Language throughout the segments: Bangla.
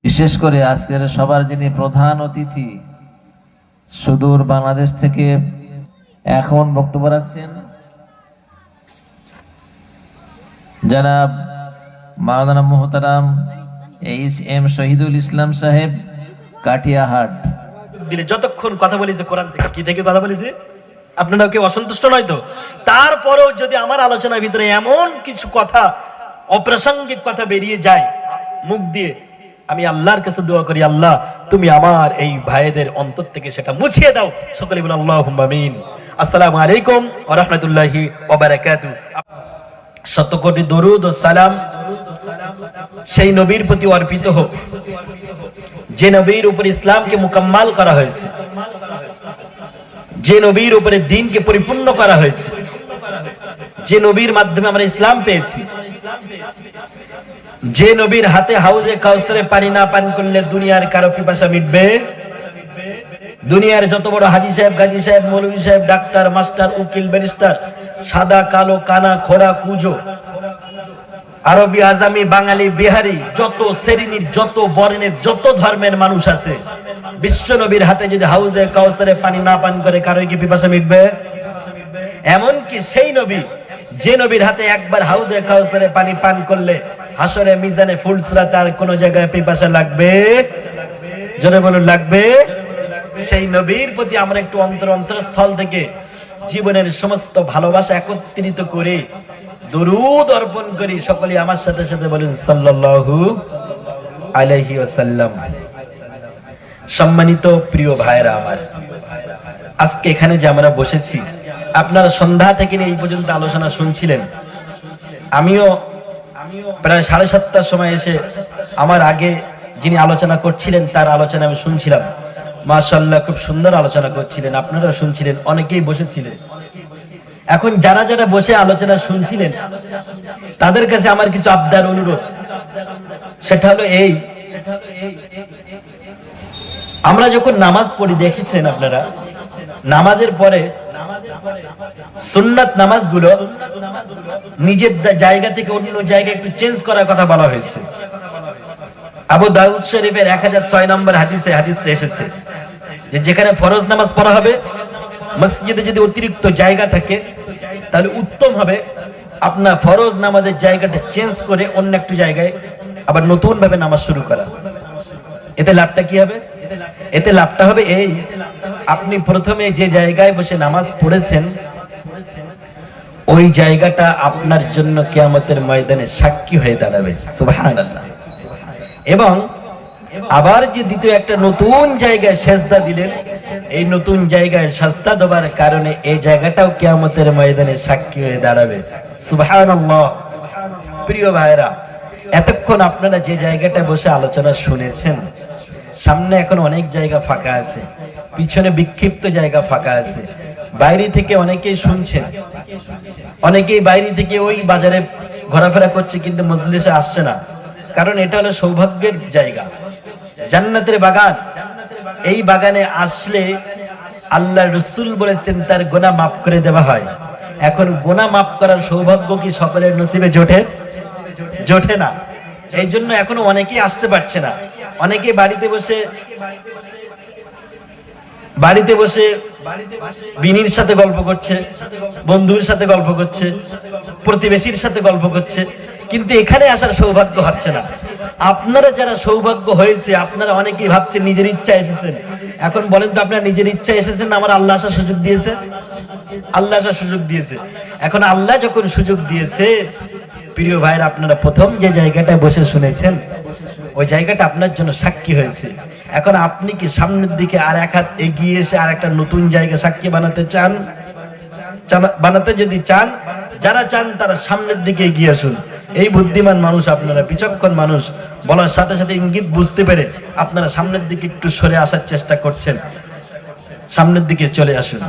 বিশেষ করে আজকের সবার যিনি প্রধান অতিথি সুদূর বাংলাদেশ থেকে এখন বক্তব্য রাখছেন জনাব মাওলানা মুহতারাম এইচ.এম. শহীদুল ইসলাম সাহেব, কাঠিয়াহাট। দিলে যতক্ষণ কথা বলেছে কোরআন থেকে, কি থেকে কথা বলেছে, আপনারা কেউ অসন্তুষ্ট নয় তো? তারপরেও যদি আমার আলোচনার ভিতরে এমন কিছু কথা, অপ্রাসঙ্গিক কথা বেরিয়ে যায় মুখ দিয়ে, আমি আল্লাহর কাছে দোয়া করি, আল্লাহ তুমি আমার এই ভাইদের অন্তর থেকে সেটা মুছিয়ে দাও। সকলে বলুন আল্লাহুম্মা আমিন। আসসালামু আলাইকুম ওয়া রাহমাতুল্লাহি ওয়া বারাকাতুহু। শত কোটি দরুদ ও সালাম সেই নবীর প্রতি অর্পিত হোক যে নবীর উপর ইসলামকে মুকাম্মাল করা হয়েছে, যে নবীর উপরে দ্বীনকে পরিপূর্ণ করা হয়েছে, যে নবীর মাধ্যমে আমরা ইসলাম পেয়েছি, যে নবীর হাতে হাউজে কাউসারে পানি না পান করলে দুনিয়ার কারো পিপাসা মিটবে। দুনিয়ার যত বড় হাজী সাহেব, গাজী সাহেব, মৌলভী সাহেব, ডাক্তার, মাস্টার, উকিল, ব্যারিস্টার, সাদা, কালো, কানা, খোড়া, কুজো, আরবি, আজামি, বাঙালি, বিহারি, যত শ্রেণীর, যত বর্ণের, যত ধর্মের মানুষ আছে, বিশ্ব নবীর হাতে যদি হাউজে কাউসারে পানি না পান করে কারো কি পিপাসা মিটবে? এমনকি সেই নবী, যে নবীর হাতে একবার হাউজে কাউসারে পানি পান করলে হাসরে মিজানে ফুলসরাতে আর কোন জায়গায় পিপাসা লাগবে? জোরে বলুন লাগবে। সেই নবীর প্রতি আমরা একটু অন্তরস্থল থেকে জীবনের সমস্ত ভালোবাসা একত্রিত করে দরুদ অর্পণ করি। সকলে আমার সাথে সাথে বলুন সাল্লাল্লাহু আলাইহি ওয়াসাল্লাম। সম্মানিত প্রিয় ভাইরা আমার, আজকে এখানে যে আমরা বসেছি, আপনারা সন্ধ্যা থেকে এই পর্যন্ত আলোচনা শুনছিলেন। আমিও প্রায় 7:30টার সময় এসে আমার আগে যিনি আলোচনা করছিলেন তার আলোচনা আমি শুনছিলাম। মাশাআল্লাহ, খুব সুন্দর আলোচনা করছিলেন, আপনারা শুনছিলেন, অনেকেই বসেছিলেন। এখন যারা যারা বসে আলোচনা শুনছিলেন তাদের কাছে আমার কিছু আবদার, অনুরোধ, সেটা হলো এই, আমরা যখন নামাজ পড়ি, দেখেছেন আপনারা, নামাজের পরে সুন্নাত নামাজগুলো নিজের জায়গা থেকে অন্য জায়গায় একটু চেঞ্জ করার কথা বলা হয়েছে। আবু দাউদ শরীফের 1006 নম্বর হাদিসে এসেছে যে যেখানে ফরজ নামাজ পড়া হবে, মসজিদে যদি অতিরিক্ত জায়গা থাকে তাহলে উত্তম হবে আপনার ফরজ নামাজের জায়গাটা চেঞ্জ করে অন্য একটু জায়গায় আবার নতুন ভাবে নামাজ শুরু করা। এতে লাভটা কি হবে? এতে লাভটা হবে এই, আপনি প্রথমে যে জায়গায় বসে নামাজ পড়েছেন ওই জায়গাটা আপনার জন্য কিয়ামতের ময়দানে সাক্ষী হয়ে দাঁড়াবে। সুবহানাল্লাহ। এবং আবার যে দ্বিতীয় একটা নতুন জায়গায় সেজদা দিলেন, এই নতুন জায়গায় সেজদা দেওয়ার কারণে এই জায়গাটাও কিয়ামতের ময়দানে সাক্ষী হয়ে দাঁড়াবে। সুবহানাল্লাহ। প্রিয় ভাইরা, এতক্ষণ আপনারা যে জায়গাটা বসে আলোচনা শুনেছেন, সামনে এখন অনেক জায়গা ফাঁকা আছে, পিছনে বিক্ষিপ্ত জায়গা ফাঁকা আছে। বাইরে থেকে অনেকেই শুনছেন, অনেকেই বাইরে থেকে ওই বাজারে ঘোরাফেরা করছে কিন্তু মজলিসে আসছে না, কারণ এটা হলো সৌভাগ্যের জায়গা, জান্নাতের বাগান। এই বাগানে আসলে আল্লাহর রাসূল বলেছেন তার গুনাহ মাফ করে দেওয়া হয়। এখন গুনাহ মাফ করার সৌভাগ্য কি সকলের নসিবে জোটে না? এই জন্য এখনো অনেকেই আসতে পারছে না। অনেকে বাড়িতে বসে বিনির সাথে গল্প করছে, বন্ধুর সাথে গল্প করছে, প্রতিবেশীর সাথে গল্প করছে, কিন্তু এখানে আসার সৌভাগ্য হচ্ছে না। আপনারা যারা সৌভাগ্য হয়েছে, আপনারা অনেকেই ভাবছেন নিজের ইচ্ছা এসেছেন। এখন বলেন তো, আপনারা নিজের ইচ্ছা এসেছেন না আমার আল্লাহ আসার সুযোগ দিয়েছে? আল্লাহ আসার সুযোগ দিয়েছে। এখন আল্লাহ যখন সুযোগ দিয়েছে, প্রিয় ভাইরা, আপনারা প্রথম যে জায়গাটায় বসে শুনেছেন ওই জায়গাটা আপনার জন্য সাক্ষী হয়েছে। এখন আপনি কি সামনের দিকে আর এক হাত এগিয়ে এসে আর একটা নতুন জায়গা সাক্ষী বানাতে চান? বানাতে যদি চান, যারা চান তারা সামনের দিকে এগিয়ে আসুন। এই বুদ্ধিমান মানুষ আপনারা, বিচক্ষণ মানুষ, বলার সাথে সাথে ইঙ্গিত বুঝতে পেরে আপনারা সামনের দিকে একটু সরে আসার চেষ্টা করছেন। সামনের দিকে চলে আসুন।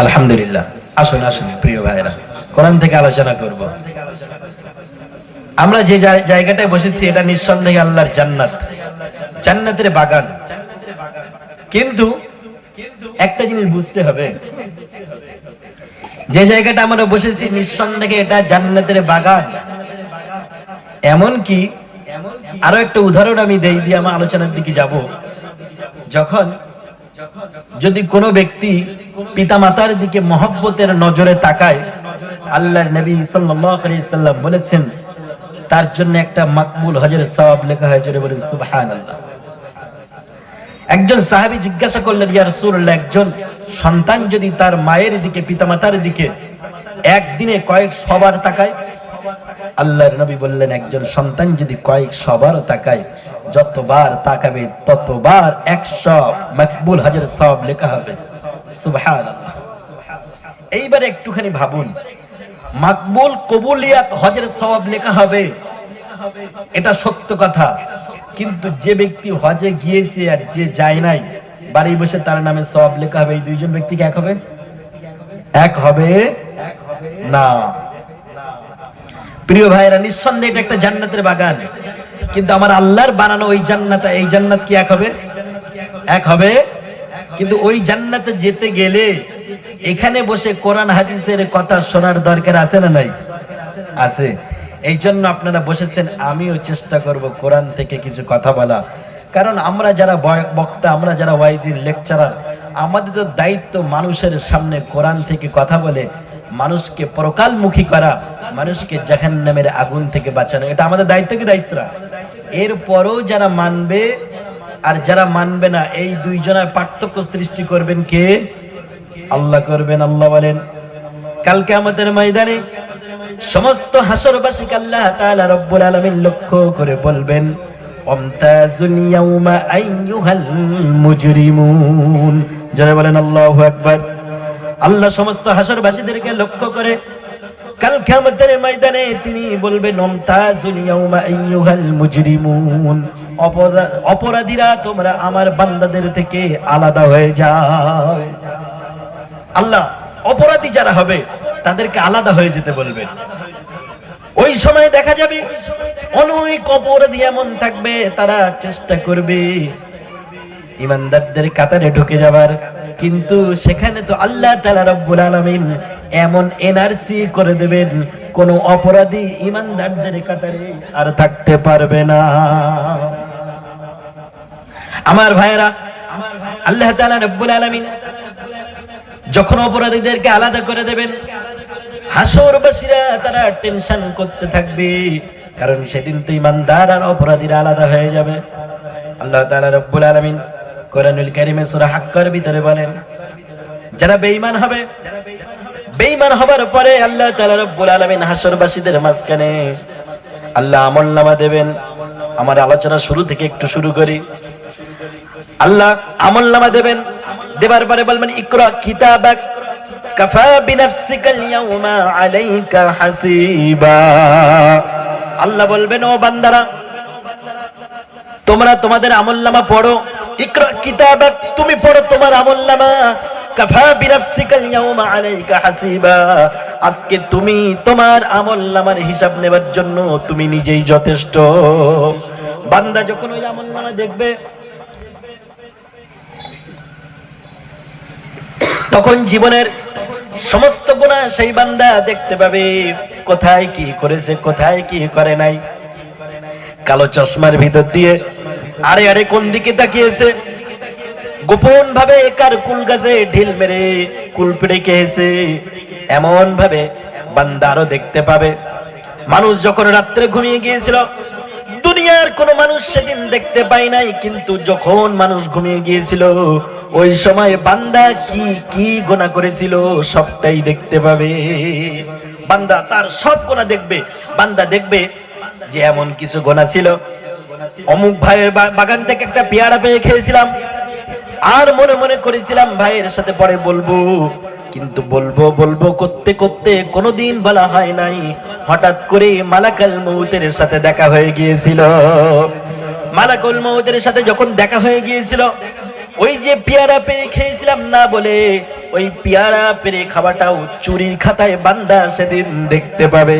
আলহামদুলিল্লাহ। আসুন আসুন প্রিয় ভাইরা, কোরআন থেকে আলোচনা করব। আমরা যে জায়গাটায় বসেছি এটা নিঃসন্দেহে আল্লাহর জান্নাত, জান্নাতের বাগান। কিন্তু একটা জিনিস বুঝতে হবে, যে জায়গাটা আমরা বসেছি নিঃসন্দেহে এটা জান্নাতের বাগান, এমনকি আরো একটা উদাহরণ আমি দেই দিয়ে আমার আলোচনার দিকে যাব। যখন যদি কোনো ব্যক্তি পিতামাতার দিকে মহব্বতের নজরে তাকায়, আল্লাহর নবী সাল্লাল্লাহু আলাইহি সাল্লাম বলেছেন তার জন্য একটা মাকবুল হজের সওয়াব লেখা হয়। জোরে বলেন সুবহানাল্লাহ। একজন সাহাবী জিজ্ঞাসা করলেন, ইয়া রাসূলুল্লাহ, একজন সন্তান যদি তার মায়ের দিকে পিতামাতার দিকে একদিনে কয়েক সবার তাকায়? আল্লাহর নবী বললেন, একজন সন্তান যদি কয়েক সবার তাকায়, যতবার তাকাবে ততবার 100 মাকবুল হজের সওয়াব লেখা হবে। সুবহানাল্লাহ। এইবারে একটুখানি ভাবুন, মাকবুল কবুলিয়াত হজের সওয়াব লেখা হবে, এটা সত্য কথা। কিন্তু যে ব্যক্তি হজে গিয়েছে আর যে যায় নাই, বাড়ি বসে তার নামে সওয়াব লেখা হবে, এই দুইজন ব্যক্তিকে এক হবে? এক হবে না। প্রিয় ভাইরা, নিঃসন্দেহে এটা একটা জান্নাতের বাগান, কিন্তু আমার আল্লাহর বানানো ওই জান্নাত, এই জান্নাত কি এক হবে? এক হবে। কিন্তু ওই জান্নাতে যেতে গেলে এখানে বসে কোরআন হাদিসের কথা শোনার দরকার আছে না নাই? আছে। এই জন্য আপনারা বসেছেন, আমিও চেষ্টা করব কোরআন থেকে কিছু কথা বলা। কারণ আমরা যারা বক্তা, আমরা যারা ওয়াইজির লেকচারার, আমাদের তো দায়িত্ব মানুষের সামনে কোরআন থেকে কথা বলে মানুষকে পরকালমুখী করা, মানুষকে জাহান্নামের আগুন থেকে বাঁচানো। এটা আমাদের দায়িত্ব কি দায়িত্ব না? এরপরও যারা মানবে আর যারা মানবে না, এই দুইজনের পার্থক্য সৃষ্টি করবেন কে? আল্লাহ করবেন। আল্লাহ বলেন, কাল কিয়ামতের ময়দানে সমস্ত হাসরবাসীকে আল্লাহ তাআলা রব্বুল আলামিন লক্ষ্য করে বলবেন, আমতাজুল ইয়াউমা আইয়ুহাল মুজরিমুন। যারা বলেন আল্লাহু আকবার। আল্লাহ সমস্ত হাসরবাসীদেরকে লক্ষ্য করে কাল কিয়ামতের ময়দানে তিনি বলবেন, আমতাজুল ইয়াউমা আইয়ুহাল মুজরিমুন, অপরাধীরা তোমরা আমার বান্দাদের থেকে আলাদা হয়ে যাও। আল্লাহ অপরাধী যারা হবে তাদেরকে আলাদা হয়ে যেতে বলবেন। ওই সময় দেখা যাবে অনেক অপরাধী এমন থাকবে, তারা চেষ্টা করবে ইমানদারদের কাতারে ঢুকে যাবার, কিন্তু সেখানে তো আল্লাহ তাআলা রব্বুল আলামিন এমন এনআরসি করে দেবেন, কোন অপরাধী ইমানদারদের কাতারে আর থাকতে পারবে না। আমার ভাইরা, আল্লাহ তাআলা রব্বুল আলামিন যখন অপরাধীদেরকে আলাদা করে দেবেন, হাসরবাসীরা তারা টেনশন করতে থাকবে, কারণ সেদিন তো ইমানদার আর অপরাধীরা আলাদা হয়ে যাবে। আল্লাহ তাআলা রব্বুল আলামিন কোরআনুল কারীমে সূরা হাক্কার ভিতরে বলেন, যারা বেঈমান হবে, বেঈমান হবার পরে আল্লাহ তাআলা রব্বুল আলামিন হাসরবাসীদের মাঝখানে আল্লাহ আমলনামা দেবেন। আমার আলোচনা শুরু থেকে একটু শুরু করি। আল্লাহ আমলনামা দেবেন, দেবার পরে বলবেন, ইকরা কিতাবাক কাফা বিনাফসিকাল ইয়াউমা আলাইকা হাসিবা। আল্লাহ বলবেন, ও বান্দারা, তোমরা তোমাদের আমলনামা পড়ো। ইকরা কিতাবাক, তুমি পড়ো তোমার আমলনামা। কাফা বিনাফসিকাল ইয়াউমা আলাইকা হাসিবা, আজকে তুমি তোমার আমলনামার হিসাব নেবার জন্য তুমি নিজেই যথেষ্ট। বান্দা যখন ওই আমলনামা দেখবে, তখন জীবনের সমস্ত গুনাহ সেই বান্দা দেখতে পাবে, কোথায় কি করেছে, কোথায় কি করে নাই। কালো চশমার ভিতর দিয়ে আরে আরে কোন দিকে তাকিয়েছে, গোপন ভাবে একার কুল গাছে ঢিল মেরে কুল পেড়ে খেয়েছে, এমন ভাবে বান্দা আরো দেখতে পাবে। মানুষ যখন রাত্রে ঘুমিয়ে গিয়েছিল, দুনিয়ার কোন মানুষ সেদিন দেখতে পায় নাই, কিন্তু যখন মানুষ ঘুমিয়ে গিয়েছিল ওই সময় বান্দা কি কি গুনাহ করেছিল সবটাই দেখতে পাবে। বান্দা তার সব গুনাহ দেখবে। বান্দা দেখবে যে এমন কিছু গুনাহ ছিল, অমুক ভাইয়ের বাগান থেকে একটা পেয়ারা পেয়ে খেয়েছিলাম, আর মনে মনে করেছিলাম ভাইয়ের সাথে পরে বলবো, কিন্তু বলবো বলবো করতে করতে কোনোদিন বলা হয় নাই। হঠাৎ করে মালাকুল মউতের সাথে দেখা হয়ে গিয়েছিল। মালাকুল মউতের সাথে যখন দেখা হয়ে গিয়েছিল, ওই যে পেয়ারা পেরে খেয়েছিলাম না বলে ওই পেয়ারা পেরে খাওয়াটাও চুরির খাতায় বান্দা সেদিন দেখতে পাবে।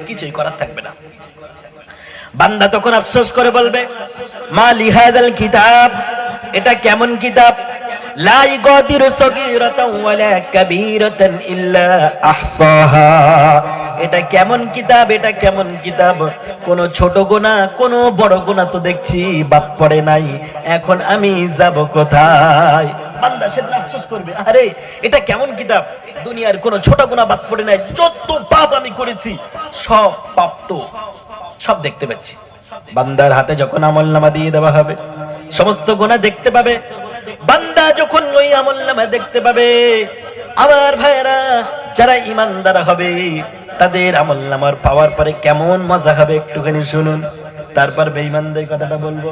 কিছুই করার থাকবে না। বান্দা তখন আফসোস করে বলবে, মা লিহাদাল কিতাব, এটা কেমন কিতাব, লা ইগাদিরু সগীরাতাও ওয়ালা কাবীরাতান ইল্লা আহসাহা, এটা কেমন কিতাব, এটা কেমন কিতাব, কোন ছোট গোনা কোন বড় গোনা তো দেখছি বাদ পড়ে নাই, এখন আমি যাব কোথায়? বান্দা সেদিন আফসোস করবে, আরে এটা কেমন কিতাব, দুনিয়ার কোন ছোট গোনা বাদ পড়ে নাই, যত পাপ আমি করেছি সব পাপ তো সব দেখতে পাচ্ছি। বান্দার হাতে যখন আমলনামা দিয়ে দেওয়া হবে, সমস্ত গোনা দেখতে পাবে। বান্দা যখন ওই আমলনামা দেখতে পাবে, আমার ভাইয়েরা যারা ইমানদার হবে তাদের আমলনামার পাওয়ার পরে কেমন মজা হবে একটুখানি শুনুন, তারপর বেঈমানদের কথাটা বলবো।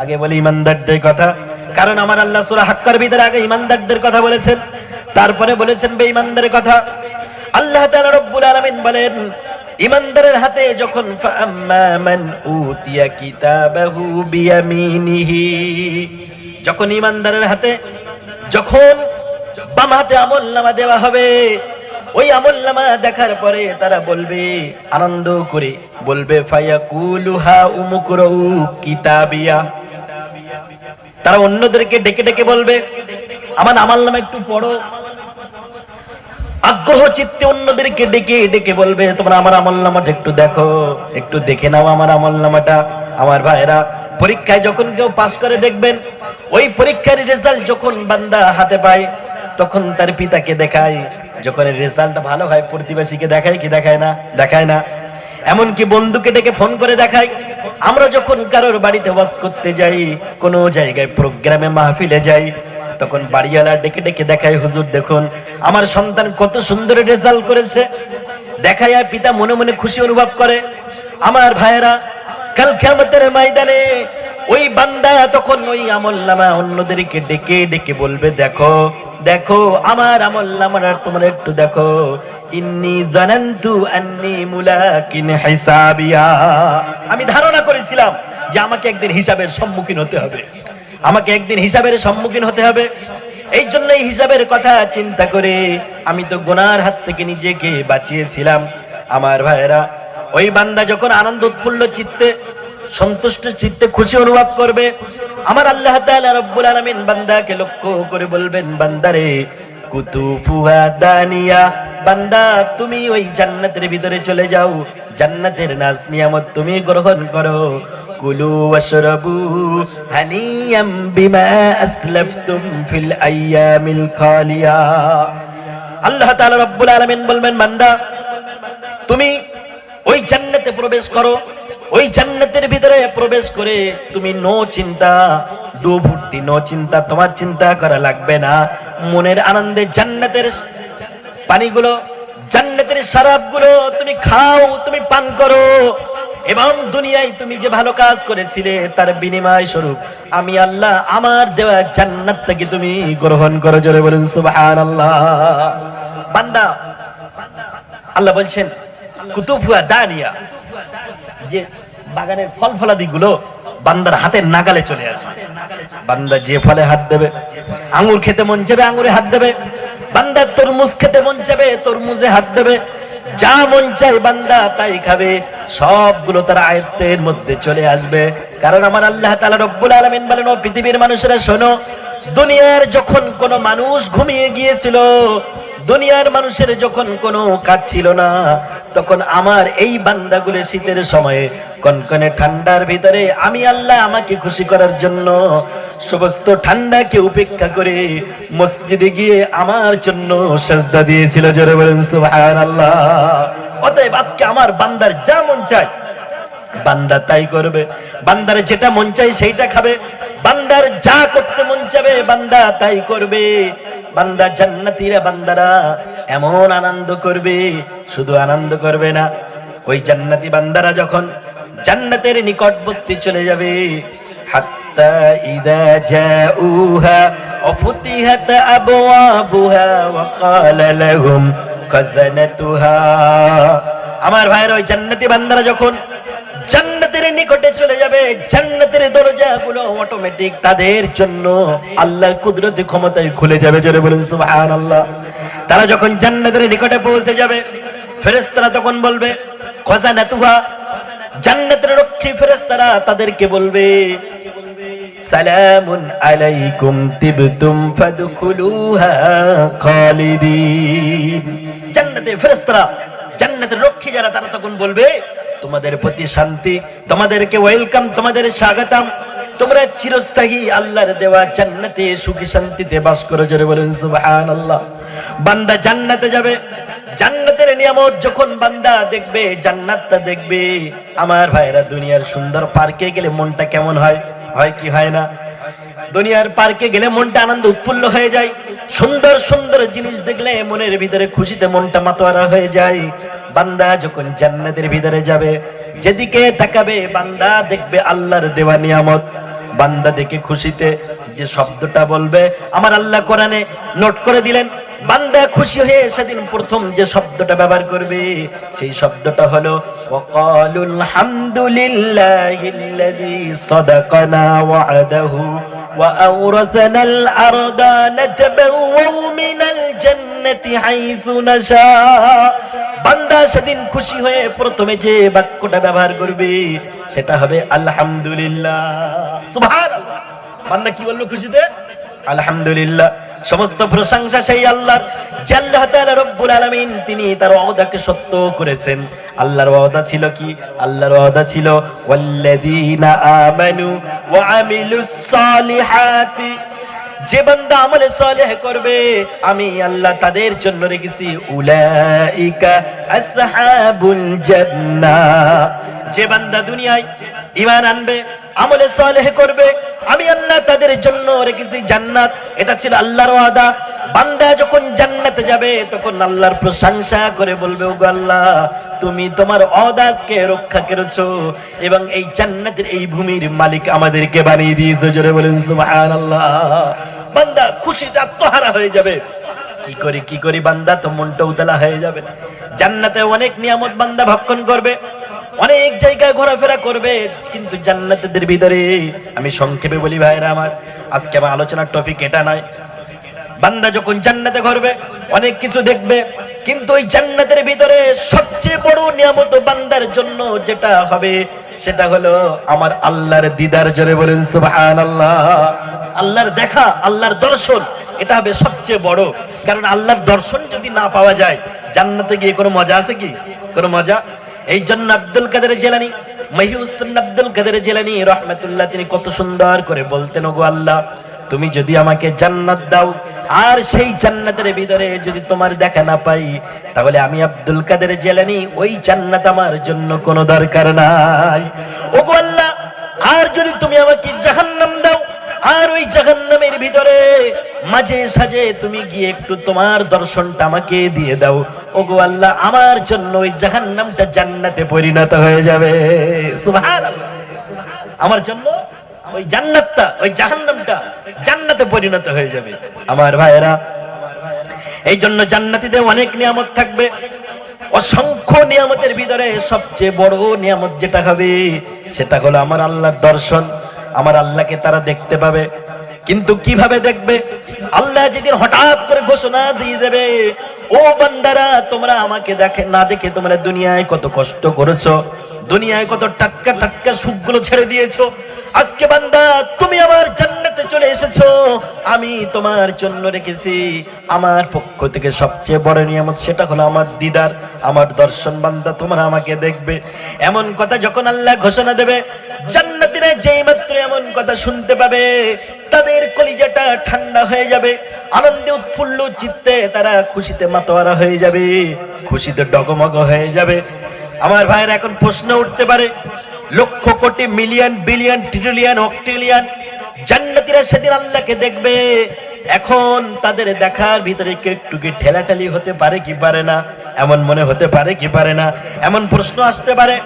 আগে বলি ইমানদারদের কথা, কারণ আমার আল্লাহ সূরা হাক্কার ভিতরে আগে ইমানদারদের কথা বলেছেন, তারপরে বলেছেন বেঈমানদের কথা। আল্লাহ তাআলা রব্বুল আলামিন বলেন, ইমানদারের হাতে যখন ফাআম্মা মান উতিয়া কিতাবাহু বিয়ামিনিহি, যখন ইমানদারের হাতে যখন বাম হাতে আমলনামা দেওয়া হবে, ওই আমলনামা দেখার পরে তারা বলবে, আনন্দ করে বলবে, ফায়াকুলু হা উমুকরউ কিতাবিয়া। তারা অন্যদেরকে ডেকে ডেকে বলবে, আমার আমলনামা একটু পড়ো। আগ্রহ চিত্তে অন্যদেরকে ডেকে ডেকে বলবে, তোমরা আমার আমলনামাটা একটু দেখো, একটু দেখে নাও আমার আমলনামাটা। আমার ভাইরা, পরীক্ষায় যখন কেউ পাস করে দেখবেন, ওই পরীক্ষার রেজাল্ট যখন বান্দা হাতে পায় তখন তার পিতাকে দেখায়, যখন রেজাল্টটা ভালো হয় প্রতিবেশীকে দেখায় কি দেখায় না? দেখায় না। এমনকি বন্ধুকে ডেকে ফোন করে দেখায়। আমরা যখন কারোর বাড়িতে ওয়াজ করতে যাই, কোন জায়গায় প্রোগ্রামে মাহফিলে যাই, তখন বাড়িওয়ালা ডেকে ডেকে দেখায়, হুজুর দেখুন আমার সন্তান কত সুন্দর রেজাল্ট করেছে, দেখায় পিতা মনে মনে খুশি অনুভব করে। আমার ভাইয়েরা, কাল কিয়ামতের ময়দানে ওই বান্দা তখন ওই আমলনামা অন্যদেরকে ডেকে ডেকে বলবে, দেখো দেখো আমার আমলনামাটা তোমরা একটু দেখো, ইন্নী জানান্তু আন্নী মুলাকিন হিসাবিয়া, আমি ধারণা করেছিলাম যে আমাকে একদিন হিসাবের সম্মুখীন হতে হবে, আমাকে একদিন হিসাবের সম্মুখীন হতে হবে। এই জন্য এই হিসাবের কথা চিন্তা করে আমি তো গুনার হাত থেকে নিজেকে বাঁচিয়েছিলাম। আমার ভাইয়েরা, ওই বান্দা যখন আনন্দ উৎফুল্ল চিত্তে সন্তুষ্ট চিত্তে খুশি অনুভব করবে, আমার আল্লাহ তাআলা রব্বুল আলামিন বান্দাকে লক্ষ্য করে বলবেন, বান্দারে কুতুফুহা দানিয়া, বান্দা তুমি ওই জান্নাতের ভিতরে চলে যাও, জান্নাতের নাজ নিয়ামত তুমি গ্রহণ করো। কুলু ওয়াশরাবু হানিয়াম বিমা আসলাফতুম ফিল আইয়ামিল খালিয়া। আল্লাহ তাআলা রব্বুল আলামিন বলবেন, বান্দা তুমি ওই জান্নাতে প্রবেশ করো, ওই জান্নাতের ভিতরে প্রবেশ করে তুমি নো চিন্তা, ডো ভর্তি নো চিন্তা, তোমার চিন্তা করা লাগবে না, মনের আনন্দে জান্নাতের পানিগুলো, জান্নাতের শরাবগুলো তুমি খাও, তুমি পান করো, এবং দুনিয়ায় তুমি যে ভালো কাজ করেছিলে তার বিনিময় স্বরূপ আমি আল্লাহ আমার দেওয়া জান্নাতটাকে তুমি গ্রহণ করো। জোরে বলুন সুবহানাল্লাহ। বান্দা, আল্লাহ বলছেন কুতুফুয়া দানিয়া, যে বাগানের ফল ফলাদি গুলো বান্দার হাতের নাগালে চলে আসবে। বান্দা যে ফলে হাত দেবে, আঙ্গুর খেতে মন চাবে আঙ্গুরে হাত দেবে, বান্দা তরমুজ খেতে মন চাবে তরমুজে হাত দেবে, যা মন চায় বান্দা তাই খাবে, সবগুলো তার আয়ত্তের মধ্যে চলে আসবে। কারণ আমার আল্লাহ তাআলা রব্বুল আলামিন বলেন, ও পৃথিবীর মানুষেরা শোনো, দুনিয়ার যখন কোন মানুষ ঘুমিয়ে গিয়েছিল, দুনিয়ার মানুষের যখন কোনো কাজ ছিল না, তখন আমার এই বান্দাগুলো শীতের সময়ে কনকনে ঠান্ডার ভিতরে আমি আল্লাহ আমাকে খুশি করার জন্য সমস্ত ঠান্ডাকে উপেক্ষা করে মসজিদে গিয়ে আমার জন্য সাজদা দিয়েছিল। জোরে বলেন সুবহানাল্লাহ। অতএব আজকে আমার বান্দার যা মন চায় বান্দা তাই করবে, বান্দার যেটা মন চায় সেইটা খাবে, বান্দার যা করতে মন চাবে বান্দা তাই করবে। বান্দা জান্নাতীরা বান্দারা এমন আনন্দ করবে, শুধু আনন্দ করবে না, ওই জান্নাতি বান্দারা যখন জান্নাতের নিকটবর্তী চলে যাবে, হাত্তা ইযা জাউহা ওয়া ফুতিহাত আবওয়াবুহা ওয়া ক্বালা লাহুম খাযানাতুহা। আমার ভাইরা, ওই জান্নাতি বান্দারা যখন জান্নাতের নিকটে চলে যাবে, জান্নাতের দরজাগুলো অটোমেটিক তাদের জন্য আল্লাহর কুদরতি ক্ষমতায় খুলে যাবে। জোরে বলুন সুবহানাল্লাহ। তারা যখন জান্নাতের নিকটে পৌঁছে যাবে, ফেরেশতারা তখন বলবে, খাযানাতুহা, জান্নাতের রক্ষী ফেরেশতারা তাদেরকে বলবে, সালামুন আলাইকুম তিবতুম ফাদখুলুহা খালিদিন। জান্নাতের ফেরেশতারা জান্নাতের রক্ষী যারা, তারা তখন বলবে তোমাদের প্রতি শান্তি, তোমাদেরকে ওয়েলকাম, তোমাদের স্বাগতম, তোমরা চিরস্থায়ী আল্লাহর দেওয়া জান্নাতে সুখী শান্তিতে বাস করো। জোরে বলুন সুবহানাল্লাহ। বান্দা জান্নাতে যাবে, জান্নাতের নিয়ামত যখন বান্দা দেখবে, জান্নাতটা দেখবে, আমার ভাইরা দুনিয়ার সুন্দর পার্কে গেলে মনটা কেমন হয়? হয় কি হয় না? দুনিয়ার পার্কে গেলে মনটা আনন্দ উৎফুল্ল হয়ে যায়। সুন্দর সুন্দর জিনিস দেখলে মনের ভিতরে খুশিতে মনটা মাতোয়ারা হয়ে যায়। বান্দা যখন জান্নাতের ভিতরে যাবে, যেদিকে তাকাবে বান্দা দেখবে আল্লাহর দেওয়া নিয়ামত। বান্দা দেখে খুশিতে যে শব্দটা বলবে, আমার আল্লাহ কোরআনে নোট করে দিলেন, বান্দা খুশি হয়ে সেদিন প্রথম যে শব্দটা ব্যবহার করবে, সেই শব্দটা হলো ওয়াকালুল হামদুলিল্লাহিল্লাযী সাদাকানা ওয়া'দাহু ওয়া আওরাসানাল আরদা নাতাবাওয়াউ মিনাল জান্নাতি হাইসু নাশা। বান্দা সেদিন খুশি হয়ে প্রথমে যে বাক্যটা ব্যবহার করবে সেটা হবে আলহামদুলিল্লাহ। সুবহানাল্লাহ। বান্দা কি বললো খুশিতে? আলহামদুলিল্লাহ। সমস্ত প্রশংসা সেই আল্লাহর, যে আল্লাহ তাআলা রব্বুল আলামিন তিনি তার ওয়াদাকে সত্য করেছেন। আল্লাহর ওয়াদা ছিল কি? আল্লাহর ওয়াদা ছিল ওয়াল্লাযীনা আমানু ওয়া আমিলুস সালিহাতি, যে বান্দা আমলে সালেহ করবে আমি আল্লাহ তাদের জন্য রেখেছি উলাইকা আসহাবুল জান্নাহ। যে বান্দা দুনিয়ায় ঈমান আনবে, আমলে সালেহ করবে, আমি আল্লাহ তাদের জন্য রেখেছি জান্নাত। এটা ছিল আল্লাহর ওয়াদা। বান্দা যখন জান্নাতে যাবে তখন আল্লাহর প্রশংসা করে বলবে, ওগো আল্লাহ তুমি তোমার ওয়াদাকে রক্ষা করেছো এবং এই জান্নাতের এই ভূমির মালিক আমাদেরকে বানিয়ে দিয়েছো। জোরে বলেন সুবহানাল্লাহ। বান্দা খুশিতে আত্মহারা হয়ে যাবে। কি করি বান্দা তো মনটা উতলা হয়ে যাবে। জান্নাতে অনেক নিয়ামত বান্দা ভক্ষণ করবে, অনেক জায়গায় ঘোরাফেরা করবে, কিন্তু জান্নাতের ভিতরে আমি সংক্ষেপে বলি ভাইরা আমার, আজকে আমার আলোচনার টপিক এটা নয়। বান্দা যখন জান্নাতে ঘুরবে অনেক কিছু দেখবে, কিন্তু ওই জান্নাতের ভিতরে সবচেয়ে বড় নিয়ামত বান্দার জন্য যেটা হবে সেটা হলো আমার আল্লাহর দিদার। জোরে বলেন সুবহানাল্লাহ। আল্লাহর দেখা, আল্লাহর দর্শন, এটা হবে সবচেয়ে বড়। কারণ আল্লাহর দর্শন যদি না পাওয়া যায় জান্নাতে গিয়ে কোনো মজা আছে কি? কোনো মজা? এই জন্য আব্দুল কাদের জিলানী, মহিউদ্দিন আব্দুল কাদের জিলানী রাহমাতুল্লাহ তিনি কত সুন্দর করে বলতেন, ওগো আল্লাহ তুমি যদি আমাকে জান্নাত দাও আর সেই জান্নাতের ভিতরে যদি তোমার দেখা না পাই, তাহলে আমি আব্দুল কাদের জিলানী ওই জান্নাত আমার জন্য কোনো দরকার নাই। ওগো আল্লাহ আর যদি তুমি আমাকে জাহান্নাম দাও আর ওই জাহান্নামের ভিতরে মাঝে সাঝে তুমি গিয়ে একটু তোমার দর্শনটা আমাকে দিয়ে দাও, ওগো আল্লাহ আমার জন্য ওই জাহান্নামটা জান্নাতে পরিণত হয়ে যাবে। সুবহানাল্লাহ। আমার জন্য ওই জান্নাতটা, ওই জাহান্নামটা জান্নাতে পরিণত হয়ে যাবে। আমার ভাইয়েরা, এই জন্য জান্নাতীদের অনেক নিয়ামত থাকবে। অসংখ্য নিয়ামতের ভিতরে সবচেয়ে বড় নিয়ামত যেটা হবে সেটা হলো আমার আল্লাহর দর্শন। আমার আল্লাহকে তারা দেখতে পাবে। কিন্তু কিভাবে দেখবে? আল্লাহ যেদিন হঠাৎ করে ঘোষণা দিয়ে দেবে, ও বান্দারা তোমরা আমাকে দেখে না দেখে তোমরা দুনিয়ায় কত কষ্ট করেছো, দুনিয়ায় কত টাটকা টাটকা সুখগুলো ছেড়ে দিয়েছো, আজকে বান্দা তুমি আমার জান্নাতে চলে এসেছো, আমি তোমার জন্য রেখেছি আমার পক্ষ থেকে সবচেয়ে বড় নিয়ামত, সেটা হলো আমার দিদার, আমার দর্শন। বান্দা তোমরা আমাকে দেখবে। এমন কথা যখন আল্লাহ ঘোষণা দেবে, জান্নাতীরা যেই মাত্র এমন কথা শুনতে পাবে তাদের কলিজাটা ঠান্ডা হয়ে যাবে, আনন্দে উৎফুল্ল চিত্তে তারা খুশিতে মাতোয়ারা হয়ে যাবে, খুশিতে ডগমগ হয়ে যাবে। আমার ভাইয়ের এখন প্রশ্ন উঠতে পারে, lakh crore million billion trillion অক্টিলিয়ন জান্নাতীরা সেদিন আল্লাহকে দেখবে, এখন তাদের দেখার ভিতরে একটু কি ঠেলাঠালি হতে পারে কি পারে না? এমন মনে হতে পারে কি পারে না? এমন প্রশ্ন আসতে পারে।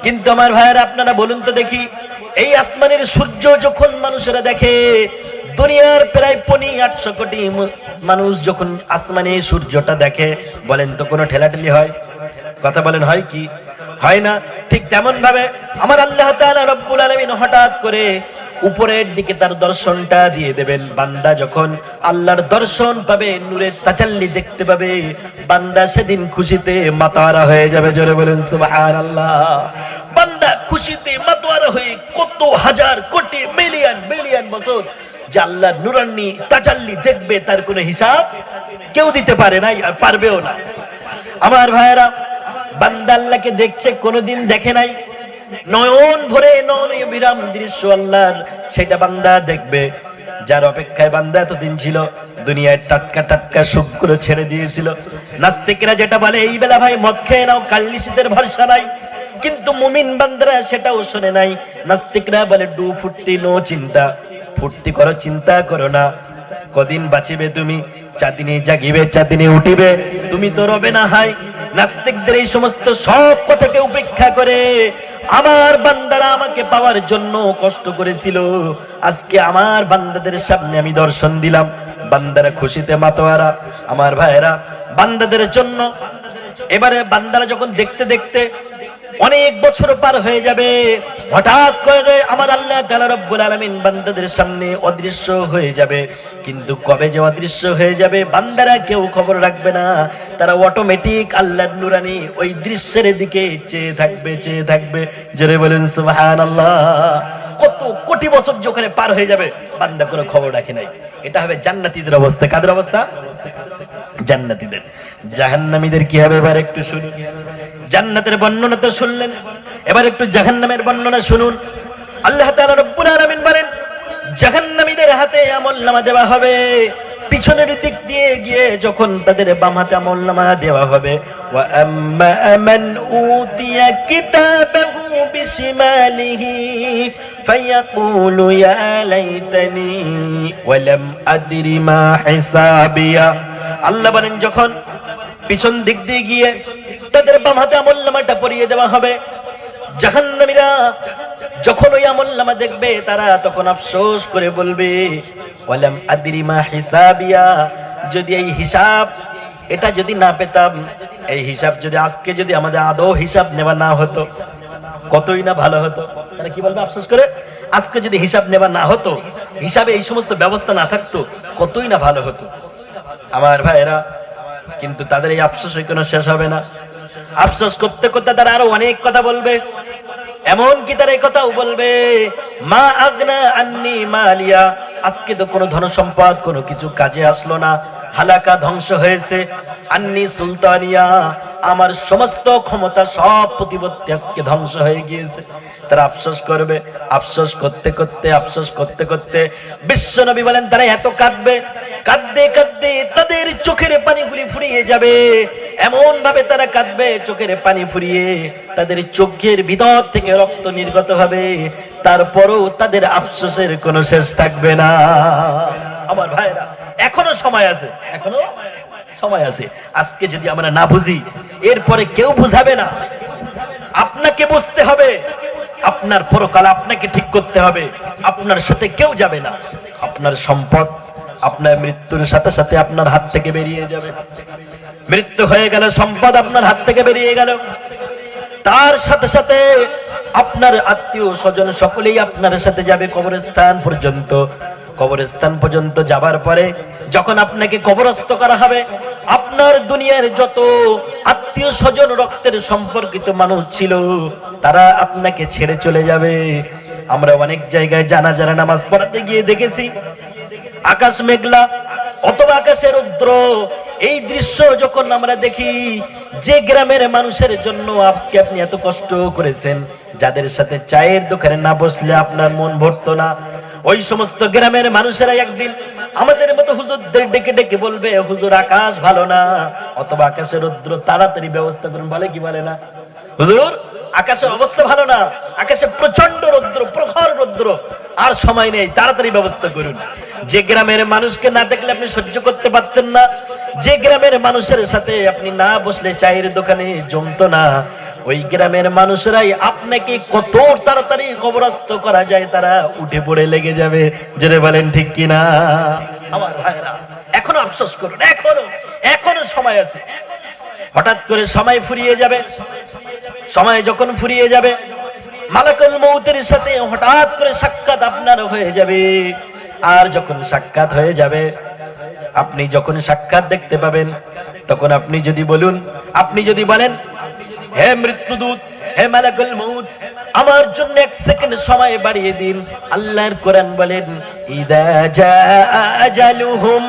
কিন্তু আমার ভাইয়েরা আপনারা বলুন তো দেখি, এই আসমানের সূর্য যখন মানুষেরা দেখে, দুনিয়ার প্রায় 800 কোটি মানুষ যখন আসমানে সূর্যটা দেখে, বলেন তো কোনো ঠেলাঠেলি হয়? কথা বলেন হয় কি? হয় না। ঠিক তেমন ভাবে আমার আল্লাহ তাআলা রব্বুল আলামিন হঠাৎ করে উপরের দিকে তার দর্শনটা দিয়ে দেবেন। বান্দা যখন আল্লাহর দর্শন পাবে, নূরের তাজাল্লি দেখতে পাবে, বান্দা সেদিন খুশিতে মাতোয়ারা হয়ে যাবে। জোরে বলেন সুবহানাল্লাহ। বান্দা খুশিতে মাতোয়ারা হয়ে কত হাজার কোটি মিলিয়ন বিলিয়ন বছর যে আল্লাহর নূরানি তাজাল্লি দেখবে, তার কোনো হিসাব কেউ দিতে পারে না, আর পারবেও না। আমার ভাইয়েরা, বান্দা আল্লাহকে দেখছে, কোনোদিন দেখে নাই। নয়ন ভরে নয়ন বিরাম দৃশ্য আল্লাহর, সেটা বান্দা দেখবে। যার অপেক্ষায় বান্দা এতদিন ছিল, দুনিয়ায় টাটকা টাটকা সুখগুলো ছেড়ে দিয়েছিল। নাস্তিকরা যেটা বলে, এই বেলা ভাই মদ খেয়ে নাও, কাল নিশীথের ভরসা নাই, কিন্তু মুমিন বান্দারা সেটাও শোনে নাই। নাস্তিকরা বলে ডু ফুর্তি নো চিন্তা, ফুর্তি করো, চিন্তা করো না। কদিন বাঁচিবে তুমি, চাঁদিনী জাগিবে চাঁদিনী উঠিবে, তুমি তো রবে না হাই। নাস্তিকদের এই সমস্ত সব কথাকে উপেক্ষা করে আমার বান্দারা আমাকে পাওয়ার জন্য কষ্ট করেছিল, আজকে আমার বান্দাদের সামনে আমি দর্শন দিলাম। বান্দারা খুশিতে মাতোয়ারা। আমার ভাইয়েরা, বান্দাদের জন্য এবারে বান্দারা যখন দেখতে দেখতে অনেক বছর পার হয়ে যাবে, হঠাৎ করে আমার আল্লাহ তাআলা রব্বুল আলামিন বান্দাদের সামনে অদৃশ্য হয়ে যাবে। কিন্তু কবে যে অদৃশ্য হয়ে যাবে বান্দারা কেউ খবর রাখবে না। তারা অটোমেটিক আল্লাহর নুরানি ওই দৃশ্যের দিকে চেয়ে থাকবে। জোরে বলেন সুবহানাল্লাহ। কত কোটি বছর যখন পার হয়ে যাবে বান্দা কোনো খবর রাখে নাই। এটা হবে জান্নাতীদের অবস্থা। কাদের অবস্থা? জান্নাতীদের। জাহান্নামীদের কি হবে এবার একটু শুনুন। জান্নাতের বর্ণনা তো শুনলেন, এবার একটু জাহান্নামের বর্ণনা শুনুন। আল্লাহ তাআলা রব্বুল আলামিন বলেন, জাহান্নামীদের হাতে আমলনামা দেওয়া হবে। পিছনের দিক দিয়ে গিয়ে যখন তাদের বাম হাতে আমলনামা দেওয়া হবে, ওয়া আম্মা মান উতিয়া কিতাবাহু বিশিমালিহি ফায়াকুলু ইয়া লাইতানি ওয়া লাম আদরি মা হিসাবিয়া। আল্লাহ বলেন, যখন পিছন দিক দিয়ে গিয়ে তাদের বাম হাতে আমলনামাটা পরিয়ে দেওয়া হবে, জাহান্নামীরা যখন ওই আমলনামা দেখবে তারা তখন আফসোস করে বলবে, ওয়ালাম আদরি মা হিসাবিয়া, যদি এই হিসাব এটা যদি না পেতাম, এই হিসাব যদি আজকে যদি আমাদের আদৌ হিসাব নেওয়া না হতো কতই না ভালো হতো। তারা কি বলবে আফসোস করে? আজকে যদি হিসাব নেওয়া না হতো, হিসাবে এই সমস্ত ব্যবস্থা না থাকতো, কতই না ভালো হতো। আমার ভাইয়েরা, কিন্তু তাদের এই আফসোস কোনো শেষ হবে না। আফসোস করতে করতে তারা আরো অনেক কথা বলবে। এমন কি তারা এই কথাও বলবে, মা আগনা আন্নি মালিয়া, আজকে তো কোনো ধন সম্পদ কোনো কিছু কাজে আসলো না, হালাকা ধ্বংস হয়েছে। আন্নি সুলতানিয়া, আমার সমস্ত ক্ষমতা সব প্রতিপত্তি আজকে ধ্বংস হয়ে গিয়েছে। তারা আফসোস করবে। আফসোস করতে করতে বিশ্বনবী বলেন, তারা এত কাঁদবে, কাঁদতে কাঁদতে তাদের চোখের পানিগুলি ফুরিয়ে যাবে। এমন ভাবে তারা কাঁদবে, চোখের পানি ফুরিয়ে তাদের চোখের ভিতর থেকে রক্ত নির্গত হবে, তারপরও তাদের আফসোসের কোনো শেষ থাকবে না। আমার ভাইরা, এখনো সময় আছে, এখনো সময় আছে। আজকে যদি আমরা না বুঝি, এরপরে কেউ বুঝাবে না। আপনাকে বুঝতে হবে, আপনার পরকাল আপনাকে ঠিক করতে হবে। আপনার সাথে কেউ যাবে না। আপনার সম্পদ আপনার মৃত্যুর সাথে সাথে আপনার হাত থেকে বেরিয়ে যাবে। মৃত্যু হয়ে গেল, সম্পদ আপনার হাত থেকে বেরিয়ে গেল, তার সাথে সাথে আপনার আত্মীয় স্বজন সকলেই আপনার সাথে যাবে কবরস্থান পর্যন্ত। কবরস্থান পর্যন্ত যাবার পরে যখন আপনাকে কবরস্থ করা হবে, আপনার দুনিয়ার যত আত্মীয় স্বজন রক্তের সম্পর্কিত মানুষ ছিল তারা আপনাকে ছেড়ে চলে যাবে। আমরা অনেক জায়গায় জানাজার নামাজ পড়াতে গিয়ে দেখেছি, আকাশ মেঘলা অথবা আকাশে রৌদ্র। এই দৃশ্য যখন আমরা দেখি, যে গ্রামের মানুষের জন্য আজকে আপনি এত কষ্ট করেছেন, যাদের সাথে চায়ের দোকানে না বসলে আপনার মন ভরতো না, ওই সমস্ত গ্রামের মানুষেরা একদিন আমাদের মতো হুজুরদের ডেকে ডেকে বলবে, হুজুর আকাশ ভালো না, অথবা আকাশে রৌদ্র, তাড়াতাড়ি ব্যবস্থা করুন। বলে কি বলে না? হুজুর আকাশের অবস্থা ভালো না, আকাশে প্রচন্ড রৌদ্র, প্রখর রৌদ্র, আর সময় নেই, তাড়াতাড়ি ব্যবস্থা করুন। যে গ্রামের মানুষকে না দেখলে আপনি সহ্য করতে পারতেন না, যে গ্রামের মানুষের সাথে আপনি না বসলে চায়ের দোকানে জমতো না, ওই গ্রামের মানুষরাই আপনাকে কত তাড়াতাড়ি কবরস্থ করা যায় তারা উঠে পড়ে লেগে যাবে। জোরে বলেন ঠিক কিনা? আমার ভাইরা, এখনো আফসোস করুন, এখনো সময় আছে। হঠাৎ করে সময় ফুরিয়ে যাবে। সময় যখন ফুরিয়ে যাবে, মালাকুল মউতের সাথে হঠাৎ করে সাক্ষাৎ আপনার হয়ে যাবে। আর যখন সাক্ষাৎ হয়ে যাবে, আপনি যখন সাক্ষাৎ দেখতে পাবেন, তখন আপনি যদি বলেন, হে মৃত্যুদূত, হে মালাকুল মউত, আমার জন্য 1 সেকেন্ড সময় বাড়িয়ে দিন। আল্লাহর কোরআন বলেন, ইদা জাআ আজালুহুম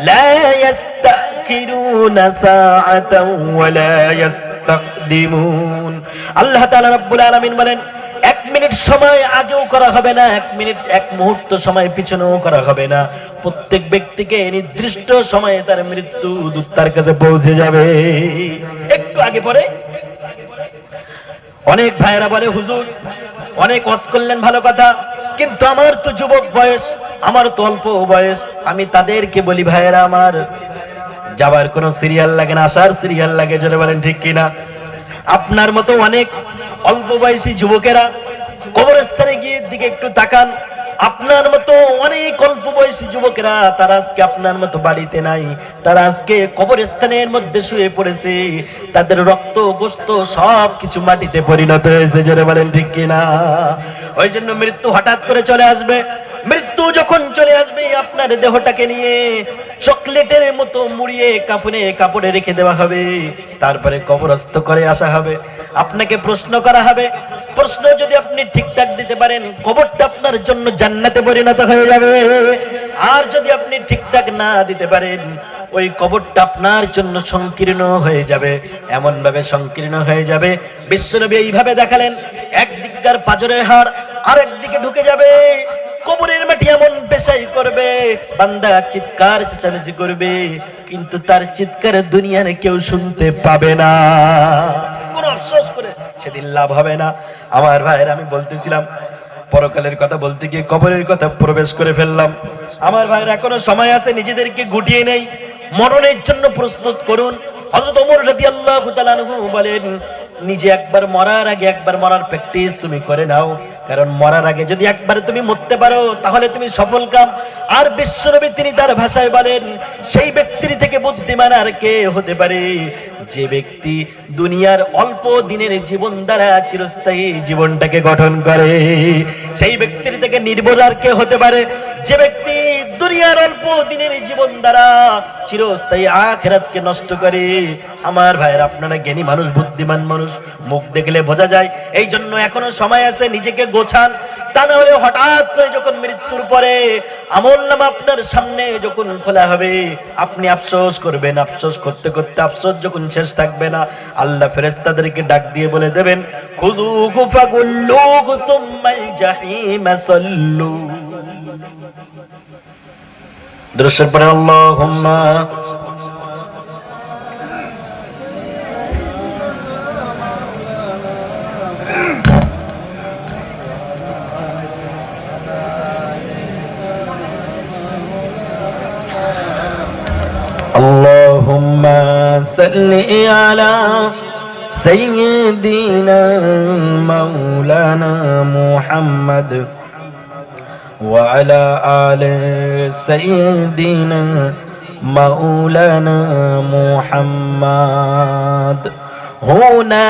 লা ইস্তাখিরুনা সাআতাও ওয়া লা ইস্তাকদিরুন। يستقدمون আল্লাহ তাআলা রব্বুল আলামিন বলেন 1 মিনিট সময় আগেও করা হবে না, 1 মুহূর্ত সময় পিছনেও করা হবে না। প্রত্যেক ব্যক্তিকে নির্দিষ্ট সময়ে তার মৃত্যু দূত তার কাছে পৌঁছে যাবে। একটু আগে পরে অনেক ভাইয়েরা বলে হুজুর অনেক ওয়াজ করলেন ভালো কথা, কিন্তু আমার তো যুবক বয়স, আমার তো অল্প বয়স। আমি তাদেরকে বলি ভাইয়েরা আমার, যাবার কোনো সিরিয়াল লাগে না, আসার সিরিয়াল লাগে। জোরে বলেন ঠিক কিনা? আপনার মতো অনেক অল্প বয়সী যুবকেরা কবরস্থানে গিয়ে দিকে একটু তাকান, আপনার মতো অনেক অল্প বয়সী যুবকেরা তারা আজকে আপনার মতো বাড়িতে নাই, তারা আজকে কবরস্থানের মধ্যে শুয়ে পড়েছে, তাদের রক্ত গোশত সব কিছু মাটিতে পরিণত হয়েছে। জোরে বলেন ঠিক কিনা? ওই জন্য মৃত্যু হঠাৎ করে চলে আসবে। মৃত্যু যখন চলে আসবে আপনার দেহটাকে নিয়ে চকলেটের মতো মুড়িয়ে কাপড়ে রেখে দেওয়া হবে, তারপরে কবরস্থ করে আসা হবে। আপনাকে প্রশ্ন করা হবে, প্রশ্ন যদি আপনি ঠিকঠাক দিতে পারেন কবরটা আপনার জন্য জান্নাতে পরিণত হয়ে যাবে, আর যদি আপনি ঠিকঠাক না দিতে পারেন ওই কবরটা আপনার জন্য সংকীর্ণ হয়ে যাবে, এমন ভাবে সংকীর্ণ হয়ে যাবে। বিশ্বনবী এইভাবে দেখালেন, একদিককার পাঁজরের হাড় আরেকদিকে ঢুকে যাবে, কবরের মাটি এমন পেশাই করবে, বান্দা চিৎকার চেঁচামেচি করবে, কিন্তু তার চিৎকার দুনিয়ার কেউ শুনতে পাবে না। কোনো আফসোস করে সেদিন লাভ হবে না। আমার ভাইয়ের আমি বলতেছিলাম পরকালের কথা বলতে গিয়ে কবরের কথা প্রবেশ করে ফেললাম। আমার ভাইয়ের এখনো সময় আছে, নিজেদেরকে গুটিয়ে নেই, মরণের জন্য প্রস্তুত করুন। হযরত ওমর রাদিয়াল্লাহু তাআলা আনহু বলেন, নিজে একবার মরার আগে একবার মরার প্র্যাকটিস তুমি করে নাও, কারণ মরার আগে যদি একবার তুমি মরতে পারো তাহলে তুমি সফল কাম। আর বিশ্বনবী তিনি তার ভাষায় বলেন, সেই ব্যক্তির থেকে বুদ্ধিমান আর কে হতে পারে যে ব্যক্তি দুনিয়ার অল্প দিনের জীবন দ্বারা চিরস্থায়ী জীবনটাকে গঠন করে। সেই ব্যক্তির থেকে নির্ভর আর কে হতে পারে যে ব্যক্তি দুনিয়ার অল্প দিনের জীবন দ্বারা চিরস্থায়ী আখিরাতকে নষ্ট করে। আমার ভাইয়ের আপনারা জ্ঞানী মানুষ, বুদ্ধিমান মানুষ, মুখ দেখলে বোঝা যায়। এই জন্য এখনো সময় আছে, নিজেকে গোছান, তা না হলে হঠাৎ করে যখন মৃত্যুর পরে আমলনামা আপনার সামনে যখন খোলা হবে আপনি আফসোস করবেন। আফসোস করতে করতে আফসোস যখন শেষ থাকবে না, আল্লাহ ফেরেশতাদেরকে ডাক দিয়ে বলে দেবেন, খুযূহু ফাগুল্লুহু তুম্মাল জাহিমা সাল্লু। দরুদ পড়ে আল্লাহুম্মা اللهم صل على سيدنا مولانا محمد وعلى آل سيدنا مولانا محمد هنا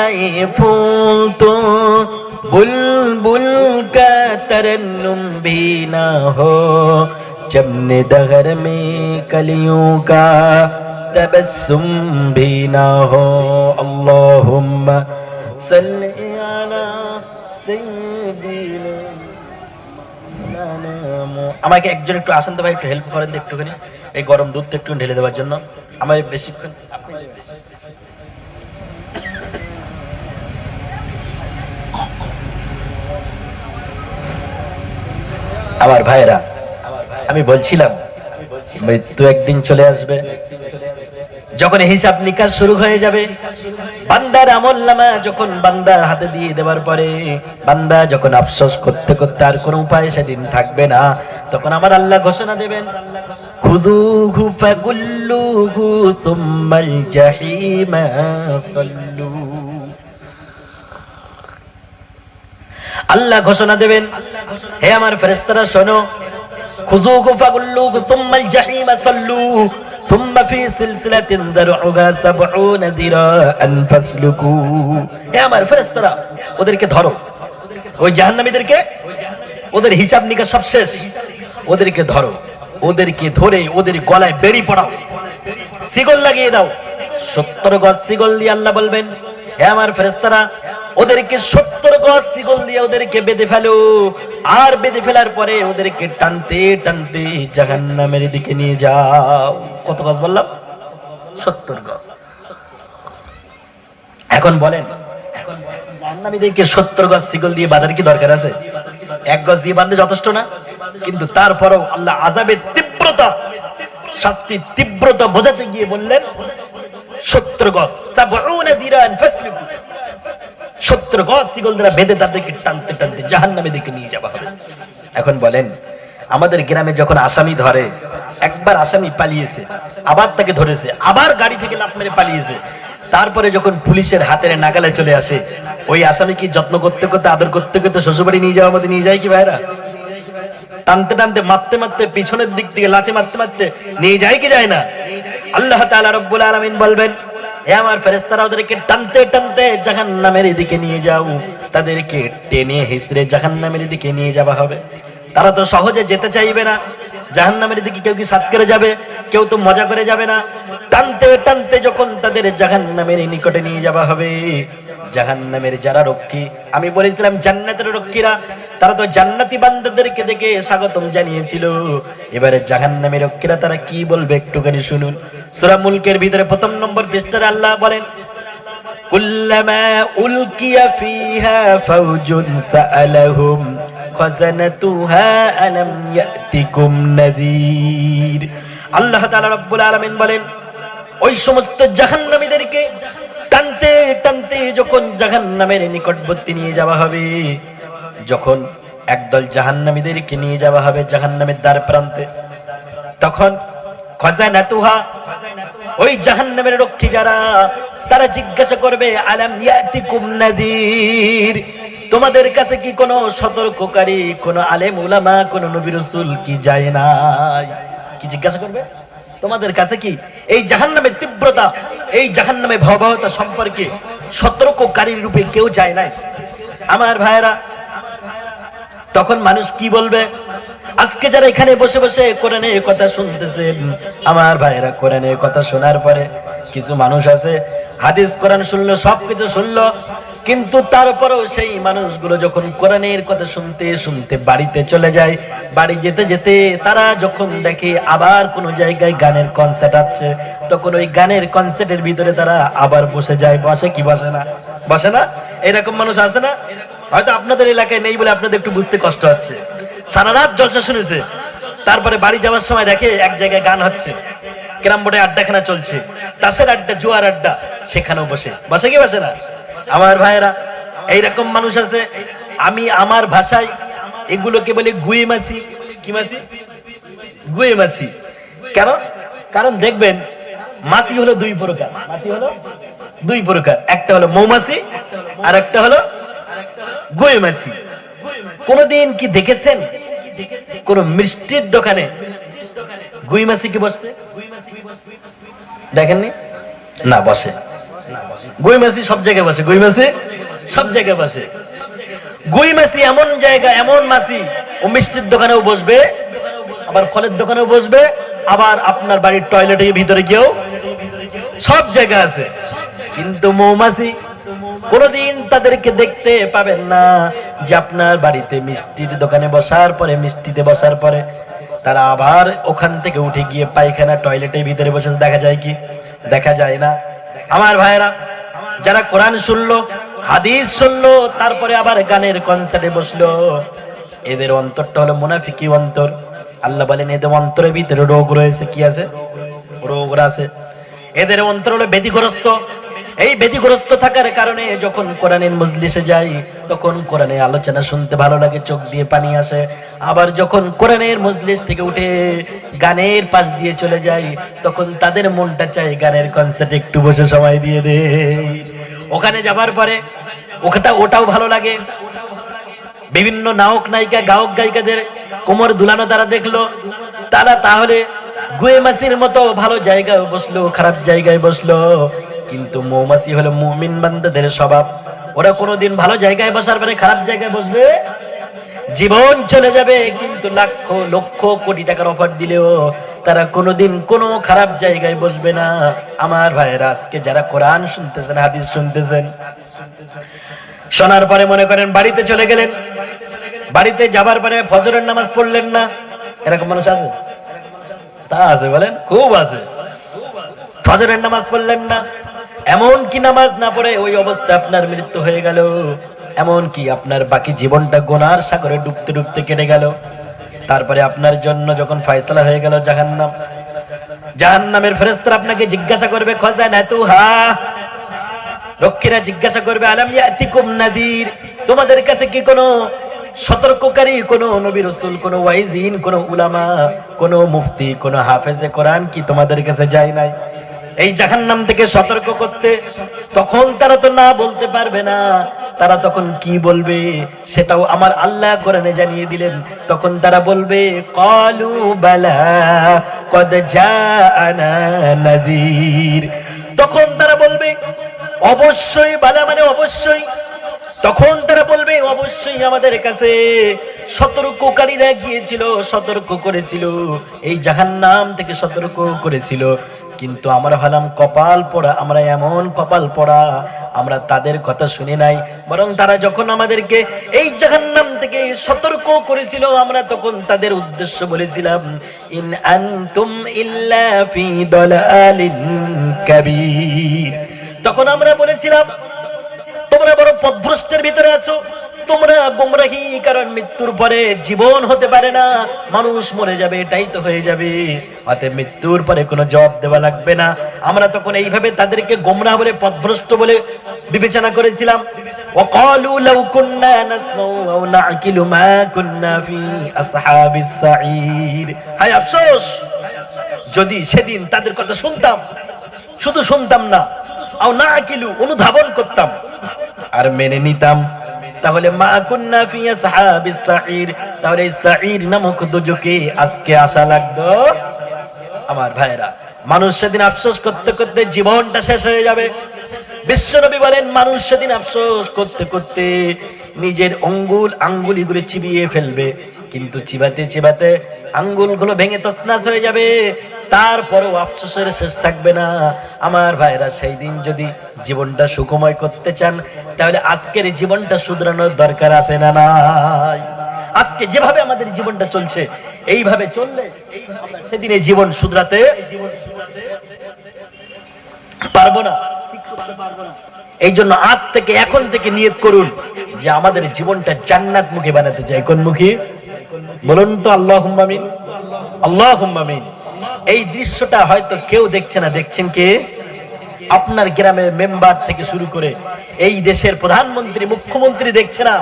فلت बुलबुल का तरन्नुम भी ना हो जबन दहर में कलियों का तबस्सुम भी ना हो अल्लाहुम्मा सल्ली अला सय्यिदिना আমাকে একজন একটু আসেন তো ভাই, একটু হেল্প করেন তো একটুখানি, এই গরম দুধটা একটু ঢেলে দেওয়ার জন্য। আমার বেশিক্ষণ আমার ভাইরা, আমি বলছিলাম মৃত্যু একদিন চলে আসবে। যখন হিসাব নিকাশ শুরু হয়ে যাবে, বান্দার আমলনামা যখন বান্দার হাতে দিয়ে দেওয়ার পরে বান্দা যখন আফসোস করতে করতে আর কোনো উপায় সেদিন থাকবে না, তখন আমার আল্লাহ ঘোষণা দেবেন, খুযূহু ফাগুল্লুহু তুম্মাল জাহিমা সাল্লু। আল্লাহ ঘোষণা দেবেন, হে আমার ফেরেশতারা শোনো, খুযূহু ফাগুল্লুহু তুম্মাল জাহিমা সাল্লু সুম্মা ফি সিলসিলাতিন দারউহা ৭০ যিরাআন ফাসলুকু। হে আমার ফেরেশতারা, ওদেরকে ধরো, ওই জাহান্নামীদেরকে, ওদের হিসাব নিকাশ সব শেষ, ওদেরকে ধরো, ওদেরকে ধরে ওদের গলায় বেড়ি পড়াও, শিকল লাগিয়ে দাও। ৭০ গজ শিকল দিয়ে আল্লাহ বলবেন, হে আমার ফেরেশতারা, ওদেরকে ৭০ গজ শিকল দিয়ে ওদেরকে বেঁধে ফেলো, আর বেঁধে ফেলার পরে ওদেরকে টানতে টানতে জাহান্নামের দিকে নিয়ে যাও। কত গজ বললাম? ৭০ গজ। এখন বলেন, জাহান্নামীদেরকে 70 গজ শিকল দিয়ে বাঁধার কি দরকার আছে? 1 গজ দিয়ে বাঁধলে যথেষ্ট না? কিন্তু তারপরেও আল্লাহ আযাবের তীব্রতা, শাস্তির তীব্রতা বোঝাতে গিয়ে বললেন 70 গজ, 70 দিরান ফাসলুকু, 70 গজ শিকল দ্বারা বেঁধে তাদেরকে টানতে টানতে জাহান্নামে দিকে নিয়ে যাওয়া হবে। এখন বলেন, আমাদের গ্রামে যখন আসামি ধরে, একবার আসামি পালিয়েছে, আবার তাকে ধরেছে, আবার গাড়ি থেকে লাফ মেরে পালিয়েছে, তারপরে যখন পুলিশের হাতের নাগালে চলে আসে, ওই আসামি কি যত্ন করতে করতে, আদর করতে করতে শ্বশুরবাড়ি নিয়ে যাওয়ার মধ্যে নিয়ে যায় কি ভাইরা? টানতে টানতে, মারতে মারতে, পিছনের দিক থেকে লাথি মারতে মারতে নিয়ে যায় কি যায় না? আল্লাহ তাআলা রব্বুল আলামিন বলবেন, হে আমার ফেরেশতারা, ওদেরকে টানতে টানতে জাহান্নামের দিকে নিয়ে যাও, তাদেরকে টেনে হিসড়ে জাহান্নামের দিকে নিয়ে যাওয়া হবে। তারা তো সহজে যেতে চাইবে না জাহান্নামের দিকে। কেউ কি সাত করে যাবে, কেউ তো মজা করে যাবে না। টানতে টানতে যখন তাদের জাহান্নামের নিকটে নিয়ে যাওয়া হবে, জাহান্নামের যারা রক্ষী, আমি বলেছিলাম জান্নাতের রক্ষীরা, তারা তো জান্নাতি বান্দাদেরকে দেখে স্বাগতম জানিয়েছিল। এবারে জাহান্নামের রক্ষীরা তারা কি বলবে একটুখানি শুনুন। সূরা মুলকের ভিতরে 1 নম্বর পৃষ্ঠায় আল্লাহ বলেন, কুল্লামা উলকিয়া ফিহা ফাওজুন সাআলাহুম খাযানাতুহা আলাম ইয়াতিকুম নাযীর। আল্লাহ তাআলা রব্বুল আলামিন বলেন, ওই সমস্ত জাহান্নামীদেরকে টানতে টানতে যখন জাহান্নামের নিকটবর্তী নিয়ে যাওয়া হবে, যখন একদল জাহান্নামীদেরকে নিয়ে যাওয়া হবে জাহান্নামের দ্বার প্রান্তে, তখন খাযানাতুহা, ওই জাহান্নামের রক্ষী যারা, তারা জিজ্ঞাসা করবে, আলাম ইয়াতিকুম নাযীর, তোমাদের কাছে কি কোনো সতর্ককারী, কোনো আলেম উলামা, কোনো নবী রাসূল কি যায় নাই? কি জিজ্ঞাসা করবে? তোমাদের কাছে কি এই জাহান্নামের তীব্রতা, এই জাহান্নামের ভয়াবহতা সম্পর্কে সতর্ককারীর রূপে কেউ যায় নাই? আমার ভাইরা, তখন মানুষ কি বলবে? আজকে যারা এখানে বসে বসে কোরআনের কথা শুনতেছেন, আমার ভাইরা, কোরআনের কথা শোনার পরে কিছু মানুষ আছে, হাদিস কোরআন শুনলো, সবকিছু শুনলো, কিন্তু তারপরেও সেই মানুষগুলো যখন কোরআনের কথা শুনতে শুনতে বাড়িতে চলে যায়, বাড়ি যেতে যেতে তারা যখন দেখে আবার কোনো জায়গায় গানের কনসার্ট আছে, তখন ওই গানের কনসার্টের ভিতরে তারা আবার বসে যায়। বসে কি বসে না? বসে না? এরকম মানুষ আছে না? হয়তো আপনাদের এলাকায় নেই বলে আপনাদের একটু বুঝতে কষ্ট হচ্ছে। সারা রাত জলসা শুনেছে, তারপরে বাড়ি যাওয়ার সময় দেখে এক জায়গায় গান হচ্ছে, ক্যারাম বোর্ডে আড্ডাখানা চলছে, তাসের আড্ডা, জুয়ার আড্ডা, সেখানেও বসে। বসে কি বসে না? আমার ভাইরা, এইরকম মানুষ আছে। আমি আমার ভাষায় এগুলোকে বলি গুয়ে মাছি। কি মাছি? গুয়ে মাছি। কেন? কারণ দেখবেন মাছি হলো 2 প্রকার। মাছি হলো 2 প্রকার, একটা হলো মৌমাছি আর একটা হলো গুয়ে মাছি। কোনদিন কি দেখেছেন কোন মিষ্টির দোকানে গুই মাছি কি বসে? দেখেননি? না, বসে। গুই মাছি সব জায়গায় বসে, গুই মাছি সব জায়গায় বসে। গুই মাছি এমন জায়গা, এমন মাছি, ও মিষ্টির দোকানেও বসবে, আবার ফলের দোকানেও বসবে, আবার আপনার বাড়ির টয়লেটের ভিতরে গিয়েও, সব জায়গা আছে। কিন্তু মৌমাছি কোনদিন তাদেরকে দেখতে পাবেন না যে আপনার বাড়িতে মিষ্টির দোকানে বসার পরে, মিষ্টিতে বসার পরে তারা আবার ওখান থেকে উঠে গিয়ে পায়খানা, টয়লেটের ভিতরে বসে। দেখা যায় কি? দেখা যায় না। আমার ভাইরা, যারা কোরআন শুনলো, হাদিস শুনলো, তারপরে আবার গানের কনসার্টে বসলো, এদের অন্তরটা হলো মুনাফিকি অন্তর। আল্লাহ বলেন, এদের অন্তরের ভিতরে রোগ রয়েছে। কি আছে? রোগ আছে। এদের অন্তর হলো ব্যাধিগ্রস্ত। এই ব্যাধিগ্রস্ত থাকার কারণে যখন কোরআনের মজলিসে যাই, তখন কোরআনের আলোচনা শুনতে ভালো লাগে, চোখ দিয়ে পানি আসে। আবার যখন কোরআনের মজলিস থেকে উঠে গানের পাশ দিয়ে চলে যাই, তখন তাদের মনটা চায় গানের কনসার্টে একটু বসে সময় দিয়ে দে। ওখানে যাবার পরে ওটাও ভালো লাগে। বিভিন্ন নায়ক নায়িকা, গায়ক গায়িকাদের কোমর দুলানো তারা দেখলো, তারা তাহলে গুয়ে মাছির মতো ভালো জায়গায় বসলো, খারাপ জায়গায় বসলো। কিন্তু মৌমাছি হলো মুমিন বান্দাদের স্বভাব। ওরা কোনোদিন ভালো জায়গায় বসার পরে খারাপ জায়গায় বসবে? জীবন চলে যাবে, কিন্তু লক্ষ লক্ষ কোটি টাকার অফার দিলেও তারা কোনোদিন কোনো খারাপ জায়গায় বসবে না। আমার ভাইয়েরা, আজকে যারা কোরআন শুনতেছেন, হাদিস শুনতেছেন, শোনার পরে মনে করেন বাড়িতে চলে গেলেন, বাড়িতে যাবার পরে ফজরের নামাজ পড়লেন না, এরকম মানুষ আছে? তা আছে, বলেন, খুব আছে। ফজরের নামাজ পড়লেন না, এমন কি নামাজ না পড়ে ওই অবস্থা আপনার মৃত্যু হয়ে গেল, এমন কি আপনার বাকি জীবনটা গুনার সাগরে ডুবতে ডুবতে কেটে গেল। তারপরে আপনার জন্য যখন ফয়সালা হয়ে গেল জাহান্নাম, জাহান্নামের ফেরেশতারা আপনাকে জিজ্ঞাসা করবে খাজানাতুহা, রক্ষীরা জিজ্ঞাসা করবে আলাম ইয়াতিকুম নাযীর, তোমাদের কাছে কি কোনো সতর্ককারী, কোনো নবী রাসূল, কোনো ওয়াইজিন, কোনো উলামা, কোনো মুফতি, কোনো হাফেজে কোরআন কি তোমাদের কাছে যায় নাই এই জাহান্নাম থেকে সতর্ক করতে? তখন তারা তো না বলতে পারবে না, তারা তখন কি বলবে সেটাও আমার আল্লাহ কোরআনে জানিয়ে দিলেন। তখন তারা বলবে ক্বালু বালা কদ জাআনা নাযীর, তখন তারা বলবে অবশ্যই, বালা মানে অবশ্যই, তখন তারা বলবে অবশ্যই আমাদের কাছে সতর্ককারীরা গিয়েছিল, সতর্ক করেছিল, এই জাহান্নাম থেকে সতর্ক করেছিল, কিন্তু আমরা হলাম কপাল পোড়া, আমরা এমন কপাল পোড়া, আমরা তাদের কথা শুনি নাই, বরং তারা যখন আমাদেরকে এই জাহান্নাম থেকে সতর্ক করেছিল আমরা তখন তাদের উদ্দেশ্য বলেছিলাম ইন আনতুম ইল্লা ফি দালালিন কাবীর। তখন আমরা বলেছিলাম তোমরা বড় পথভ্রষ্টের ভিতরে আছো, তোমরা গোমরাহী, কারণ মৃত্যুর পরে জীবন হতে পারে না, মানুষ মরে যাবে, এটাই তো হয়ে যাবে, অতএব মৃত্যুর পরে কোনো জবাব দেওয়া লাগবে না। আমরা তখন এইভাবে তাদেরকে গোমরাহ বলে, পথভ্রষ্ট বলে বিবেচনা করেছিলাম। ওয়াকালু লাউ কুন্না নাসমাউ আও নাকিলু মা কুন্না ফি আসহাবিস সাঈর, হায় আফসোস যদি সেদিন তাদের কথা শুনতাম, শুধু শুনতাম না, আও নাকিলু অনুধাবন করতাম আর মেনে নিতাম, তাহলে মা কুন্না ফি আসহাবিস সাঈর, তাহলে এই সাঈর নামক দোজখে আজকে আসা লাগতো। আমার ভাইরা, মানুষ সেদিন আফসোস করতে করতে জীবনটা শেষ হয়ে যাবে। বিশ্বনবী বলেন মানুষ সেদিন আফসোস করতে করতে নিজের আঙ্গুলগুলো চিবিয়ে ফেলবে, কিন্তু চিবাতে চিবাতে আঙ্গুলগুলো ভেঙে তছনছ হয়ে যাবে, তারপরেও আফসোসের শেষ থাকবে না। আমার ভাইরা, সেই দিন যদি জীবনটা সুখময় করতে চান তাহলে আজকের জীবনটা শুধরানোর দরকার আছে না নাই? আজকে যেভাবে আমাদের জীবনটা চলছে এইভাবে চললে আমরা সেদিনে জীবন শুধরাতে পারবো না। এই জন্য আজ থেকে, এখন থেকে নিয়ত করুন যে আমাদের জীবনটা জান্নাত মুখী বানাতে চাই। কোন মুখী বলুন তো? আল্লাহুম্মা আমিন, আল্লাহুম্মা আমিন। এই দৃশ্যটা হয়তো কেউ দেখছে না, দেখছেন কে? আপনার গ্রামের মেম্বার থেকে শুরু করে এই দেশের প্রধানমন্ত্রী, মুখ্যমন্ত্রী দেখছে না,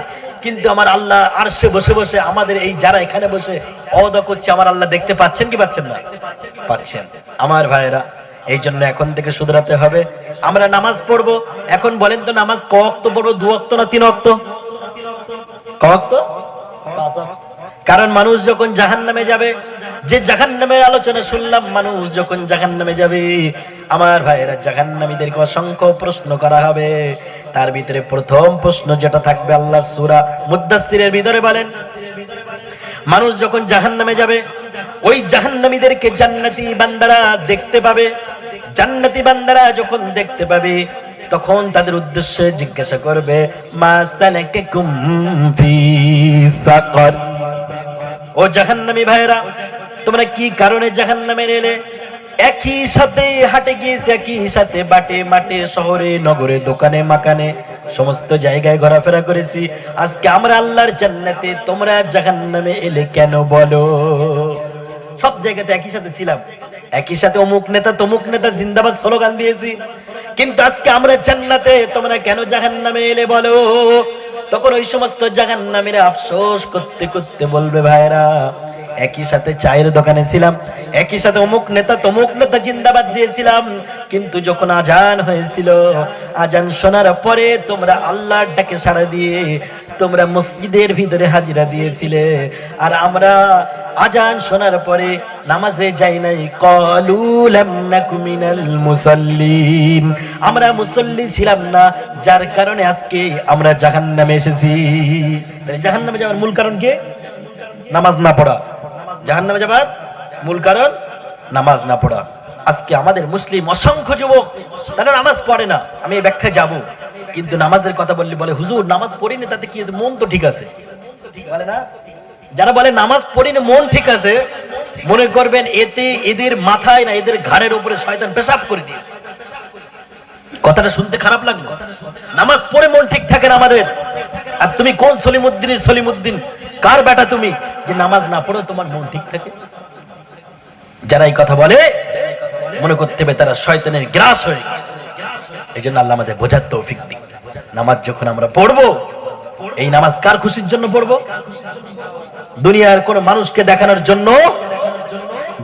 কিন্তু আমার আল্লাহ আরশে বসে বসে আমাদের এই যারা এখানে বসে ওয়াদা করছে, আমার আল্লাহ দেখতে পাচ্ছেন কি পাচ্ছেন না? পাচ্ছেন। আমার ভাইরা, এই জন্য এখন থেকে শুধরাতে হবে। আমরা নামাজ পড়বো, এখন বলেন তো নামাজ ক ওয়াক্ত পড়বো? 2 ওয়াক্ত না 3 ওয়াক্ত? ক ওয়াক্ত? 5 ওয়াক্ত। কারণ মানুষ যখন জাহান্নামে যাবে, যে জাহান্নামের আলোচনা শুনলাম, মানুষ যখন জাহান্নামে যাবে, আমার ভাইরা, জাহান্নামীদেরকে অসংখ্য প্রশ্ন করা হবে। তার ভিতরে প্রথম প্রশ্ন যেটা থাকবে, আল্লাহ সূরা মুদ্দাসসিরের ভিতরে বলেন মানুষ যখন জাহান্নামে যাবে ওই জাহান্নামীদেরকে জান্নাতি বান্দারা দেখতে পাবে। জান্নাতি বান্দারা যখন দেখতে পাবে তখন তাদের উদ্দেশ্যে জিজ্ঞাসা করবে মা সালাকাকুম ফি সাকার, ও জাহান্নামী ভাইরা তোমরা কি কারণে জাহান্নামে এলে? একই সাথে হাটে গিয়েছে, একই সাথে বাটে মাঠে, শহরে নগরে, দোকানে মাকানে, সমস্ত জায়গায় ঘোরাফেরা করেছি, আজকে আমরা আল্লাহর জান্নাতে, তোমরা জাহান্নামে এলে কেন বলো? সব জায়গাতে একই সাথে ছিলাম, একই সাথে অমুক নেতা তমুক নেতা জিন্দাবাদ স্লোগান দিয়েছি, কিন্তু আজকে আমরা জান্নাতে, তোমরা কেন জাহান্নামে এলে বলো? তখন ওই সমস্ত জাহান্নামীরা আফসোস করতে করতে বলবে ভাইরা একই সাথে চায়ের দোকানে ছিলাম, একই সাথে অমুক নেতা তমুক নেতা জিন্দাবাদ দিয়েছিলাম, কিন্তু যখন আজান হয়েছিল, আজান শোনার পরে তোমরা আল্লাহর ডাকে সাড়া দিয়ে তোমরা মসজিদের ভিতরে হাজিরা দিয়েছিলে, আর আমরা আজান শোনার পরে নামাজে যাই নাই। ক্বালু লাম নাকু মিনাল মুসাল্লিন, আমরা মুসল্লি ছিলাম না, যার কারণে আজকে আমরা জাহান্নামে এসেছি। জাহান্নামে যাওয়ার মূল কারণ কি? নামাজ না পড়া। জাহান্নামে যাবার মূল কারণ নামাজ না পড়া। আজকে আমাদের মুসলিম অসংখ্য যুবক তারা নামাজ পড়ে না, আমি এই ব্যাখ্যা যাব, কিন্তু নামাজের কথা বললে বলে হুজুর নামাজ পড়িনি তাতে কি আছে, মন তো ঠিক আছে, বলে না? যারা বলে নামাজ পড়িনি মন ঠিক আছে, মনে করবেন এতে এদের মাথায় না এদের ঘাড়ের উপরে শয়তান পেশাব করে দিয়েছে। কথাটা শুনতে খারাপ লাগলো? নামাজ পড়ে মন ঠিক থাকে না আমাদের। আর তুমি কোন সলিমুদ্দিনের সলিমুদ্দিন, কার বেটা তুমি যে নামাজ না পড়ে তোমার মন ঠিক থাকে? যারা এই কথা বলে মনে করতে হবে তারা শয়তানের গ্রাস হয়ে গেছে। এই জন্য আল্লাহ আমাদের বোঝার তৌফিক দিন। নামাজ যখন আমরা পড়বো, এই নামাজ কার খুশির জন্য পড়বো? দুনিয়ার কোন মানুষকে দেখানোর জন্য?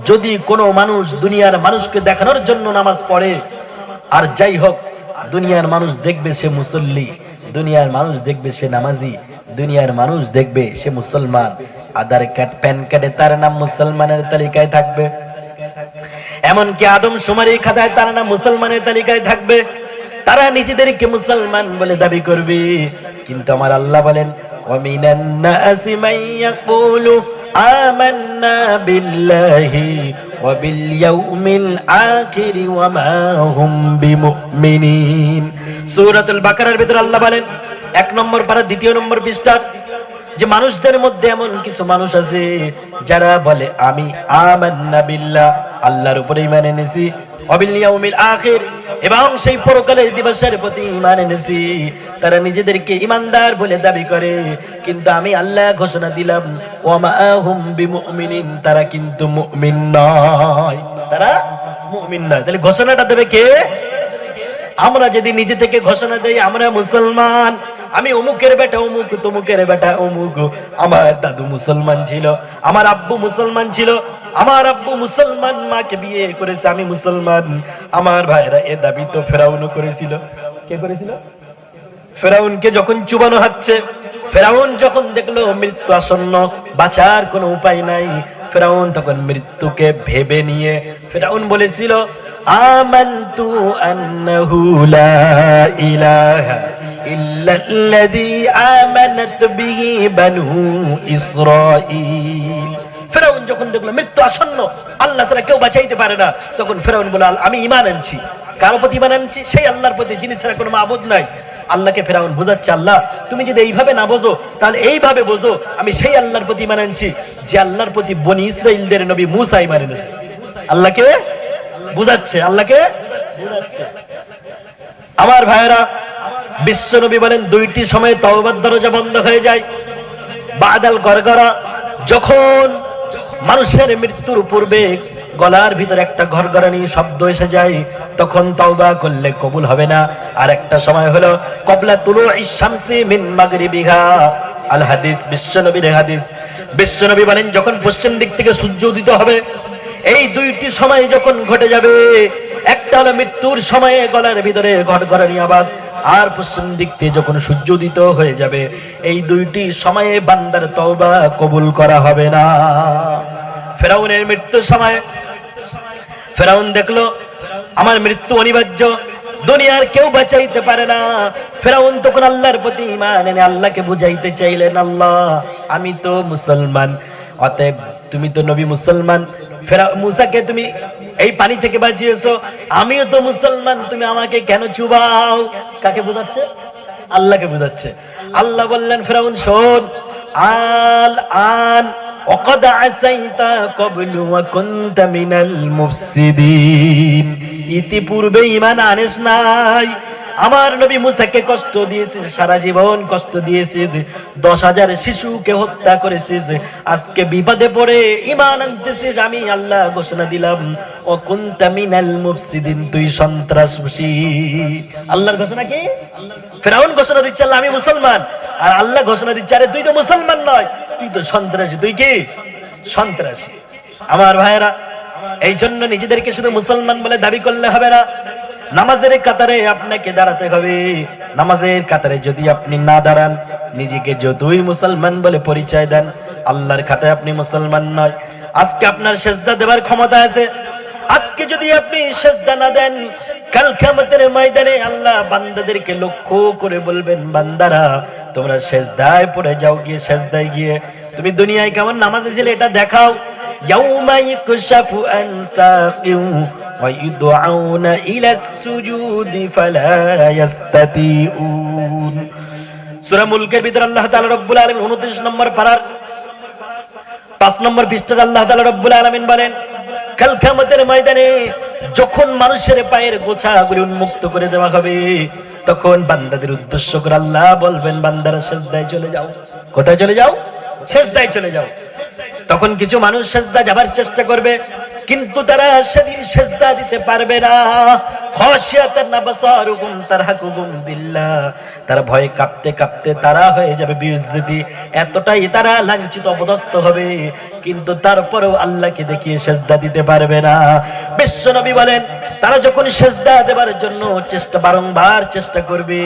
যদি কোন মানুষ দুনিয়ার মানুষকে দেখানোর জন্য নামাজ পড়ে, আর যাই হোক দুনিয়ার মানুষ দেখবে সে মুসল্লি, দুনিয়ার মানুষ দেখবে সে নামাজি, দুনিয়ার মানুষ দেখবে সে মুসলমান, আধার কার্ড প্যান কার্ডে তার নাম মুসলমানের তালিকায় থাকবে, এমনকি আদম শুমারি খাতায় তার নাম মুসলমানের তালিকায় থাকবে, তারা নিজেদেরকে মুসলমান বলে দাবি করবে। কিন্তু আমার আল্লাহ বলেন, ওয়ামিনান নাসি মাইয়াকুলু আমান্না বিল্লাহি ওয়া বিল ইয়াউমিল আখির ওয়া মা হুম বিমুমিনিন। সূরাতুল বাকারার ভিতরে আল্লাহ বলেন 1 নম্বর পারা 2 নম্বর পৃষ্ঠা, যে মানুষদের মধ্যে এমন কিছু মানুষ আছে যারা বলে আমি আমান্না বিল্লাহ, আল্লাহর উপরে ঈমান এনেছি, ওয়া বিল ইয়াউমিল আখির, এবং সেই পরকালের দিবসের প্রতি ঈমান এনেছি। তারা নিজেদেরকে ঈমানদার বলে দাবি করে, কিন্তু আমি আল্লাহ ঘোষণা দিলাম ওয়া মা হুম বিমুমিনিন, তারা কিন্তু মুমিন নয়, তারা মুমিন নয়। তাহলে ঘোষণাটা দেবে কে? আমরা যদি নিজে থেকে ঘোষণা দেই আমরা মুসলমান, আমি অমুকের বেটা অমুক, তমুকের বেটা অমুক, আমার দাদু মুসলমান ছিল, আমার আব্বু মুসলমান ছিল, আমার আব্বু মুসলমান, মাকে বিয়ে করেছে, আমি মুসলমান। আমার ভাইরা এ দাবি তো ফেরাউনও করেছিল। কে করেছিল? ফেরাউনকে যখন চুবানো হচ্ছে, ফেরাউন যখন দেখলো মৃত্যু আসন্ন, বাঁচার কোনো উপায় নাই, ফেরাউন তখন মৃত্যুকে ভেবে নিয়ে ফেরাউন বলেছিল, আমানতু আন্নাহু লা ইলাহা ইল্লাল্লাযী আমানাত বিহি বানু ইসরাঈল। ফেরাউন যখন দেখলো মৃত্যু আসন্ন, আল্লাহ ছাড়া কেউ বাঁচাইতে পারে না, তখন ফেরাউন বলল, আমি ঈমান আনছি। কার প্রতি ঈমান আনছি? সেই আল্লাহর প্রতি যিনি ছাড়া কোনো মাবুদ নাই। আল্লাহকে ফেরাউন বোঝাচ্ছে, আল্লাহ তুমি যদি এইভাবে না বোঝো তাহলে এইভাবে বোঝো, আমি সেই আল্লাহর প্রতি ঈমান আনছি যে আল্লাহর প্রতি বনি ইসরাঈলদের নবী মূসা ঈমান এনেছে। আল্লাহকে বুঝাচ্ছে, আল্লাহকে বুঝাচ্ছে। আমার ভাইয়েরা, বিশ্ব নবী বলেন 2টি সময়ে তওবার দরজা বন্ধ হয়ে যায়। বাদাল গরগরা, যখন মানুষের মৃত্যুর পূর্বে গলার ভিতরে একটা গরগরানি শব্দ এসে যায়, তখন তওবা করলে কবুল হবে না। আর একটা সময় হলো ক্বাবলা তুলুইশ শামসি মিন মাগরিবিহা, আল হাদিস, বিশ্ব নবীর হাদিস। বিশ্ব নবী বলেন যখন পশ্চিম দিক থেকে সূর্য উদিত হবে, এই 2টি সময় যখন ঘটে যাবে, একটা হলো মৃত্যুর সময়ে গলার ভিতরে গড়গড়ানি আওয়াজ, আর পশ্চিম দিক থেকে যখন সূর্য উদিত হয়ে যাবে, এই 2টি সময়ে বান্দার তওবা কবুল করা হবে না। ফেরাউনের মৃত্যুর সময় ফেরাউন দেখলো আমার মৃত্যু অনিবার্য, দুনিয়ার কেউ বাঁচাইতে পারে না। ফেরাউন তখন আল্লাহর প্রতি ঈমান এনে আল্লাহকে বুঝাইতে চাইলেন, আল্লাহ আমি তো মুসলমান, অতএব তুমি তো নবী মুসলমান, মুসাকে তুমি এই পানি থেকে বাঁচিয়েছো, আমিও তো মুসলমান, তুমি আমাকে কেন চুবাও? কাকে বোঝাচ্ছে? আল্লাহকে বোঝাচ্ছে। আল্লাহ বললেন, ফেরাউন শোন, আল আন ওয়াকাদ আসাইতা ক্বাবলু ওয়া কুনতা মিনাল মুফসিদিন, ইতিপূর্বে ঈমান আনিস নাই, আমার নবী মুসাকে কষ্ট দিয়েছিস, সারা জীবন কষ্ট দিয়েছিস, 10,000 শিশুকে হত্যা করেছিস, আজকে বিপদে পড়ে ঈমান আনতেছিস, আমি আল্লাহ ঘোষণা দিলাম ও কুনতা মিনাল মুফসিদিন, তুই সন্ত্রাসী। আল্লাহর ঘোষণা কি? ফেরাউন ঘোষণা দিচ্ছে আল্লাহ আমি মুসলমান, আর আল্লাহ ঘোষণা দিচ্ছে আরে তুই তো মুসলমান নয়, তুই তো সন্ত্রাসী। তুই কি? সন্ত্রাসী। আমার ভাইয়েরা, এই জন্য নিজেদেরকে শুধু মুসলমান বলে দাবি করলে হবে না, নামাজের কাতারে আপনাকে দাঁড়াতে হবে। নামাজের কাতারে যদি আপনি না দাঁড়ান, নিজেকে যতই মুসলমান বলে পরিচয় দেন, আল্লাহর খাতায় আপনি মুসলমান নয়। আজকে আপনার সেজদা দেওয়ার ক্ষমতা আছে, আজকে যদি আপনি সেজদা না দেন, কাল কিয়ামতের ময়দানে আল্লাহ বান্দাদেরকে লক্ষ্য করে বলবেন, বান্দারা তোমরা সেজদায় পড়ে যাও, গিয়ে সেজদায় গিয়ে তুমি দুনিয়ায় কেমন নামাজে ছিলে এটা দেখাও। ইয়াউমা ইকশাফু আন সাকিউ ওয়া ইউদআউনা ইলাস সুজুদি ফালা ইস্তাতিউন। সূরা মুলকের ভিতর আল্লাহ তাআলা রব্বুল আলামিন 29 নম্বর পারার 5 নম্বর পৃষ্ঠায় আল্লাহ তাআলা রব্বুল আলামিন বলেন, কাল কিয়ামতের ময়দানে যখন মানুষের পায়ের গোছাগুলি উন্মুক্ত করে দেওয়া হবে, তখন বান্দাদের উদ্দেশ্য করে আল্লাহ বলবেন, বান্দারা সিজদায় চলে যাও। কোথায় চলে যাও? সিজদায় চলে যাও। তখন কিছু মানুষ সিজদা যাবার চেষ্টা করবে, কিন্তু তারা সেদিন সিজদা দিতে পারবে না। খাশিয়াতান আবসারুহুম তারহাকুহুম দিল্লাহ, তারা ভয়ে কাঁপতে কাঁপতে তারা হয়ে যাবে বিইজ্জতি, এতটাই তারা লাঞ্ছিত অপদস্থ হবে, কিন্তু তারপরেও আল্লাহকে দেখিয়ে সিজদা দিতে পারবে না। বিশ্বনবী বলেন, তারা যখন সিজদা দেবার জন্য বারংবার চেষ্টা করবে,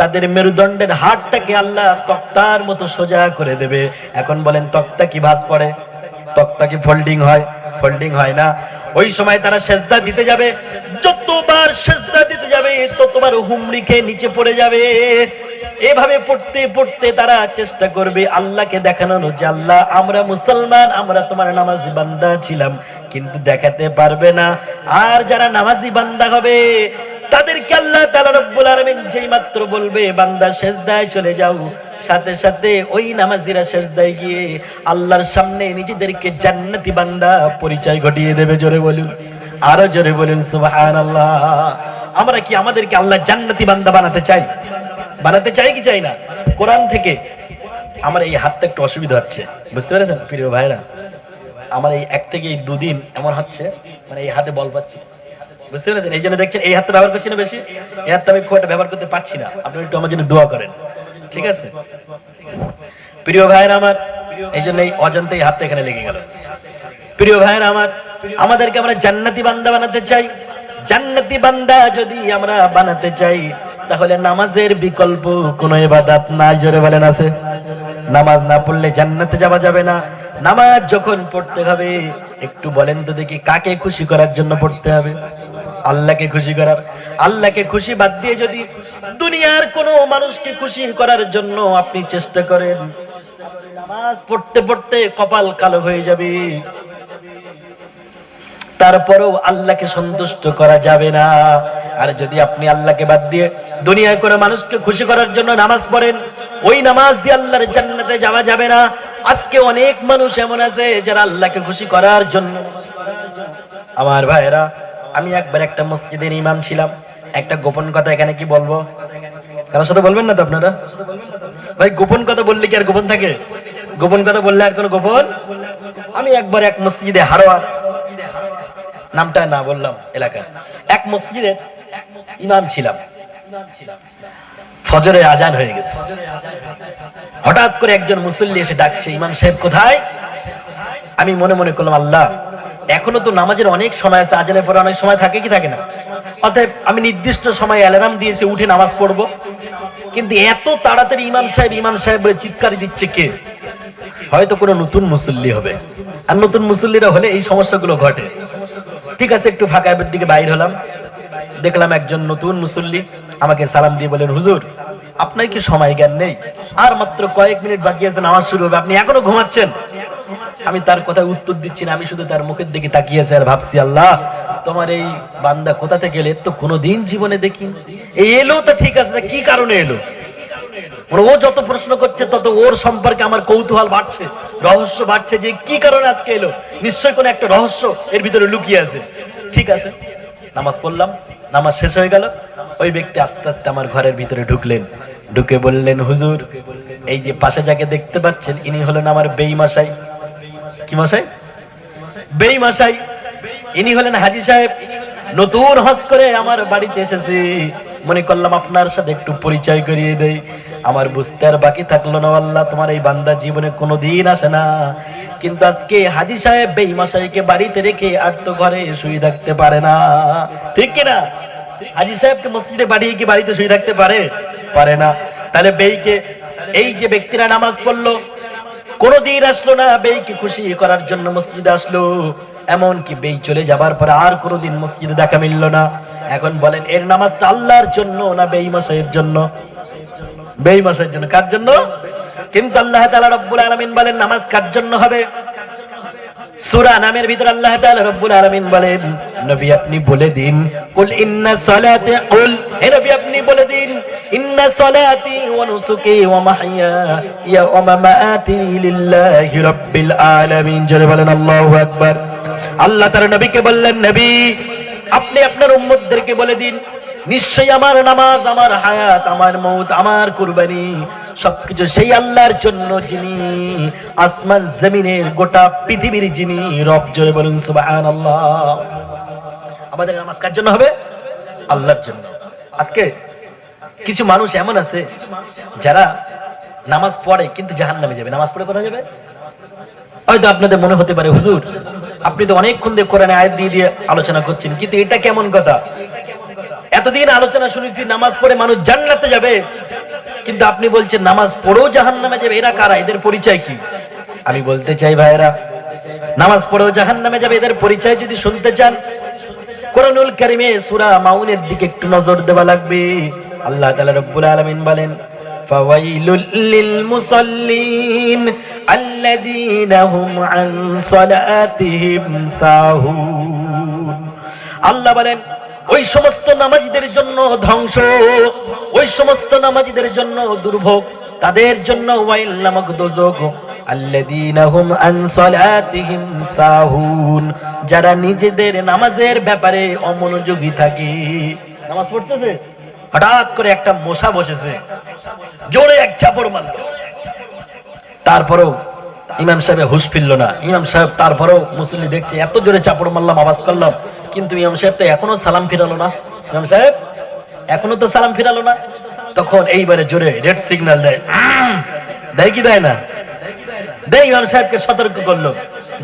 তাদের মেরুদণ্ডের হাড়টাকে আল্লাহ তক্তার মতো সোজা করে দেবে। এখন বলেন, তক্তা কি ভাঁজ পড়ে? তক্তা কি ফোল্ডিং হয়? ফোল্ডিং হয় না। ওই সময় তারা সিজদা দিতে যাবে, যতবার সিজদা দিতে যাবে ততবার হুমড়ি খেয়ে নিচে পড়ে যাবে। এভাবে পড়তে পড়তে তারা চেষ্টা করবে আল্লাহকে দেখানোর, যে আল্লাহ আমরা মুসলমান, আমরা তোমার নামাজি বান্দা ছিলাম, কিন্তু দেখাতে পারবে না। আর যারা নামাজি বান্দা হবে তাদেরকে আল্লাহ তাআলা রব্বুল আলামিন যেই মাত্র বলবে বান্দা সিজদায় চলে যাও, সাথে সাথে ওই নামাজিরা সিজদায় গিয়ে আল্লাহর সামনে নিজেদেরকে জান্নাতি বান্দা পরিচয় ঘটিয়ে দেবে। জোরে বলুন, আরো জোরে বলুন সুবহানাল্লাহ। আমরা কি আমাদেরকে আল্লাহ জান্নাতি বান্দা বানাতে চাই? বানাতে চাই কি চাই না? কোরআন থেকে আমার এই হাতটা একটু অসুবিধা হচ্ছে, বুঝতে পেরেছেন প্রিয় ভাইরা? আমার এই 1 থেকে 2 দিন এমন হচ্ছে, মানে এই হাতে বল পাচ্ছি, বুঝতে পেরেছেন? এই জন্য দেখছেন এই হাতটা ব্যবহার করছি না বেশি, এই হাতটা আমি খুব একটা ব্যবহার করতে পারছি না। আপনারা একটু আমার জন্য দোয়া করেন, ঠিক আছে প্রিয় ভাইরা আমার? এই জন্য এই অজান্তে এই হাতটা এখানে লেগে গেল। প্রিয় ভাইরা আমার, আমাদেরকে আমরা জান্নাতি বান্দা বানাতে চাই। জান্নাতি বান্দা যদি আমরা বানাতে চাই, তাহলে নামাজের বিকল্প কোনো ইবাদত নাই। জোরে বলেন, আছে? নামাজ না পড়লে জান্নাতে যাওয়া যাবে না। নামাজ যখন পড়তে হবে, একটু বলেন তো দেখি, কাকে খুশি করার জন্য পড়তে হবে? আল্লাহকে খুশি করার। আল্লাহকে খুশি বাদ দিয়ে যদি দুনিয়ার কোনো মানুষকে খুশি করার জন্য আপনি চেষ্টা করেন, নামাজ পড়তে পড়তে কপাল কালো হয়ে যাবে, তারপরেও আল্লাহকে সন্তুষ্ট করা যাবে না। আর যদি আপনি আল্লাহকে বাদ দিয়ে দুনিয়ার কোনো মানুষকে খুশি করার জন্য নামাজ পড়েন, ওই নামাজ দিয়ে আল্লাহর জান্নাতে যাওয়া যাবে না। আজকে অনেক মানুষ এমন আছে যারা আল্লাহকে খুশি করার জন্য। আমার ভাইরা, আমি একবার একটা মসজিদের ইমাম ছিলাম। একটা গোপন কথা এখানে কি বলবো, কারোর সাথে বলবেন না তো আপনারা? ভাই, গোপন কথা বললে কি আর গোপন থাকে? গোপন কথা বললে আর কোনো গোপন? আমি একবার এক মসজিদে, হারোয়ার, নামটা না বললাম এলাকার, এক মসজিদের ইমাম ছিলাম। ফজরের আজান হয়ে গেছে, হঠাৎ করে একজন মুসল্লি এসে ডাকছে, ইমাম সাহেব কোথায়? আমি মনে মনে করলাম, আল্লাহ, এখনো তো নামাজের অনেক সময় আছে, আজানের পরে অনেক সময় থাকে কি থাকে না? অতএব আমি নির্দিষ্ট সময় অ্যালার্ম দিয়েছি, উঠে নামাজ পড়বো। কিন্তু এত তাড়াতাড়ি ইমাম সাহেব বলে চিৎকার দিচ্ছে কে? হয়তো কোনো নতুন মুসল্লি হবে। আর নতুন মুসল্লিরা হলে এই সমস্যাগুলো ঘটে। ঠিক আছে, একটু ফাঁকা দিকে বাইর হলাম, দেখলাম একজন নতুন মুসল্লি আমাকে সালাম দিয়ে বলেন, হুজুর, আপনার কি সময় জ্ঞান নেই? আর মাত্র কয়েক মিনিট বাকি আছে, নামাজ শুরু হবে, আপনি এখনো ঘুমাচ্ছেন? আমি তার কথা উত্তর দিচ্ছি না, আমি শুধু তার মুখের দিকে তাকিয়েছি আর ভাবছি, আল্লাহ, তোমার এই বান্দা কোথা থেকে এলে? তো কোনোদিন জীবনে দেখি এই এলো, তো ঠিক আছে, কি কারণে এলো? ও যত প্রশ্ন করছে তত ওর সম্পর্কে আমার কৌতূহল বাড়ছে, রহস্য বাড়ছে, যে কি কারণে আজকে এলো। নিশ্চয়ই কোনো একটা রহস্য এর ভিতরে লুকিয়ে আছে। ঠিক আছে, নামাজ পড়লাম, নামাজ শেষ হয়ে গেল। ওই ব্যক্তি আস্তে আস্তে আমার ঘরের ভিতরে ঢুকলেন, ঢুকে বললেন, হুজুর, এই যে পাশে যাকে দেখতে পাচ্ছেন, ইনি হলেন আমার বেঈ মশাই। কি মশাই? বেঈ মশাই। ইনি হলেন হাজী সাহেব, নতুন হজ করে আমার বাড়িতে এসেছে। মনে করলাম আপনার সাথে একটু পরিচয় করিয়ে দেই। আমার বুঝতে আর বাকি থাকলো না, আল্লাহ, তোমার এই বান্দা জীবনে কোনোদিন আসে না, কিন্তু আজকে হাজী সাহেব বেঈ মশাইকে বাড়িতে রেখে আর তো ঘরে শুয়ে থাকতে পারে না, ঠিক কিনা? হাজী সাহেবকে মসজিদে পাঠিয়ে কি বাড়িতে শুয়ে থাকতে পারে? পারে না। তাহলে বেঈকে, এই যে ব্যক্তিরা নামাজ পড়লো, কোনদিন আসলো না বেঈকে খুশি করার জন্য মসজিদে আসলো, এমনকি বেঈ চলে যাবার পরে আর কোনোদিন মসজিদে দেখা মিলল না। এখন বলেন, এর নামাজটা আল্লাহর জন্য না বেঈ মশাইয়ের জন্য? বেঈ মশাইয়ের জন্য। কার জন্য? কিন্তু আল্লাহ তাআলা রব্বুল আলামিন বলেন, নামাজ কার জন্য হবে? সূরা নামের ভিতর আল্লাহ তাআলা রব্বুল আলামিন বলেন, নবী আপনি বলে দিন, কুল ইন্না সালাতি, কুল, হে নবী আপনি বলে দিন, ইন্না সালাতি ওয়া নুসুকি ওয়া মাহইয়া ওয়া মামাতি লিল্লাহি রাব্বিল আলামিন। জোরে বলেন আল্লাহু আকবার। আল্লাহ তাআলা নবীকে বললেন, নবী আপনি আপনার উম্মতদেরকে বলে দিন, নিশ্চয়ই আমার নামাজ, আমার হায়াত, আমার মৌত, আমার কুরবানি সবকিছু সেই আল্লাহর জন্য যিনি আসমান জমিনের গোটা পৃথিবীর যিনি রব। জোরে বলুন সুবহানাল্লাহ। আমাদের নামাজ কার জন্য হবে? আল্লাহর জন্য। আজকে কিছু মানুষ এমন আছে যারা নামাজ পড়ে কিন্তু জাহান্নামে যাবে। নামাজ পড়ে পড়া যাবে? হয়তো আপনাদের মনে হতে পারে, হুজুর আপনি তো অনেকক্ষণ ধরে কোরআনে আয়াত দিয়ে দিয়ে আলোচনা করছেন, কিন্তু এটা কেমন কথা? এতদিন আলোচনা শুনেছি নামাজ পড়ে মানুষ জান্নাতে যাবে, কিন্তু আপনি বলছেন নামাজ পড়েও জাহান্নামে যাবে। এরা কারা? এদের পরিচয় কি? আমি বলতে চাই ভাইরা, নামাজ পড়েও জাহান্নামে যাবে এদের পরিচয় যদি শুনতে চান, কোরআনুল কারীমে সূরা মাউনের দিকে একটু নজর দেওয়া লাগবে। আল্লাহ তাআলা রব্বুল আলামিন বলেন, ফাওয়াইলুল লিল মুসাল্লিন আল্লাযীনা হুম আন সালাতিহিম সাহুন। আল্লাহ বলেন ওই সমস্ত নামাজীদের জন্য ধ্বংস, ওই সমস্ত নামাজীদের জন্য দুর্ভোগ, তাদের জন্য ওয়াইল নামক দোজখ। আল্লাযীনা হুম আন সালাতিহিম সাহুন, যারা নিজেদের নামাজের ব্যাপারে অমনোযোগী থাকে। নামাজ পড়তেছে, হঠাৎ করে একটা মশা বসেছে, জোরে এক চাপড় মারল, তারপরেও ইমাম সাহেব হুঁশ ফিরল না। ইমাম সাহেব তারপরেও মুসল্লি দেখছে, এত জোরে চাপড় মারলাম, আওয়াজ করলাম, কিন্তু ইমাম সাহেব তো এখনো সালাম ফিরালো না। ইমাম সাহেব এখনো তো সালাম ফিরালো না। তখন এইবারে জোরে রেড সিগন্যাল দেয়, দেয় কি দেয় না? দেয়। ইমাম সাহেবকে সতর্ক করলো,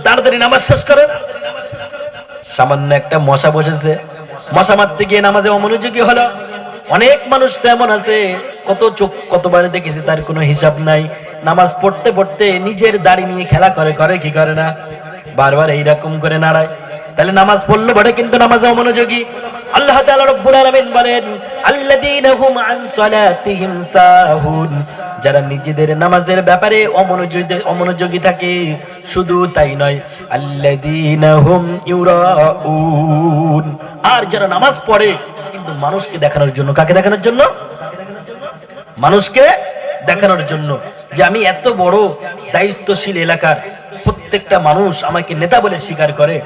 তাড়াতাড়ি নামাজ শেষ করেন। সামান্য একটা মশা বসেছে, মশা মারতে গিয়ে নামাজে অমনোযোগী হলো। অনেক মানুষ তো এমন আছে, কত চোখ কতবার দেখেছি তার কোনো হিসাব নাই। নামাজ পড়তে পড়তে নিজের দাড়ি নিয়ে খেলা করে, করে কি করে না? বারবার এইরকম করে নাড়ায়। তাহলে নামাজ পড়লো বটে কিন্তু নামাজে অমনোযোগী। আল্লাহ তাআলা রব্বুল আলামিন বলেন, আল্লাযীনা হুম আন সালাতিহিম সাহুন, যারা নিজেদের নামাজের ব্যাপারে অমনোযোগী থাকে। শুধু তাই নয়, আল্লাযীনা হুম ইউরাউন, আর যারা নামাজ পড়ে কিন্তু মানুষকে দেখানোর জন্য। কাকে দেখানোর জন্য? মানুষকে দেখানোর জন্য, যে আমি এত বড় দায়িত্বশীল এলাকার, প্রত্যেকটা মানুষ আমাকে নেতা বলে স্বীকার করে।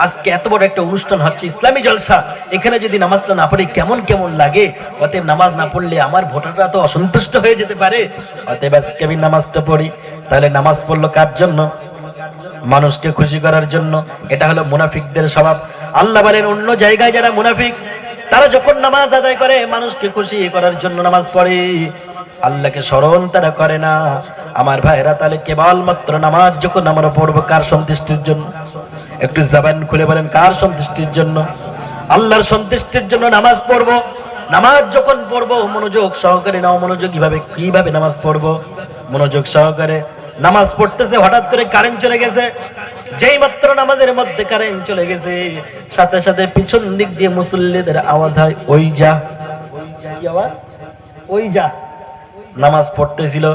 আজকে এত বড় একটা অনুষ্ঠান হচ্ছে, ইসলামী জলসা, এখানে যদি নামাজটা না পড়ি কেমন কেমন লাগে। অতএব নামাজ না পড়লে আমার ভোটাররা তো অসন্তুষ্ট হয়ে যেতে পারে। অতএব আজকে আমি নামাজটা পড়ি। তাহলে নামাজ পড়লো কার জন্য? মানুষকে খুশি করার জন্য। এটা হলো মুনাফিকদের স্বভাব। আল্লাহ বলেন অন্য জায়গায় যারা মুনাফিক, তারা যখন নামাজ আদায় করে মানুষকে খুশি করার জন্য নামাজ পড়ে, আল্লাহকে স্মরণ তারা করে না। আমার ভাইরা, তাহলে কেবলমাত্র নামাজ যখন আমরা পড়বো কার সন্তুষ্টির জন্য? একটু জবান খুলে বলেন, কার সন্তুষ্টির জন্য? আল্লাহর সন্তুষ্টির জন্য নামাজ পড়বো। নামাজ যখন পড়বো মনোযোগ সহকারে, না অমনোযোগী ভাবে কিভাবে নামাজ পড়বো? মনোযোগ সহকারে। নামাজ পড়তেছে, হঠাৎ করে কারেন্ট চলে গেছে। যেই মাত্র নামাজের মধ্যে কারেন্ট চলে গেছে, সাথে সাথে পিছন দিক দিয়ে মুসল্লিদের আওয়াজ হয়, ওই যা। কি আওয়াজ? ওই যা। নামাজ পড়তেছিল,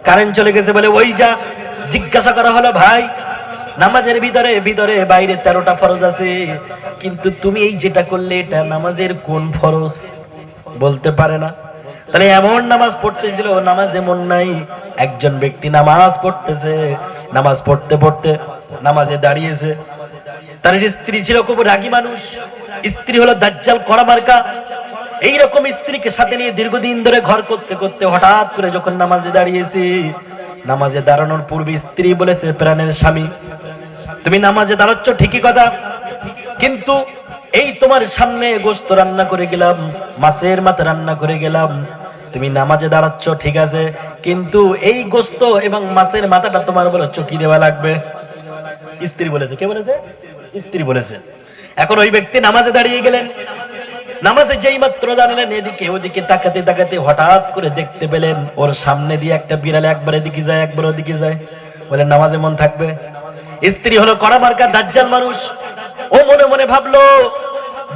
কারেন্ট চলে গেছে বলে ওই যা। জিজ্ঞাসা করা হলো, ভাই নামাজের ভিতরে ভিতরে বাইরে 13টা ফরজ আছে, কিন্তু তুমি এই যেটা করলে এটা নামাজের কোন ফরজ? বলতে পারে না। তাহলে এমন নামাজ পড়তেছিল, নামাজে মন নাই। একজন ব্যক্তি নামাজ পড়তেছে, নামাজ পড়তে পড়তে নামাজে দাঁড়িয়েছে। তার স্ত্রী ছিল খুব রাগী মানুষ, স্ত্রী হলো দাজ্জাল কড়া মার্কা। এইরকম স্ত্রীকে সাথে নিয়ে দীর্ঘদিন ধরে ঘর করতে করতে হঠাৎ করে যখন নামাজে দাঁড়িয়েছে, নামাজে দাঁড়ানোর পূর্বে স্ত্রী বলেছে, প্রাণের স্বামী তুমি নামাজে দাঁড়াচ্ছ ঠিকই কথা, কিন্তু এই তোমার সামনে গোশত রান্না করে গেলাম, মাছের মাথা রান্না করে গেলাম, তুমি নামাজে দাঁড়াচ্ছ ঠিক আছে, কিন্তু এই গোশত এবং মাছের মাথাটা তোমার বলে চকি দেওয়া লাগবে। স্ত্রী বলেছে। কে বলেছে? স্ত্রী বলেছে। এখন ওই ব্যক্তি নামাজে দাঁড়িয়ে গেলেন। নামাজে যেই মাত্র দাঁড়ালেন, এদিকে ওদিকে তাকাতে তাকাতে হঠাৎ করে দেখতে পেলেন ওর সামনে দিয়ে একটা বিড়াল একবার এদিকে যায় একবার ওদিকে যায়। বলেন নামাজে মন থাকবে? স্ত্রী হলো কড়া মার্কা দাজ্জাল মানুষ। ও মনে মনে ভাবলো,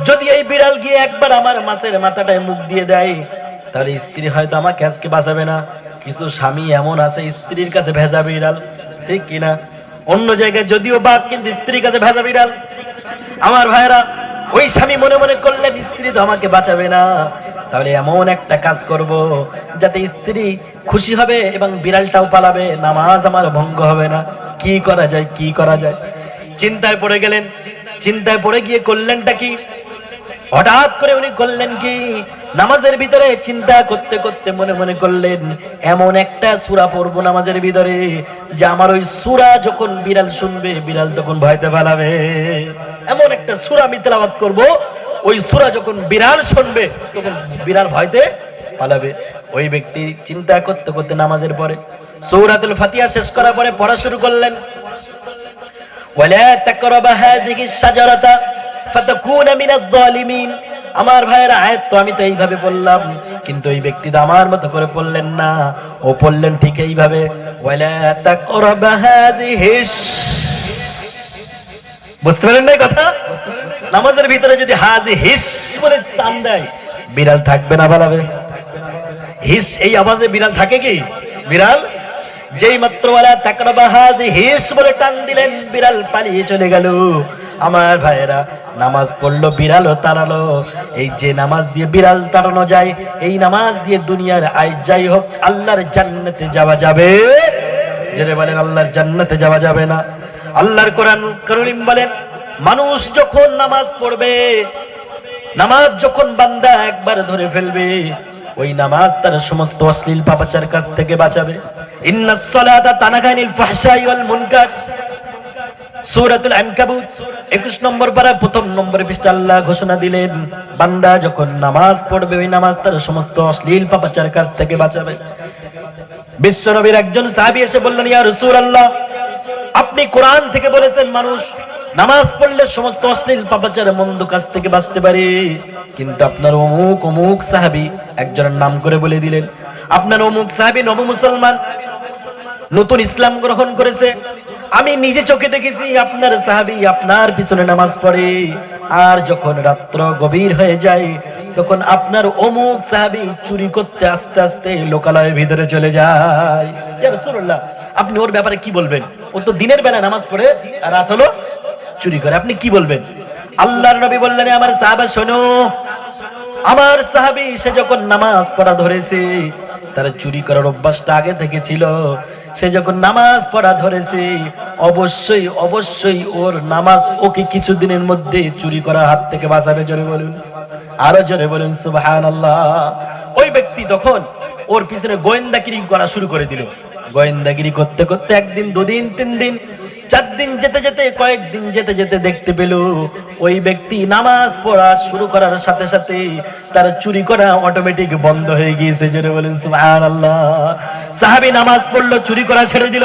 যদি এই বিড়াল গিয়ে একবার আমার মাছের মাথাটায় মুখ দিয়ে দেয়, তাহলে স্ত্রী হয়তো আমাকে আজকে বাঁচাবে না। কিছু স্বামী এমন আছে, স্ত্রীর কাছে ভেজা বিড়াল, ঠিক কিনা? অন্য জায়গায় যদিও বাঘ, কিন্তু স্ত্রীর কাছে ভেজা বিড়াল। আমার ভাইরা, ওই স্বামী মনে মনে করলেন স্ত্রী তো আমাকে বাঁচাবে না, তাহলে এমন একটা কাজ করব যাতে স্ত্রী খুশি হবে এবং বিড়ালটাও পালাবে, নামাজ আমার ভঙ্গ হবে না। কি করা যায়, কি করা যায়? চিন্তায় পড়ে গেলেন। চিন্তায় পড়ে গিয়ে করলেনটা কি? হঠাৎ করে উনি করলেন কি, নামাজের ভিতরে চিন্তা করতে করতে মনে মনে করলেন এমন একটা সূরা পড়বো নামাজের ভিতরে যে আমার ওই সূরা যখন বিড়াল শুনবে বিড়াল তখন ভয়তে পালাবে। এমন একটা সূরা আমি তেলাওয়াত করব, ওই সূরা যখন বিড়াল শুনবে তখন বিড়াল ভয়তে পালাবে। ওই ব্যক্তি চিন্তা করতে করতে নামাজের পরে সূরাতুল ফাতিহা শেষ করার পরে পড়া শুরু করলেন, ওয়ালা তাকরাবা হাযিহি শাজারাতা ফাতাকুনা মিনাজ জালিমিন। আমার ভাইয়েরা, আয়াত তো আমি তো এইভাবে বললাম, কিন্তু ওই ব্যক্তি তো আমার মতো করে পড়লেন না, ও পড়লেন ঠিক এইভাবে, ওয়ালা তাকরাবা হাযিহি। বুঝতে পারেন না কথা? নামাজের ভিতরে যদি হাযিহিস বলে টান দেয় বিড়াল থাকবে না, পালাবে। হিস এই আওয়াজে বিড়াল থাকে কি? বিড়াল যেই মাত্র ওয়ালা তাকরাবা হাযিহিস বলে টান দিলেন বিড়াল পালিয়ে চলে গেল। আমার ভাইয়েরা, নামাজ পড়লো বিড়ালও তাড়ালো। এই যে নামাজ দিয়ে বিড়াল তাড়ানো যায়, এই নামাজ দিয়ে দুনিয়ার আয় যাই হোক আল্লাহর জান্নাতে যাওয়া যাবে। যারা বলেন আল্লাহর জান্নাতে যাওয়া যাবে না। আল্লাহর কোরআন কারীম বলেন, মানুষ যখন নামাজ পড়বে, নামাজ যখন বান্দা একবার ধরে ফেলবে, ওই নামাজ তার সমস্ত অশ্লীল পাপাচার কাছ থেকে বাঁচাবে। ইন্নাস সালাতা তানহা আনিল ফাহশাই ওয়াল মুনকার, সূরাতুল আনকাবুত 21 নম্বর পারা 1ম নম্বরে পৃষ্ঠা আল্লাহ ঘোষণা দিলেন, বান্দা যখন নামাজ পড়বে ওই নামাজ তার সমস্ত অশ্লীল পাপাচার কাছ থেকে বাঁচাবে। বিশ্বনবীর একজন সাহাবী এসে বললেন, ইয়া রাসূলুল্লাহ, আপনি কোরআন থেকে বলেছেন মানুষ নামাজ পড়লে সমস্ত অশ্লীল পাপাচার মন্দ কাজ থেকে বাঁচতে পারে, কিন্তু আপনার অমুক অমুক সাহাবী, একজনের নাম করে বলে দিলেন, আপনার অমুক সাহাবী নব মুসলমান, নতুন ইসলাম গ্রহণ করেছে। আমি নিজে চোখে দেখেছি আপনার সাহাবী আপনার পিছনে নামাজ পড়ে, আর যখন রাত্র গভীর হয়ে যায় তখন আপনার অমুক সাহাবী চুরি করতে আস্তে আস্তে লোকালয়ের ভিতরে চলে যায়। ইয়া রাসূলুল্লাহ, আপনি ওর ব্যাপারে কি বলবেন? ও তো দিনের বেলা নামাজ পড়ে আর রাত হলো চুরি করে, আপনি কি বলবেন? আল্লাহর নবী বললেন, আমার সাহাবা শোনো, আমার সাহাবী সে যখন নামাজ পড়া ধরেছে, তার চুরি করার অভ্যাসটা আগে থেকে ছিল, সে যখন নামাজ পড়া ধরেছে অবশ্যই অবশ্যই ওর নামাজ ওকে কিছুদিনের মধ্যে চুরি করার হাত থেকে বাঁচাবে। জোরে বলুন, আরো জোরে বলুন সুবহানাল্লাহ। ওই ব্যক্তি তখন ওর পিছনে গোয়েন্দাগিরি করা শুরু করে দিল। গোয়েন্দাগিরি করতে করতে একদিন, দুদিন, 3 দিন, 4 দিন যেতে যেতে, কয়েকদিন যেতে যেতে দেখতে পেল ওই ব্যক্তি নামাজ পড়া শুরু করার সাথে সাথে তার চুরি করা অটোমেটিক বন্ধ হয়ে গিয়েছে। জোরে বলেন সুবহানাল্লাহ। সাহাবী নামাজ পড়লো, চুরি করা ছেড়ে দিল।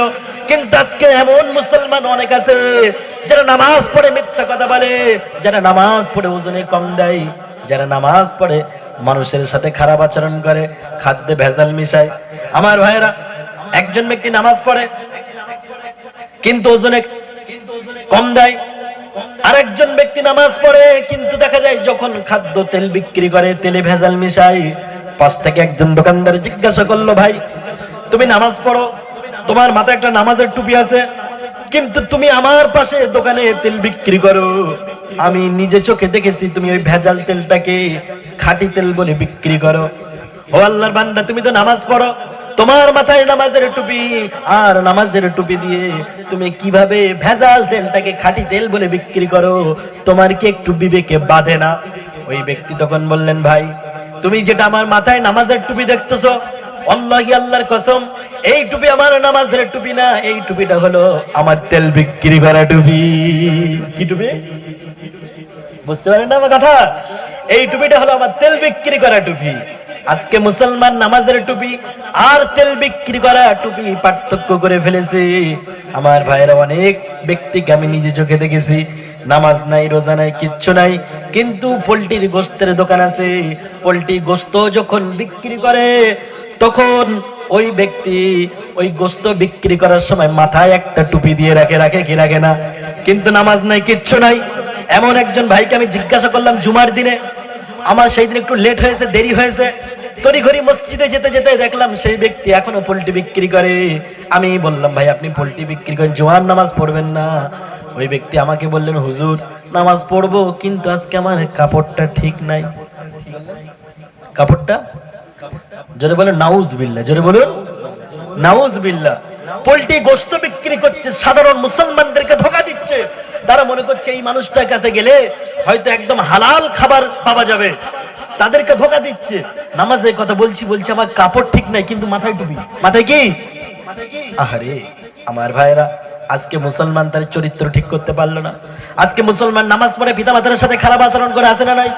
কিন্তু আজকে এমন মুসলমান অনেক আছে যারা নামাজ পড়ে মিথ্যা কথা বলে, যারা নামাজ পড়ে ওজনে কম দেয়, যারা নামাজ পড়ে মানুষের সাথে খারাপ আচরণ করে, খাদ্যে ভেজাল মিশায়। আমার ভাইয়েরা, একজন ব্যক্তি নামাজ পড়ে কিন্তু ওজনে কম দেয়, আরেকজন ব্যক্তি নামাজ পড়ে কিন্তু দেখা যায় যখন খাদ্য তেল বিক্রি করে তেলে ভেজাল মিশায়। পাশ থেকে একজন দোকানদার জিজ্ঞাসা করলো, ভাই তুমি নামাজ পড়ো, তোমার মাথায় একটা নামাজের টুপি আছে, কিন্তু তুমি আমার পাশে দোকানে তেল বিক্রি করো, আমি নিজে চোখে দেখেছি তুমি ওই ভেজাল তেলটাকে খাঁটি তেল বলে বিক্রি করো। ও আল্লাহর বান্দা, তুমি তো নামাজ পড়ো, তোমার মাথায় নামাজের টুপি, আর নামাজের টুপি দিয়ে তুমি কিভাবে ভেজাল তেলটাকে খাঁটি তেল বলে বিক্রি করো? তোমার কি একটু বিবেকে বাধে না? ওই ব্যক্তি তখন বললেন, ভাই তুমি যেটা আমার মাথায় নামাজের টুপি দেখতেছো, আল্লাহি আল্লাহর কসম, এই টুপি আমার নামাজের টুপি না, এই টুপিটা হলো আমার তেল বিক্রি করা টুপি। কি টুপি? বুঝতে পারেন না আমার কথা? এই টুপিটা হলো আমার তেল বিক্রি করা টুপি। আজকে মুসলমান নামাজের টুপি আর তেল বিক্রি করা টুপি পার্থক্য করে ফেলেছে। আমার ভাইয়েরা, অনেক ব্যক্তিকে আমি নিজে চোখে দেখেছি, নামাজ নাই, রোজা নাই, কিচ্ছু নাই, কিন্তু পোল্ট্রির গোশতের দোকান আছে, পোল্ট্রি গোশত যখন বিক্রি করে তখন ওই ব্যক্তি ওই গোশত বিক্রি করার সময় মাথায় একটা টুপি দিয়ে রাখে কি রাখে না? কিন্তু নামাজ নাই, কিচ্ছু নাই। এমন একজন ভাইকে আমি জিজ্ঞাসা করলাম জুমার দিনে, আমার সেই দিন একটু লেট হয়েছে, দেরি হয়েছে, তড়িঘড়ি মসজিদে যেতে যেতে দেখলাম সেই ব্যক্তি এখনো পোল্ট্রি বিক্রি করে। আমি বললাম, ভাই আপনি পোল্ট্রি বিক্রি করেন, জুমার নামাজ পড়বেন না? ওই ব্যক্তি আমাকে বললেন, হুজুর নামাজ পড়বো, কিন্তু আজকে আমার কাপড়টা ঠিক নাই। কাপড়টা? জোরে বলুন নাউজুবিল্লাহ, জোরে বলুন নাউজুবিল্লাহ। পোল্ট্রি গোশত বিক্রি করছে, সাধারণ মুসলমানদেরকে ধোঁকা দিচ্ছে, তারা মনে করছে এই মানুষটার কাছে গেলে হয়তো একদম হালাল খাবার পাওয়া যাবে, তাদেরকে ধোকা দিচ্ছে। নামাজের কথা বলছি আমার কাপড় ঠিক নাই, কিন্তু মাথায় টুপি। মাথায় কি? আহারে আমার ভাইরা, আজকে মুসলমান তার চরিত্র ঠিক করতে পারলো না। আজকে মুসলমান নামাজ পড়ে পিতা মাতার সাথে খারাপ আচরণ করে, আছে না নাই?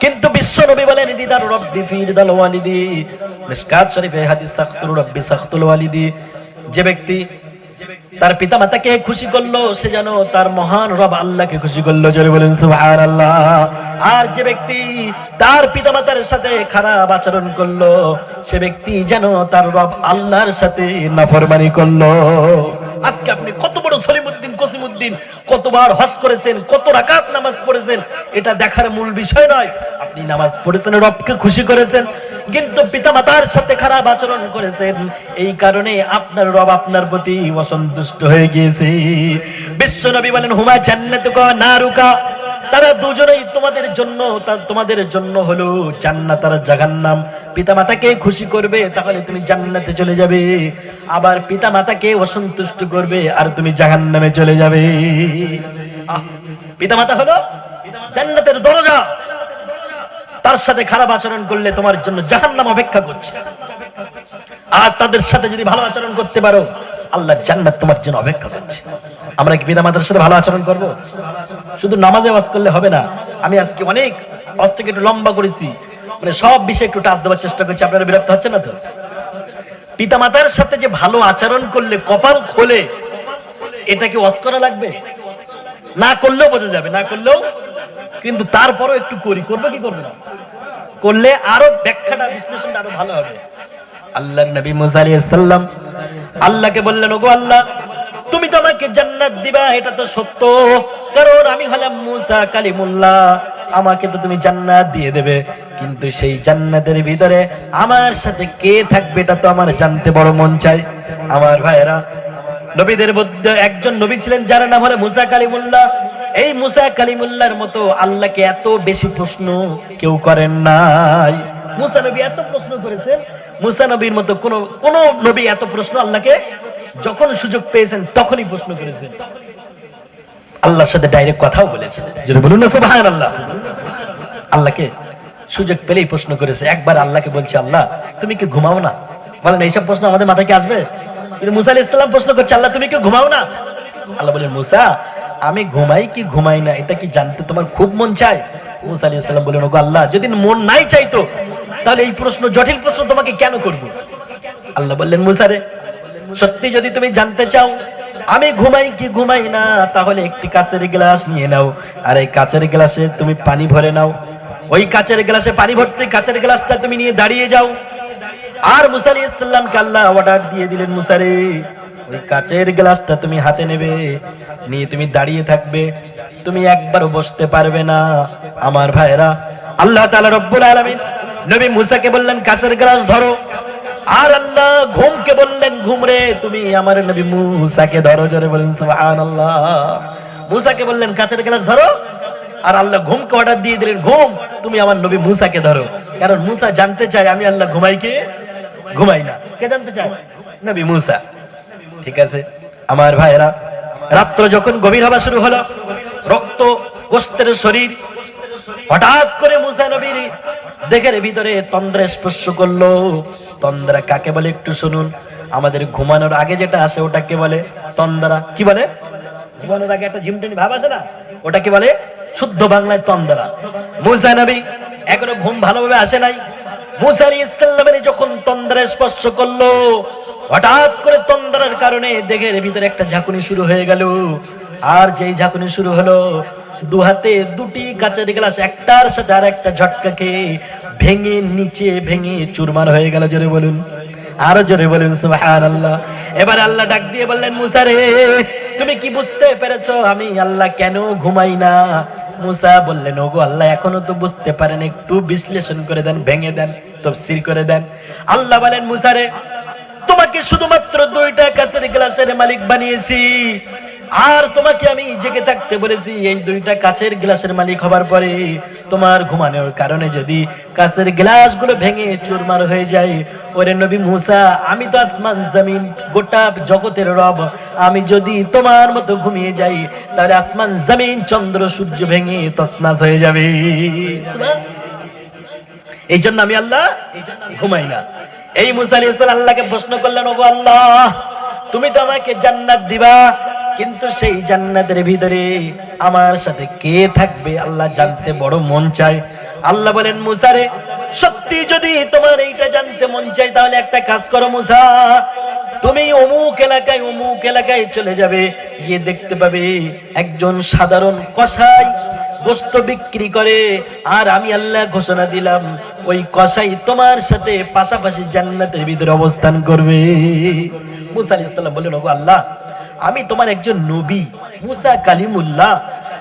কিন্তু বিশ্ব নবী বলেন রিদার রব্বি ফি রিদাল ওয়ালিদি, মিশকাত শরীফে হাদিস সাখতুর রব্বি সাখতুল ওয়ালিদি। যে ব্যক্তি তার পিতা মাতাকে খুশি করলো, সে যেন তার মহান রব আল্লাহকে খুশি করলো। জোরে বলেন সুবহানাল্লাহ। আর যে ব্যক্তি তার পিতা মাতার সাথে খারাপ আচরণ করলো, সে ব্যক্তি যেন তার রব আল্লাহর সাথে নাফরমানি করলো। আজকে আপনি কত বড় সলিমউদ্দিন কসিমউদ্দিন, কতবার হজ করেছেন, কত রাকাত নামাজ পড়েছেন, এটা দেখার মূল বিষয় নয়। আপনি নামাজ পড়েছেন, রবকে খুশি করেছেন, কিন্তু পিতামাতার সাথে খারাপ আচরণ করেছেন, এই কারণে আপনার রব আপনার প্রতি অসন্তুষ্ট হয়ে গিয়েছে। বিশ্ব নবী বলেন হুমা জান্নাতুকা নারুকা, তারা দুজনেই তোমাদের জন্য হলো জান্নাত আর জাহান্নাম। পিতামাতাকে খুশি করবে তাহলে তুমি জান্নাতে চলে যাবে, আবার পিতামাতাকে অসন্তুষ্ট করবে আর তুমি জাহান্নামে চলে যাবে। পিতামাতা হলো জান্নাতের দরজা, তার সাথে খারাপ আচরণ করলে তোমার জন্য জাহান্নাম অপেক্ষা করছে। আর তাদের সাথে যদি ভালো আচরণ করতে পারো, আল্লাহর জান্নাত তোমার জন্য অপেক্ষা করছে। আমরা কি পিতা মাতার সাথে ভালো আচরণ করব? শুধু নামাজে ওয়াজ করলে হবে না। আমি আজকে অনেক অস্ত্রকে একটু লম্বা করেছি, মানে সব বিষয়ে একটু টাচ দেওয়ার চেষ্টা করছি। আপনারা বিরক্ত হচ্ছে না তো? পিতা মাতার সাথে যে ভালো আচরণ করলে কপাল খোলে, এটা কি ওয়াজ করা লাগবে? না করলেও বোঝা যাবে, না করলেও, কিন্তু তারপরও একটু করবো কি করবো না, করলে আরো ব্যাখ্যাটা বিশ্লেষণটা আরো ভালো হবে। আল্লাহর নবী মুসা আলাইহিস সালাম আল্লাহকে বললেন, ওগো আল্লাহ, তুমি তো আমাকে জান্নাত দিবা, এটা তো সত্য, কারণ আমি হলাম মুসা কালিমুল্লাহ, আমাকে তো তুমি জান্নাত দিয়ে দেবে, কিন্তু সেই জান্নাতের ভিতরে আমার সাথে কে থাকবে এটা তো আমার জানতে বড় মন চাই। আমার ভাইয়েরা, নবীদের মধ্যে একজন নবী ছিলেন যার নাম হলো মুসা কালিমুল্লাহ। এই মুসা কালিমুল্লাহর মতো আল্লাহকে এত বেশি প্রশ্ন কেউ করেন নাই। মুসা নবী এত প্রশ্ন করেছেন, মুসা নবীর মতো কোন নবী এত প্রশ্ন আল্লাহকে যখন সুযোগ পেয়েছেন তখনই প্রশ্ন করেছেন, আল্লাহর সাথে ডাইরেক্ট কথাও বলেছেন। যদি বলুন না সুবহানাল্লাহ। আল্লাহকে সুযোগ পেলেই প্রশ্ন করেছে। একবার আল্লাহকে বলছে, আল্লাহ তুমি কি ঘুমাও না? বলেন এইসব প্রশ্ন আমাদের মাথায় কি আসবে? কিন্তু মুসা আলাইহিস সালাম প্রশ্ন করছে, আল্লাহ তুমি কি ঘুমাও না? আল্লাহ বলেন, মুসা আমি ঘুমাই কি ঘুমাই না এটা কি জানতে তোমার খুব মন চায়? মুসা আলাইহিস সালাম বলেন, ওগো আল্লাহ, যদি মন নাই চাইতো তাহলে এই প্রশ্ন, জটিল প্রশ্ন তোমাকে কেন করব? আল্লাহ বললেন, মুসা রে, সত্যি যদি তুমি জানতে চাও আমি ঘুমাই কি ঘুমাই না, তাহলে একটি কাচের গ্লাস নিয়ে নাও, আর এই কাচের গ্লাসে তুমি পানি ভরে নাও। ওই কাচের গ্লাসে পানি ভরতে কাচের গ্লাসটা তুমি নিয়ে দাঁড়িয়ে যাও। আর মুসা আলাইহিস সালামকে আল্লাহ অর্ডার দিয়ে দিলেন, মুসা রে, ওই কাচের গ্লাসটা তুমি হাতে নেবে, নিয়ে তুমি দাঁড়িয়ে থাকবে, তুমি একবারও বসতে পারবে না। আমার ভাইরা, আল্লাহ তাআলা রব্বুল আলামিন নবী মুসাকে বললেন কাচের গ্লাস ধরো, আর আল্লাহ ঘুমকে বললেন, ঘুম রে তুমি আমার নবী মুসাকে ধরো। জোরে বলেন সুবহানাল্লাহ। মুসাকে বললেন কাচের গ্লাস ধরো, আর আল্লাহ ঘুমকে অর্ডার দিয়ে দিলেন, ঘুম তুমি আমার নবী মুসাকে ধরো। কারণ মুসা জানতে চায় আমি আল্লাহ ঘুমাই কি ঘুমাই না। কে জানতে চায়? নবী মুসা। ঠিক আছে আমার ভাইরা, রাত্র যখন গভীর হওয়া শুরু হলো, রক্ত গোস্তের শরীর, হঠাৎ করে মুসা নবীর দেহের ভিতরে তন্দ্রা স্পর্শ করলো। তন্দ্রা কাকে বলে একটু শুনুন। আমাদের ঘুমানোর আগে যেটা আসে ওটাকে বলে তন্দ্রা। কি বলে? ঘুমানোর আগে একটা ঝিমটনি ভাব আসে না, ওটাকে বলে শুদ্ধ বাংলায় তন্দ্রা। মুসা নবী এখনো ঘুম ভালোভাবে আসে নাই। মুসা আলাইহিস সালামের যখন তন্দ্রা স্পর্শ করলো, হঠাৎ করে তন্দ্রার কারণে দেহের ভিতরে একটা ঝাঁকুনি শুরু হয়ে গেল। আর যেই ঝাঁকুনি শুরু হলো, দু হাতে দুটি কাচের গ্লাস একটার সাথে আর একটা ঝটকা খেয়ে ভেঙে নিচে ভেঙে চুরমার হয়ে গেল। জোরে বলুন, আরো জোরে বলুন সুবহানাল্লাহ। এবার আল্লাহ ডাক দিয়ে বললেন, মুসা রে, তুমি কি বুঝতে পেরেছো আমি আল্লাহ কেন ঘুমাই না? মুসা বললেন, ওগো আল্লাহ, এখনো তো বুঝতে পারেন, একটু বিশ্লেষণ করে দেন, ভেঙে দেন, তাফসীর করে দেন। আল্লাহ বলেন, মুসা রে, তোমাকে শুধুমাত্র দুইটা কাচের গ্লাসের মালিক বানিয়েছি, আর তোমাকে আমি জেগে থাকতে বলেছি এই দুইটা কাচের গ্লাসের মালিক হবার পরে তোমার ঘুমানোর কারণে যদি কাচের গ্লাসগুলো ভেঙে চুরমার হয়ে যায়, ওরে নবী মুসা, আমি তো আসমান জমিন গোটা জগতের রব, আমি যদি তোমার মতো ঘুমিয়ে যাই তাহলে আসমান জমিন চন্দ্র সূর্য ভেঙে তছনছ হয়ে যাবে। এই জন্য আমি আল্লাহ ঘুমাই না। এই মুসা আলাইহিস সালাম আল্লাহকে প্রশ্ন করলেন, ওগো আল্লাহ, তুমি তো আমাকে জান্নাত দিবা, কিন্তু সেই জান্নাতের ভিতরে আমার সাথে কে থাকবে আল্লাহ জানতে বড় মন চায়। আল্লাহ বলেন, মুসা রে, সত্যি যদি তোমার এইটা জানতে মন চায় তাহলে একটা কাজ করো মুসা, তুমি অমুক এলাকায় চলে যাবে, গিয়ে দেখতে পাবে একজন সাধারণ কসাই গোশত বিক্রি করে, আর আমি আল্লাহ ঘোষণা দিলাম ওই কসাই তোমার সাথে পাশাপাশি জান্নাতের ভিতরে অবস্থান করবে। মুসা আলাইহিস সালাম বললেন, ওগো আল্লাহ, আমি তোমার একজন নবী মুসা কালিমুল্লাহ,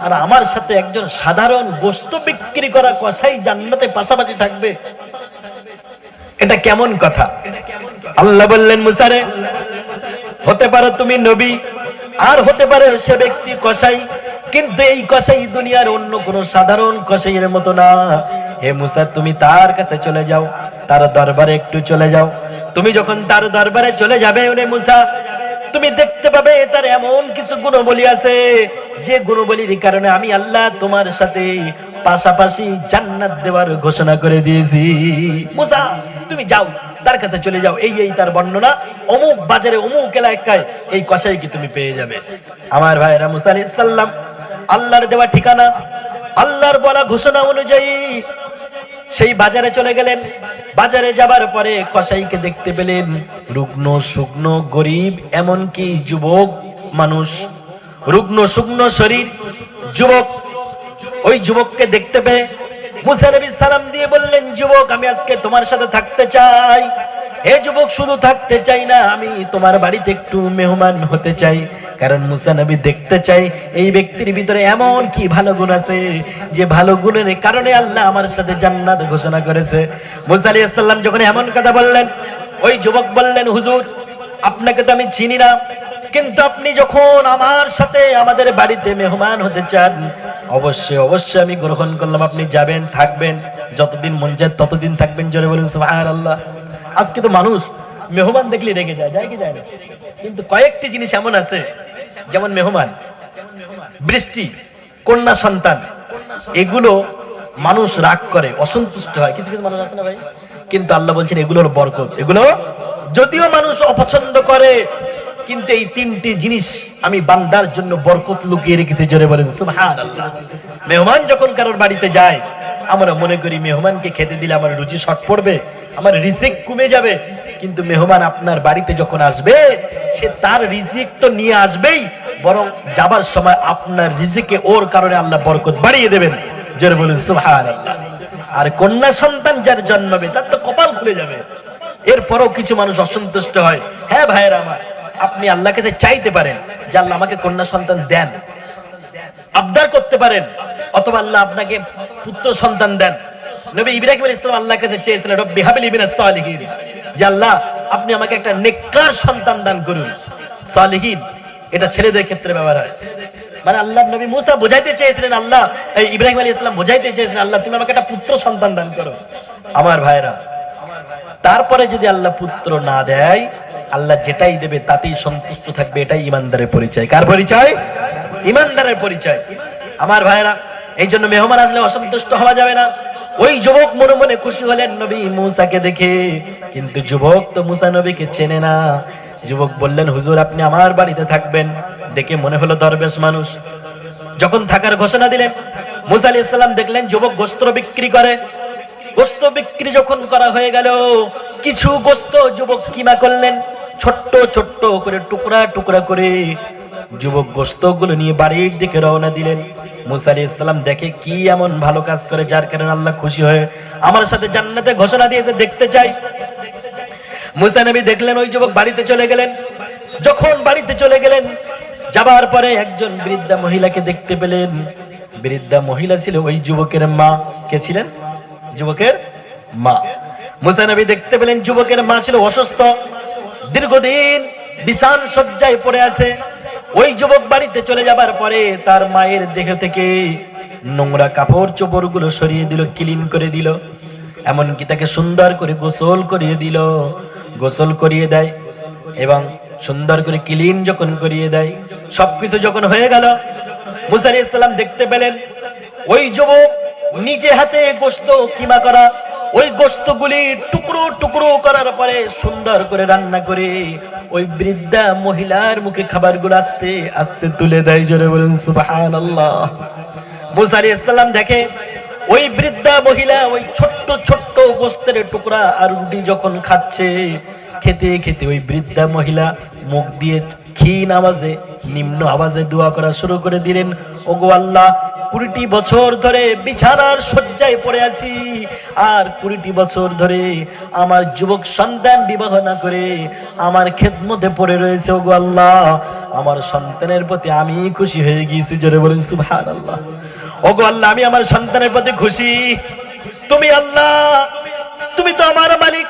আর আমার সাথে একজন সাধারণ গোশত বিক্রি করা কসাই জান্নাতে পাশাপাশি থাকবে, এটা কেমন কথা? আল্লাহ বললেন, মুসা রে, হতে পারো তুমি নবী, আর হতে পারে সে ব্যক্তি কসাই, কিন্তু এই কসাই দুনিয়ার অন্য কোন সাধারণ কসাইয়ের মতো না। হে মুসা, তুমি তার কাছে চলে যাও, তার দরবারে একটু চলে যাও। তুমি যখন তার দরবারে চলে যাবে ওরে মুসা, তুমি দেখতে পাবে তার এমন কিছু গুণবলী আছে যে গুণবলীর কারণে আমি আল্লাহ তোমার সাথে পাশাপাশি জান্নাত দেওয়ার ঘোষণা করে দিয়েছি। মুসা, তুমি যাও, তার কাছে চলে যাও, এই তার বর্ণনা, অমুক বাজারে অমুক এলাকায় এই কসাইকে তুমি পেয়ে যাবে। আমার ভাইরা, মুসা আলাইহিস সালাম আল্লাহর দেওয়া ঠিকানা, আল্লাহর বলা ঘোষণা অনুযায়ী সেই বাজারে চলে গেলেন। বাজারে যাবার পরে কসাইকে দেখতে পেলেন রুগ্ন শুকনো গরিব, এমনকি যুবক মানুষ, রুগ্ন শুকনো শরীর যুবক। ওই যুবককে দেখতে পেয়ে মুসা নবী সালাম দিয়ে বললেন, যুবক, আমি আজকে তোমার সাথে থাকতে চাই। হে যুবক, শুধু থাকতে চাই না, আমি তোমার বাড়িতে একটু মেহমান হতে চাই। কারণ মুসা নবী দেখতে চাই এই ব্যক্তির ভিতরে এমন কি ভালো গুণ আছে যে ভালো গুণের কারণে আল্লাহ আমার সাথে জান্নাত ঘোষণা করেছে। মুসা আলাইহিস সালাম যখন এমন কথা বললেন, ওই যুবক বললেন, হুজুর, আপনাকে তো আমি চিনি না, কিন্তু আপনি যখন আমার সাথে আমাদের বাড়িতে মেহমান হতে চান, অবশ্যই আমি গ্রহণ করলাম। আপনি যাবেন, থাকবেন, যতদিন মন চায় ততদিন থাকবেন। জোরে বলেন সুবহানাল্লাহ। আজকে তো মানুষ মেহমান দেখলে রেগে যায় কি যায় না? কিন্তু কয়েকটি জিনিস এমন আছে, যেমন মেহমান, বৃষ্টি, কন্যা সন্তান, এগুলো মানুষ রাগ করে, অসন্তুষ্ট হয়, কিছু কিছু মানুষ আছে না ভাই? কিন্তু আল্লাহ বলছেন এগুলোর বরকত। এগুলো যদিও মানুষ অপছন্দ করে, কিন্তু এই তিনটি জিনিস আমি বান্দার জন্য বরকত লুকিয়ে রেখেছি। জোরে বলেন সুবহানাল্লাহ। মেহমান যখন কারোর বাড়িতে যায়, আমরা মনে করি মেহমানকে খেতে দিলে আমার রুচি শর্ট পড়বে, আমার রিজিক কমে যাবে। কিন্তু মেহমান আপনার বাড়িতে যখন আসবে, সে তার রিজিক তো নিয়ে আসবেই, বরং যাবার সময় আপনার রিজিকে ওর কারণে আল্লাহ বরকত বাড়িয়ে দেবেন। জোরে বলেন সুবহানাল্লাহ। আর কন্যা সন্তান যার জন্মাবে তার তো কপাল খুলে যাবে। এরপরও কিছু মানুষ অসন্তুষ্ট হয়। হ্যাঁ ভাইয়েরা আমার, আপনি আল্লাহর কাছে চাইতে পারেন যে আল্লাহ আমাকে কন্যা সন্তান দেন, আবদার করতে পারেন, অথবা আল্লাহ আপনাকে পুত্র সন্তান দেন। নবী ইব্রাহিম আলাইহিস সালাম আল্লাহর কাছে চেয়েছিলেন, রব্বি হাবলি মিনাস সালিহিন, যে আল্লাহ আপনি আমাকে একটা নেককার সন্তান দান করুন। সালিহিন এটা ছেলেদের ক্ষেত্রে ব্যবহার হয়। মানে আল্লাহ নবী মুসা বোঝাইতে চেয়েছিলেন, আল্লাহ ইব্রাহিম আলাইহিস সালাম বোঝাইতে চেয়েছিলেন, আল্লাহ তুমি আমাকে একটা পুত্র সন্তান দান করো। আমার ভাইরা, তারপরে যদি আল্লাহ পুত্র না দেয়, আল্লাহ যেটাই দেবে তাতেই সন্তুষ্ট থাকবে, এটাই ইমানদারের পরিচয়। কার পরিচয়? ইমানদারের পরিচয়। আমার ভাইরা, এই জন্য মেহমান আসলে অসন্তুষ্ট হওয়া যাবে না। ওই যুবক মনে মনে খুশি হলেন নবী মুসাকে দেখে, কিন্তু যুবক তো মুসা নবীকে চেনে না। যুবক বললেন, হুজুর, আপনি আমার বাড়িতে থাকবেন। দেখে মনে হলো দরবেশ মানুষ। যখন থাকার ঘোষণা দিলেন, মুসা আলাইহিস সালাম দেখলেন যুবক গোশত বিক্রি করে। গোশত বিক্রি যখন করা হয়ে গেল, কিছু গোশত যুবক কিমা করলেন, ছোট্ট ছোট্ট করে টুকরা টুকরা করে যুবক গোশতগুলো নিয়ে বাড়ির দিকে রওনা দিলেন। মুসা আলাইহিস সালাম দেখে কি এমন ভালো কাজ করে যার কারণে আল্লাহ খুশি হয়ে আমার সাথে জান্নাতে ঘোষণা দিয়েছে, দেখতে চাই। মুসা নবী দেখলেন ওই যুবক বাড়িতে চলে গেলেন। যখন বাড়িতে চলে গেলেন, যাবার পরে একজন বৃদ্ধা মহিলাকে দেখতে পেলেন। বৃদ্ধা মহিলা ছিল ওই যুবকের মা। কে ছিলেন? যুবকের মা। মুসা নবী দেখতে পেলেন যুবকের মা ছিল অসুস্থ, দীর্ঘদিন বিছান শয্যায় পড়ে আছে। ওই যুবক বাড়িতে চলে যাবার পরে তার মায়ের দেহ থেকে নোংরা কাপড় চোপড় গুলো সরিয়ে দিল, ক্লিন করে দিল, এমনকি তাকে সুন্দর করে গোসল করিয়ে দিল, গোসল করিয়ে দেয় এবং সুন্দর করে ক্লিন যখন করিয়ে দেয়, সবকিছু যখন হয়ে গেল, মুসা আলাইহিস সালাম দেখতে পেলেন ওই যুবক নিজে হাতে গোশত কিমা করা, ওই গোশতগুলি টুকরো টুকরো করার পরে সুন্দর করে রান্না করে ওই বৃদ্ধা মহিলার মুখে খাবারগুলো আস্তে আস্তে তুলে দেয়। জোরে বলুন সুবহানাল্লাহ। মুসা আলাইহিস সালাম দেখে ওই বৃদ্ধা মহিলা ওই ছোট্ট ছোট্ট গোশতের টুকরা আর রুটি যখন খাচ্ছে, খেতে খেতে ওই বৃদ্ধা মহিলা মুখ দিয়ে ক্ষীণ আওয়াজে, নিম্ন আওয়াজে দোয়া করা শুরু করে দিলেন, ওগো আল্লাহ, 20টি বছর ধরে বিছানার শয্যায় পড়ে আছি, আর 20টি বছর ধরে আমার যুবক সন্তান বিবাহ না করে আমার খেদমতে পড়ে রয়েছে। ওগো আল্লাহ, আমার সন্তানের প্রতি আমি খুশি হয়ে গিয়েছি। জোরে বলেন সুবহানাল্লাহ। ওগো আল্লাহ, আমি আমার সন্তানের প্রতি খুশি। তুমি আল্লাহ, তুমি তো আমার মালিক।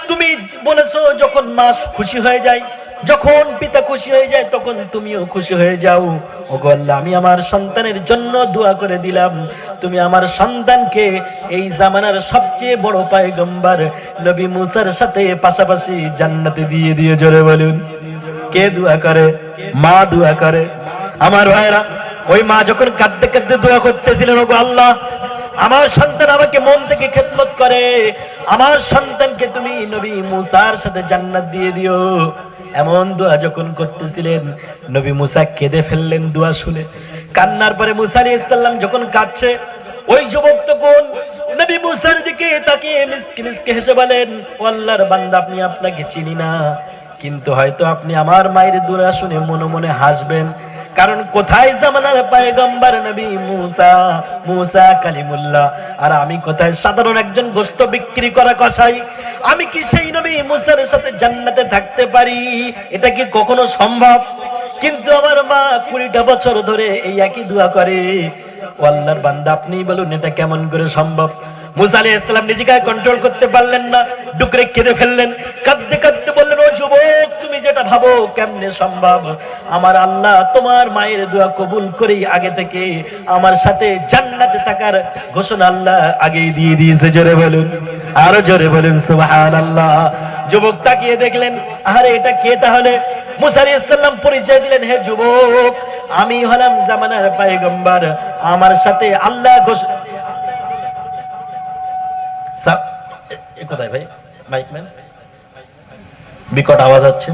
তুমি বলেছো যখন মা খুশি হয়ে যায়, যখন পিতা খুশি হয়ে যায়, তখন তুমিও খুশি হয়ে যাও। ওগো আল্লাহ, আমি আমার সন্তানের জন্য দোয়া করে দিলাম, তুমি আমার সন্তানকে এই জামানার সবচেয়ে বড় পয়গম্বর নবী মুসার সাথে পাশাপাশি জান্নাতে দিয়ে দিয়ে। জোরে বলুন। কে দোয়া করে? মা দোয়া করে। আমার ভাইরা, ওই মা যখন কাঁদতে কাঁদতে দোয়া করতেছিলেন, ওগো আল্লাহ, আমার সন্তান আমাকে মন থেকে খেদমত করে, আমার সন্তানকে তুমি নবী মুসার সাথে জান্নাত দিয়ে দিও, এমন দোয়া যখন করতেছিলেন, নবী মুসা কেঁদে ফেললেন দোয়া শুনে। কান্নার পরে মুসা আলাইহিস সালাম যখন কাঁদছে, ওই যুবক তখন নবী মুসার দিকে তাকিয়ে মিসকি মিসকি হেসে বলেন, ও আল্লাহর বান্দা, আপনি আপনাকে চিনি না, কিন্তু হয়তো আপনি আমার মায়ের দোয়া শুনে মনে মনে হাসবেন, কারণ কোথায় জামানার পয়গম্বর নবী মুসা কালিমুল্লাহ, আর আমি কোথায় সাধারণ একজন গোশত বিক্রি করা কসাই। আমি কি সেই নবী মুসার সাথে জান্নাতে থাকতে পারি? এটা কি কখনো সম্ভব? কিন্তু আমার মা 20টা বছর ধরে এই একই দোয়া করে। ও আল্লাহর বান্দা, আপনি বলুন এটা কেমন করে সম্ভব? মুসা আলাইহিস সালাম নিজেকে কন্ট্রোল করতে পারলেন না, ডুকরে কেঁদে ফেললেন, কাঁদতে কাঁদতে বললেন, ও যুবক, তুমি যেটা ভাবো কেমনে সম্ভব? আমার আল্লাহ তোমার মায়ের দোয়া কবুল করেই আগে থেকে আমার সাথে জান্নাতে থাকার ঘোষণা আল্লাহ আগেই দিয়ে দিয়েছে। জোরে বলুন, আরো জোরে বলুন সুবহানাল্লাহ। যুবক তাকিয়ে দেখলেন, আরে এটা কে তাহলে? মুসা আলাইহিস সালাম পরিচয় দিলেন, হে যুবক, আমি হলাম জামানার পয়গম্বর, আমার সাথে আল্লাহ কোথায় ভাই মাইকম্যান? বিকট আওয়াজ হচ্ছে,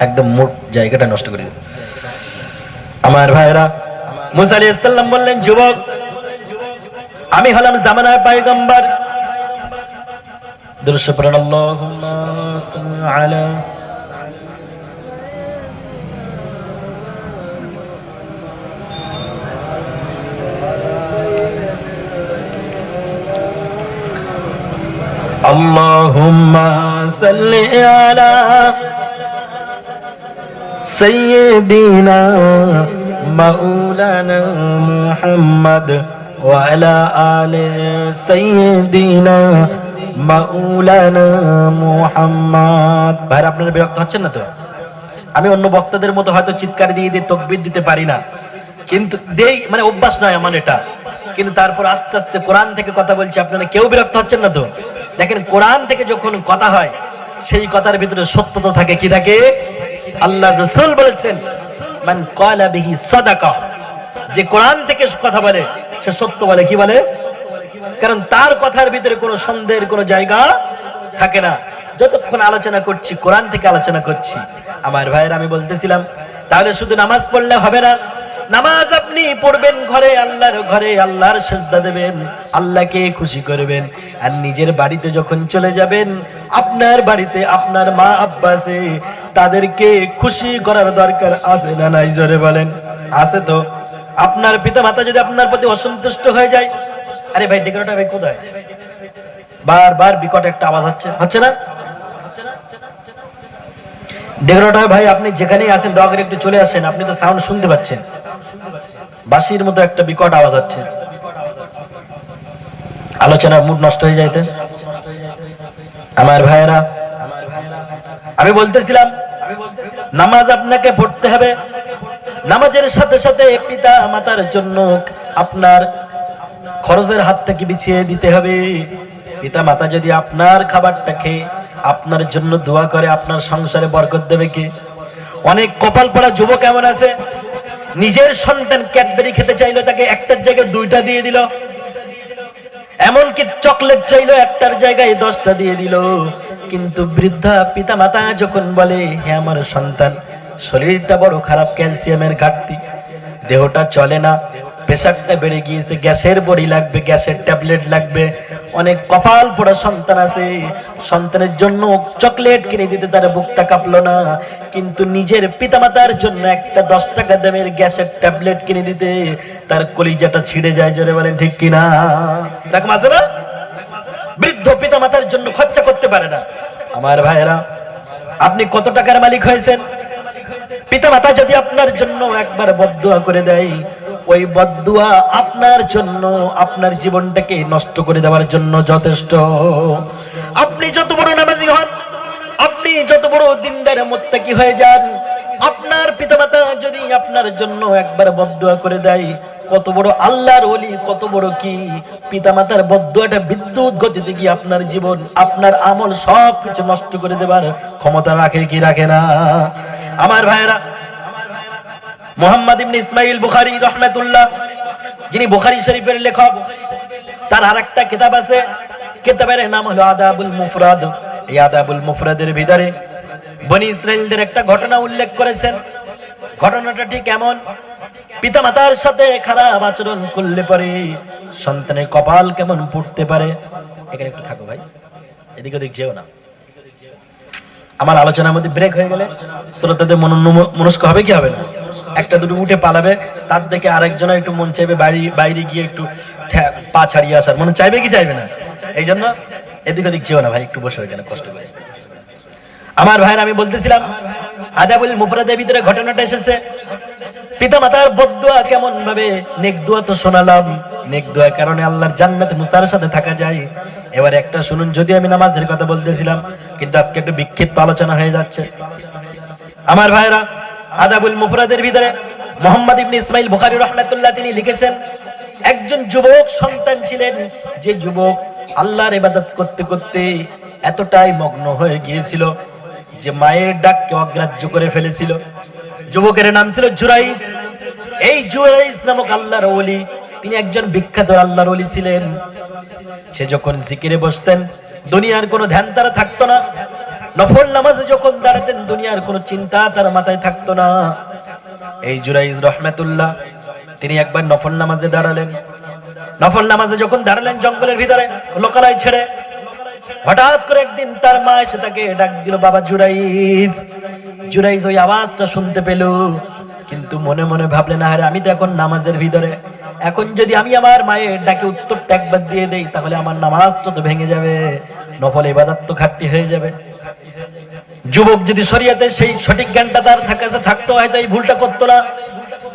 একদম মোট জায়গাটা নষ্ট করে দিল। আমার ভাইরা, মুসা আলাইহিস সালাম বললেন, যুবক, আমি হলাম জামানার পয়গম্বর। দুরূদ পড়ুন, আল্লাহুম্মা সাল্লি আলা اللهم صل على سيدنا مولانا محمد وعلى آل سيدنا مولانا محمد। ভাই, আপনারা বিরক্ত হচ্ছেন না তো? আমি অন্য বক্তাদের মতো হয়তো চিৎকার দিয়ে দিয়ে তাকবীর দিতে পারি না, কিন্তু দেই, মানে অভ্যাস নয় আমার এটা, কিন্তু তারপর আস্তে আস্তে কোরআন থেকে কথা বলছি, আপনারা কেউ বিরক্ত হচ্ছেন না তো? দেখেন, কোরআন থেকে যখন কথা হয়, সেই কথার ভিতরে সত্যতা থাকে। কি থাকে? আল্লাহ রাসূল বলেছেন, মান ক্বালা বিহি সাদাকা, যে কোরআন থেকে কথা বলে সে সত্য বলে। কি বলে? কারণ তার কথার ভিতরে কোনো সন্দেহের কোনো জায়গা থাকে না। যতক্ষণ আলোচনা করছি, কোরআন থেকে আলোচনা করছি। আমার ভাইয়ের, আমি বলতেছিলাম, তাহলে শুধু নামাজ পড়লে হবে না, নামাজ আপনি পড়বেন ঘরে, আল্লাহর ঘরে আল্লাহর সিজদা দেবেন, আল্লাহকে খুশি করবেন। আর নিজের বাড়িতে যখন চলে যাবেন, আপনার বাড়িতে আপনার মা আব্বা আছে, তাদেরকে খুশি করার দরকার আছে না নাই? জোরে বলেন, আছে তো? আপনার পিতা মাতা যদি আপনার প্রতি অসন্তুষ্ট হয়ে যায়, আরে ভাই, ডেকোরেটর ভাই কোথায়? বারবার বিকট একটা আওয়াজ হচ্ছে না? ডেকোরেটর ভাই, আপনি যেখানেই আছেন দয়া করে একটু চলে আসেন, আপনি তো সাউন্ড শুনতে পাচ্ছেন, বাঁশির মতো একটা বিকট আওয়াজ হচ্ছে, আলোচনার মুড নষ্ট হয়ে যাইতে। আমার ভাইয়েরা, আমি বলতেছিলাম নামাজ আপনাকে পড়তে হবে, নামাজের সাথে সাথে পিতা মাতার জন্য আপনার খরচের হাত থেকে বিছিয়ে দিতে হবে। পিতা মাতা যদি আপনার খাবারটা খেয়ে আপনার জন্য দোয়া করে, আপনার সংসারে বরকত দেবে কে? অনেক কপাল পড়া যুবক এমন আছে, নিজের সন্তান ক্যাডবেরি খেতে চাইলো, তাকে একটার জায়গায় 2টা দিয়ে দিল, এমনকি চকলেট চাইলো, একটার জায়গায় 10টা দিয়ে দিল। কিন্তু বৃদ্ধা পিতা মাতা যখন বলে, হে আমার সন্তান, শরীরটা বড় খারাপ, ক্যালসিয়ামের ঘাটতি, দেহটা চলে না, প্রেশারটা বেড়ে গিয়েছে, গ্যাসের বড়ি লাগবে, গ্যাসের ট্যাবলেট লাগবে। অনেক কপাল পোড়া সন্তান আছে, সন্তানের জন্য চকলেট কিনে দিতে তার বুকটা কাঁপলো না, কিন্তু নিজের পিতামাতার জন্য একটা 10 টাকা দামের গ্যাসের ট্যাবলেট কিনে দিতে তার কলিজাটা ছিঁড়ে যায়। জোরে বলেন ঠিক কিনা? এরকম আছে না? বৃদ্ধ পিতামাতার জন্য খরচা করতে পারে না। আমার ভাইয়েরা, আপনি কত টাকার মালিক হয়েছেন? পিতামাতা যদি আপনার জন্য একবার বদদুয়া করে দেয়, ওই বদদুয়া আপনার জন্য, আপনার জীবনটাকে নষ্ট করে দেওয়ার জন্য যথেষ্ট। আপনি যত বড় নামাজি হন, আপনি যত বড় দিনদার মুত্তাকি হয়ে যান, আপনার পিতামাতা যদি আপনার জন্য একবার বদদুয়া করে দেয়, কত বড় আল্লাহর ওলি, কত বড় কি, পিতামাতার বদদুয়াটা বিদ্যুৎ গতিতে গিয়ে আপনার জীবন, আপনার আমল সবকিছু নষ্ট করে দেবার ক্ষমতা রাখে কি রাখে না? আমার ভাইয়েরা, মুহাম্মদ ইবনে ইসমাইল বুখারী রাহমাতুল্লাহ, যিনি বুখারী শরীফের লেখক, তার আরেকটা কিতাব আছে, কিতাবের নাম হলো আদাবুল মুফরাদ। এই আদাবুল মুফরাদের ভিতরে বনি ইসরাইলদের একটা ঘটনা উল্লেখ করেছেন। ঘটনাটা ঠিক এমন, পিতামাতার সাথে খারাপ আচরণ করলে পরে সন্তানের কপাল কেমন পুড়তে পারে। এখানে একটু থাকো ভাই, এদিকে ওদিক যেও না। আমার আলোচনার মধ্যে ব্রেক হয়ে গেলে শ্রোতাদের মনস্ক হবে কি হবে না? একটা দুটো উঠে পালাবে, তার দেখে আরেকজনের একটু মন চাইবে বাইরে গিয়ে একটু পা ছাড়িয়ে আসার, মনে চাইবে কি চাইবে না? এই জন্য এদিক ওদিক যেও না ভাই, একটু বসে এখানে কষ্ট করে। আমার ভাইয়ের, আমি বলতেছিলাম আদাবুল মুফরাদের ভিতরে ঘটনাটা এসেছে। পিতা মাতার বদদুয়া কেমন ভাবে, নেক দোয়া তো শোনালাম, নেক দোয়ার কারণে আল্লাহর জান্নাতে মুসার সাথে থাকা যায়। এবার একটা শুনুন, যদি আমি নামাজের কথা বলতেছিলাম, কিন্তু আজকে একটু বিক্ষিপ্ত আলোচনা হয়ে যাচ্ছে। আমার ভাইরা, আদাবুল মুফরাদের ভিতরে মুহাম্মদ ইবনে ইসমাইল বুখারী রাহমাতুল্লাহ তিনি লিখেছেন, একজন যুবক সন্তান ছিলেন, যে যুবক আল্লাহর ইবাদত করতে করতে এতটাই মগ্ন হয়ে গিয়েছিল যে মায়ের ডাককে অগ্রাহ্য করে ফেলেছিল। যুবকের নাম ছিল জুরাইজ। এই জুরাইজ নামক আল্লাহর ওলি, তিনি একজন বিখ্যাত আল্লাহর ওলি ছিলেন। সে যখন জিকিরে বসতেন, দুনিয়ার কোনো ধ্যান তার থাকতো না। নফল নামাজে যখন দাঁড়াতেন, দুনিয়ার কোনো চিন্তা তার মাথায় থাকতো না। এই জুরাইজ রাহমাতুল্লাহ তিনি একবার নফল নামাজে দাঁড়ালেন। নফল নামাজে যখন দাঁড়ালেন জঙ্গলের ভিতরে লোকালয় ছেড়ে, হঠাৎ করে একদিন তার মা এসে তাকে ডাক দিল, বাবা জুরাইজ। জুরাইজ ওই আওয়াজটা শুনতে পেল, কিন্তু মনে মনে ভাবলেন, আরে আমি তো এখন নামাজের ভিতরে, এখন যদি আমি আমার মায়ের ডাকে উত্তরটা একবার দিয়ে দেই, তাহলে আমার নামাজটা তো ভেঙে যাবে, নফল ইবাদত তো ঘাটতি হয়ে যাবে। যুবক যদি শরীয়তের সেই সঠিক জ্ঞানটা তার থাকতো, হয়তো এই ভুলটা করতো না।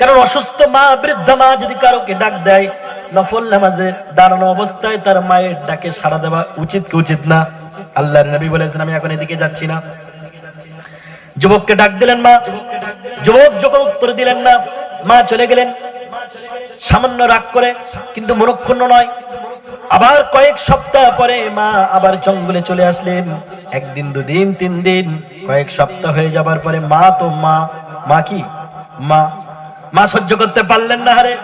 কারণ অসুস্থ মা, বৃদ্ধ মা যদি কারোকে ডাক দেয়, নফল নামাজে দাঁড়ানো অবস্থায় তার মায়ের ডাকে সাড়া দেওয়া উচিত কি উচিত না? আল্লাহর নবী বলেছেন, আমি এখন এদিকে যাচ্ছি না। যুবককে ডাক দিলেন মা। যুবক যখন উত্তর দিলেন না, মা চলে গেলেন সামান্য রাগ করে, কিন্তু মনক্ষুণ্ণ নয়। আবার কয়েক সপ্তাহ পরে মা আবার জঙ্গলে চলে আসলেন। একদিন, দুদিন, 3 দিন, কয়েক সপ্তাহ হয়ে যাবার পরে মা সহ্য করতে পারলেন না। হারে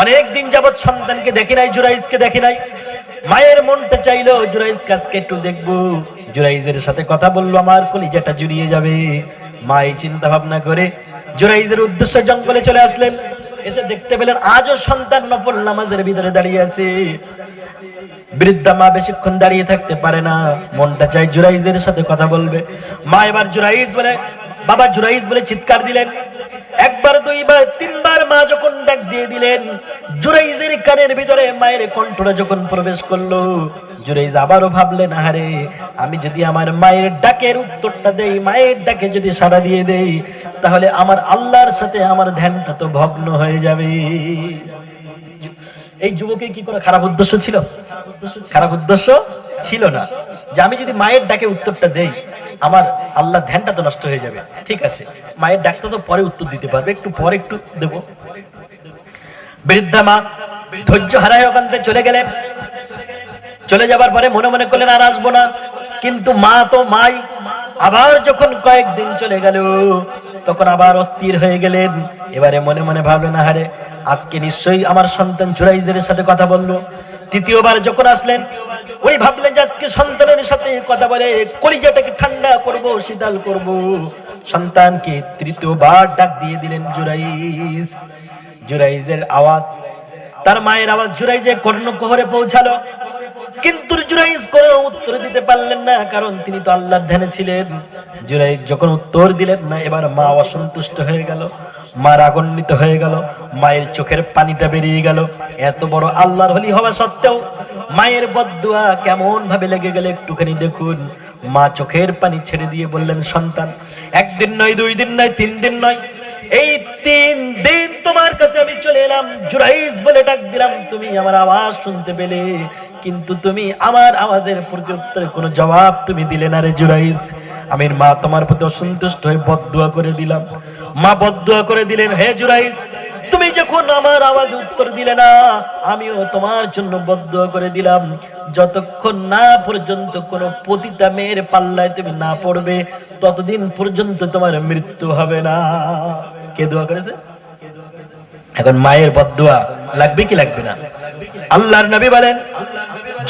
অনেক দিন যাবৎ সন্তানকে দেখি নাই, জুরাইজকে দেখি নাই। মায়ের মনটা চাইলো জুরাইজ কাজকে একটু দেখবো, জুরাইজের সাথে কথা বললো, আমার কলিজাটা জুড়িয়ে যাবে। মা এই চিন্তা ভাবনা করে জুরাইজের উদ্দেশ্যে জঙ্গলে চলে আসলেন। এসে দেখতে পেলেন আজও সন্তান নফল নামাজের ভিতরে দাঁড়িয়ে আছে। বৃদ্ধা মা বেশিক্ষণ দাঁড়িয়ে থাকতে পারে না, মনটা চাই জুরাইজের সাথে কথা বলবে। মা এবার জুরাইজ বলে, বাবা জুরাইজ বলে চিৎকার দিলেন। একবার, দুইবার, 3বার মা যখন ডাক দিয়ে দিলেন, জুরাইজের কানের ভিতরে মায়ের কণ্ঠটা যখন প্রবেশ করলো, জুরাইজ আবারও ভাবলেন, আরে আমি যদি আমার মায়ের ডাকের উত্তরটা দেই, মায়ের ডাকে যদি সাড়া দিয়ে দেই, তাহলে আমার আল্লাহর সাথে আমার ধ্যানটা তো ভগ্ন হয়ে যাবে। এই যুবকের কি কোনো খারাপ উদ্দেশ্য ছিল? খারাপ উদ্দেশ্য ছিল না, যে আমি যদি মায়ের ডাকে উত্তরটা দেই, আমার আল্লাহ ধ্যানটা তো নষ্ট হয়ে যাবে। ঠিক আছে, মায়ের ডাক্তার তো পরে উত্তর দিতে পারবে, একটু পরে একটু দেব। বৃদ্ধা মা ধৈর্য হারায় ওখান থেকে চলে গেলেন। চলে যাবার পরে মনে মনে করলেন আর আসবো না, কিন্তু মা তো মাই। আবার যখন কয়েকদিন চলে গেল তখন আবার অস্থির হয়ে গেলেন। এবারে মনে মনে ভাবলেন আহারে আজকে নিশ্চয়ই আমার সন্তান জুরাইজের সাথে কথা বললো। তৃতীয়বার যখন আসলেন ওই ভাবলেন যে আজকে সন্তানের সাথে কথা বলে কলিজাটাকে ঠান্ডা করব, শীতল করব। সন্তানকে তৃতীয়বার ডাক দিয়ে দিলেন জুরাইজ। জুরাইজের আওয়াজ, তার মায়ের আওয়াজ জুরাইজের কর্ণকুহরে পৌঁছালো, কিন্তু জুরাইজ কোনো উত্তর দিতে পারলেন না, কারণ তিনি তো আল্লাহর ধ্যানে ছিলেন। জুরাইজ যখন উত্তর দিলেন না, এবার মা অসন্তুষ্ট হয়ে গেল, মা রাগান্বিত হয়ে গেল, মায়ের চোখের পানিটা বেরিয়ে গেল। এত বড় আল্লাহর ওলি হওয়া সত্ত্বেও মায়ের বদদুয়া কেমন ভাবে লেগে গেল একটুখানি দেখুন। মা চোখের পানি ছেড়ে দিয়ে বললেন, সন্তান একদিন নয়, 2 দিন নয়, 3 দিন নয়, এই 3 দিন তোমার কাছে আমি চলে এলাম, জুরাইজ বলে ডাক দিলাম, তুমি আমার আওয়াজ শুনতে পেলে, কিন্তু তুমি আমার আওয়াজের প্রতি উত্তরে কোনো জবাব তুমি দিলে না রে জুরাইজ। আমি মা তোমার প্রতি অসন্তুষ্ট হয়ে বদদুয়া করে দিলাম। মা বদদুয়া করে দিলেন, হে জুরাইজ তুমি যখন আমার আওয়াজে উত্তর দিলে না, আমিও তোমার জন্য বদদুয়া করে দিলাম, যতক্ষণ না পর্যন্ত কোনো পতিতা মেয়ের পাল্লায় তুমি না পড়বে ততদিন পর্যন্ত তোমার মৃত্যু হবে না। কে দোয়া করেছে? এখন মায়ের বদদুয়া লাগবে কি লাগবে না? আল্লাহর নবী বলেন,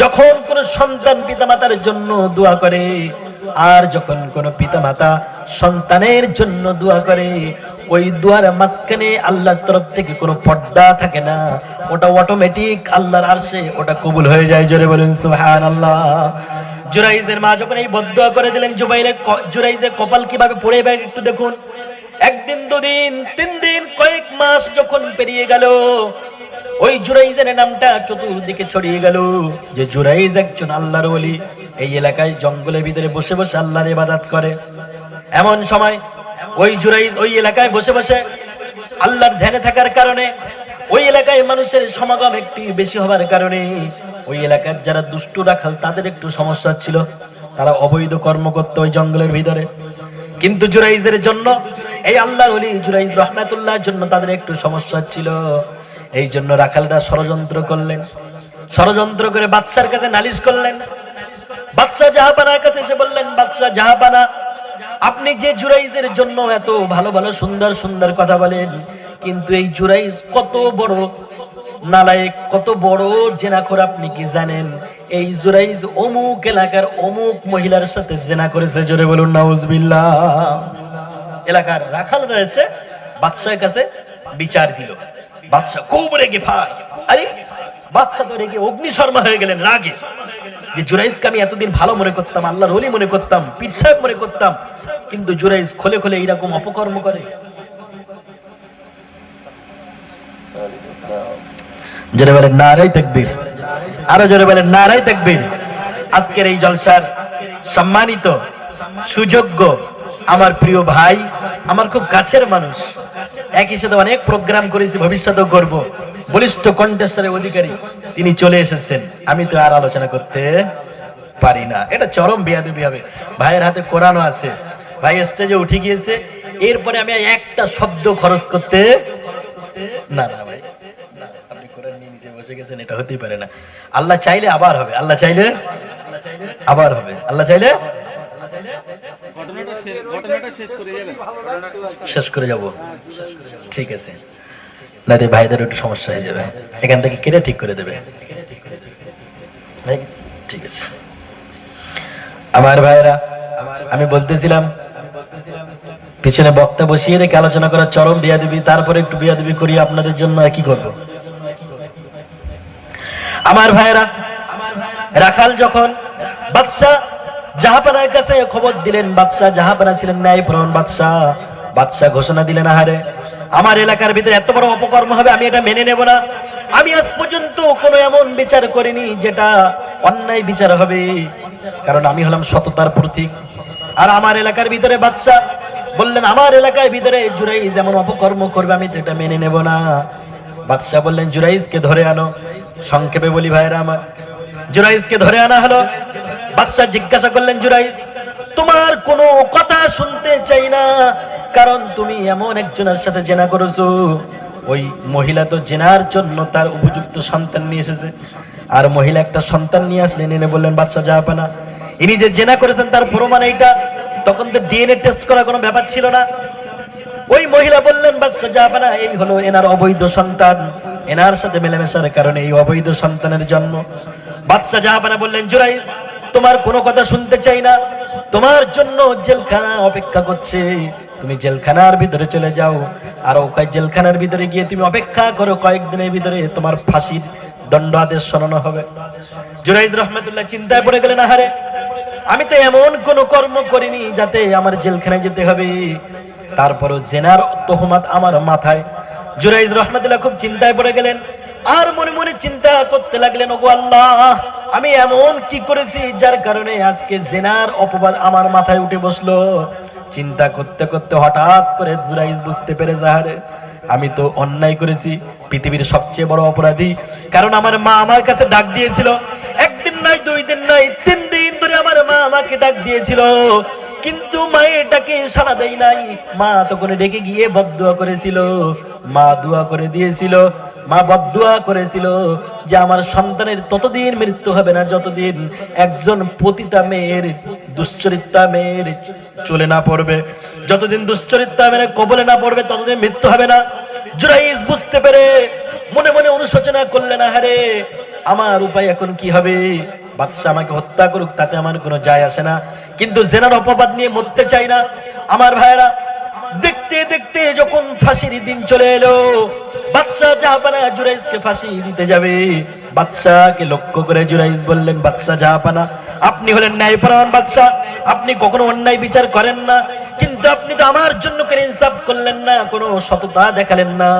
যখন কোন সন্তান পিতামাতার জন্য দোয়া করে, আর যখন কোন পিতামাতা সন্তানের জন্য দোয়া করে, ওই দোয়ার মাঝখানে আল্লাহর তরফ থেকে কোনো পর্দা থাকে না, ওটা অটোমেটিক আল্লাহর আরশে ওটা কবুল হয়ে যায়। জোরে বলেন সুবহানাল্লাহ। জুরাইজের মা যখন এই বদদুয়া করে দিলেন, জুরাইজের কপাল কিভাবে পড়ে একটু দেখুন। 1 দিন, 2 দিন, 3 দিন, কয়েক মাস যখন পেরিয়ে গেল, ওই জুরাইজের নামটা চতুর্দিকে ছড়িয়ে গেল যে জুরাইজ একজন আল্লাহর ওলি, এই এলাকায় জঙ্গলের ভিতরে বসে বসে আল্লাহর ইবাদত করে। এমন সময় ওই জুরাইজ ওই এলাকায় বসে বসে আল্লাহর ধ্যানে থাকার কারণে, ওই এলাকায় মানুষের সমাগম একটু বেশি হবার কারণে, ওই এলাকার যারা দুষ্টু রাখাল তাদের একটু সমস্যা ছিল, তারা অবৈধ কর্ম করত ওই জঙ্গলের ভিতরে। কিন্তু জুরাইজের জন্য, এই আল্লাহর ওলি জুরাইজ রাহমাতুল্লাহর জন্য তাদের একটু সমস্যা ছিল। এই জন্য রাখালরা ষড়যন্ত্র করলেন, ষড়যন্ত্র করে বাদশার কাছে নালিশ করলেন। বাদশাহ জাহাপানার কাছে এসে বললেন, বাদশাহ জাহাপানা, আপনি যে জুরাইজের জন্য এত ভালো ভালো সুন্দর সুন্দর কথা বলেন, কিন্তু এই জুরাইজ কত বড় নালায়েক, কত বড় জেনাখোর আপনি কি জানেন? এই জুরাইজ অমুক এলাকার অমুক মহিলার সাথে জেনা করেছে। জোরে বলুন নাউজুবিল্লাহ। এলাকার রাখালরা এসে বাদশাহের কাছে বিচার দিল। বাদশা খুব রেগে ফাঁস। আরে বাদশা তো রেগে অগ্নিশর্মা হয়ে গেলেন রাগে, যে জুরাইজকে আমি এতদিন ভালো মনে করতাম, আল্লাহর ওলি মনে করতাম, পীর সাহেব মনে করতাম, কিন্তু জুরাইজ খোলে খোলে এইরকম অপকর্ম করে। জোরে বলেন নারায়ে তাকবীর, আরো জোরে বলেন নারায়ে তাকবীর। আজকের এই জলসার সম্মানিত সুযোগ্য আমার প্রিয় ভাই, আমার খুব কাছের মানুষ, একই সাথে অনেক প্রোগ্রাম করেছি, ভবিষ্যতেও করব, বলিষ্ঠ কণ্ঠস্বরের অধিকারী, তিনি চলে এসেছেন। আমি তো আর আলোচনা করতে পারি না, এটা চরম বেয়াদবি হবে। ভাইয়ের হাতে কোরআনও আছে, ভাই স্টেজে উঠে গিয়েছে, এরপরে আমি একটা শব্দ খরচ করতে না। না ভাই, আপনি কোরআন নিয়ে নিচে বসে গেছেন, এটা হতেই পারে না। আল্লাহ চাইলে আবার হবে, আল্লাহ চাইলে আবার হবে, আল্লাহ চাইলে শেষ করে যাব। ঠিক আছে, নাতে ভাইদের একটু সমস্যা হয়ে যাবে, এখান থেকে কেটে ঠিক করে দেবে। ঠিক আছে আমার ভাইরা, আমি বলতেছিলাম পিছনে বক্তা বসিয়ে রেখে আলোচনা করার চরম বিয়াদবি, তারপরে একটু বিয়াদবি করি আপনাদের জন্য, কি করব? আমার ভাইরা, রাখাল যখন বাদশা জাহাপানার কাছে খবর দিলেন, বাদশাহ জাহাপানা ছিলেন ন্যায়পরায়ণ বাদশাহ। বাদশাহ ঘোষণা দিলেন, আহারে আমার এলাকার ভিতরে এত বড় অপকর্ম হবে, আমি এটা মেনে নেব না। আমি আজ পর্যন্ত কোনো এমন বিচার করিনি যেটা অন্যায় বিচার হবে, কারণ আমি হলাম সততার প্রতীক। আর আমার এলাকার ভিতরে বাদশাহ বললেন, আমার এলাকার ভিতরে জুরাইজ যেমন অপকর্ম করবে, আমি তো এটা মেনে নেব না। বাদশাহ বললেন, জুরাইজকে ধরে আনো। সংক্ষেপে বলি ভাইরা আমার, জুরাইজকে ধরে আনা হলো। বাদশাহ জিজ্ঞাসা করলেন, জুরাইজ তোমার কোনো কথা শুনতে চাই না, কারণ তুমি এমন একজনের সাথে জেনা করেছো। ওই মহিলা তো জেনার জন্য তার উপযুক্ত সন্তান নিয়ে এসেছে, আর মহিলা একটা সন্তান নিয়ে আসলেন, এনে বললেন বাচ্চা জাহাপানা ইনি যে জেনা করেছেন তার প্রমাণ এইটা। তখন তো ডিএনএ টেস্ট করার কোনো ব্যাপার ছিল না। ওই মহিলা বললেন বাচ্চা জাহাপানা এই হলো এনার অবৈধ সন্তান, এনার সাথে মেলামেশার কারণে এই অবৈধ সন্তানের জন্ম। বাচ্চা জাহাপানা বললেন জুরাইজ তোমার কোনো কথা শুনতে চাই না, তোমার জন্য জেলখানা অপেক্ষা করছে, তুমি জেলখানার ভিতরে চলে যাও। আর ওই জেলখানার ভিতরে গিয়ে তুমি অপেক্ষা করো, কয়েকদিনের ভিতরে তোমার ফাঁসির দণ্ড আদেশ শোনানো হবে। জুরাইজ রহমতুল্লাহ চিন্তায় পড়ে গেলেন, আহারে আমি তো এমন কোন কর্ম করিনি যাতে আমার জেলখানায় যেতে হবে, তারপরও জেনার তোহমাত আমার মাথায়। জুরাইজ রহমতুল্লাহ খুব চিন্তায় পড়ে গেলেন, আর মনে মনে চিন্তা করতে লাগলেন, ওগো আল্লাহ আমি এমন কি করেছি যার কারণে আজকে জেনার অপবাদ আমার মাথায় উঠে বসলো। চিন্তা করতে করতে হঠাৎ করে জুরাইজ বুঝতে পেরে যাহারে আমি তো অন্যায় করেছি, পৃথিবীর সবচেয়ে বড় অপরাধী। কারণ আমার মা আমার কাছে ডাক দিয়েছিল, একদিন নয়, 2 দিন নয়, 3 দিন ধরে আমার মা আমাকে ডাক দিয়েছিল, কিন্তু মায়ের ডাকে সাড়া দেয় নাই। মা তখন ডেকে গিয়ে বদদুয়া করেছিল, মা দোয়া করে দিয়েছিল, মা বদদুয়া করেছিল যে আমার সন্তানের ততদিন মৃত্যু হবে না যতদিন একজন পতিতা মেয়ের, দুশ্চরিত্রা মেয়ের চলে না পড়বে, যতদিন দুশ্চরিত্রা মেয়ের কবলে না পড়বে ততদিন মৃত্যু হবে না। জুরাইজ বুঝতে পেরে মনে মনে অনুশোচনা করলেন, আহারে আমার উপায় এখন কি হবে, বাদশা আমাকে হত্যা করুক তাতে আমার কোনো যায় আসে না, কিন্তু জেনার অপবাদ নিয়ে মরতে চাই না। আমার ভাইরা দেখতে দেখতে যখন ফাঁসির দিন চলে এলো, বাদশা জাহাপানা জুরাইজকে ফাঁসি দিতে যাবে। বাদশাকে লক্ষ্য করে জুরাইজ বললেন, বাদশা জাহাপানা আপনি হলেন ন্যায়পরায়ণ বাদশা, আপনি কখনো অন্যায় বিচার করেন না, কিন্তু আপনি তো আমার জন্য কোনো ইনসাফ করলেন না, কোনো সততা দেখালেন না,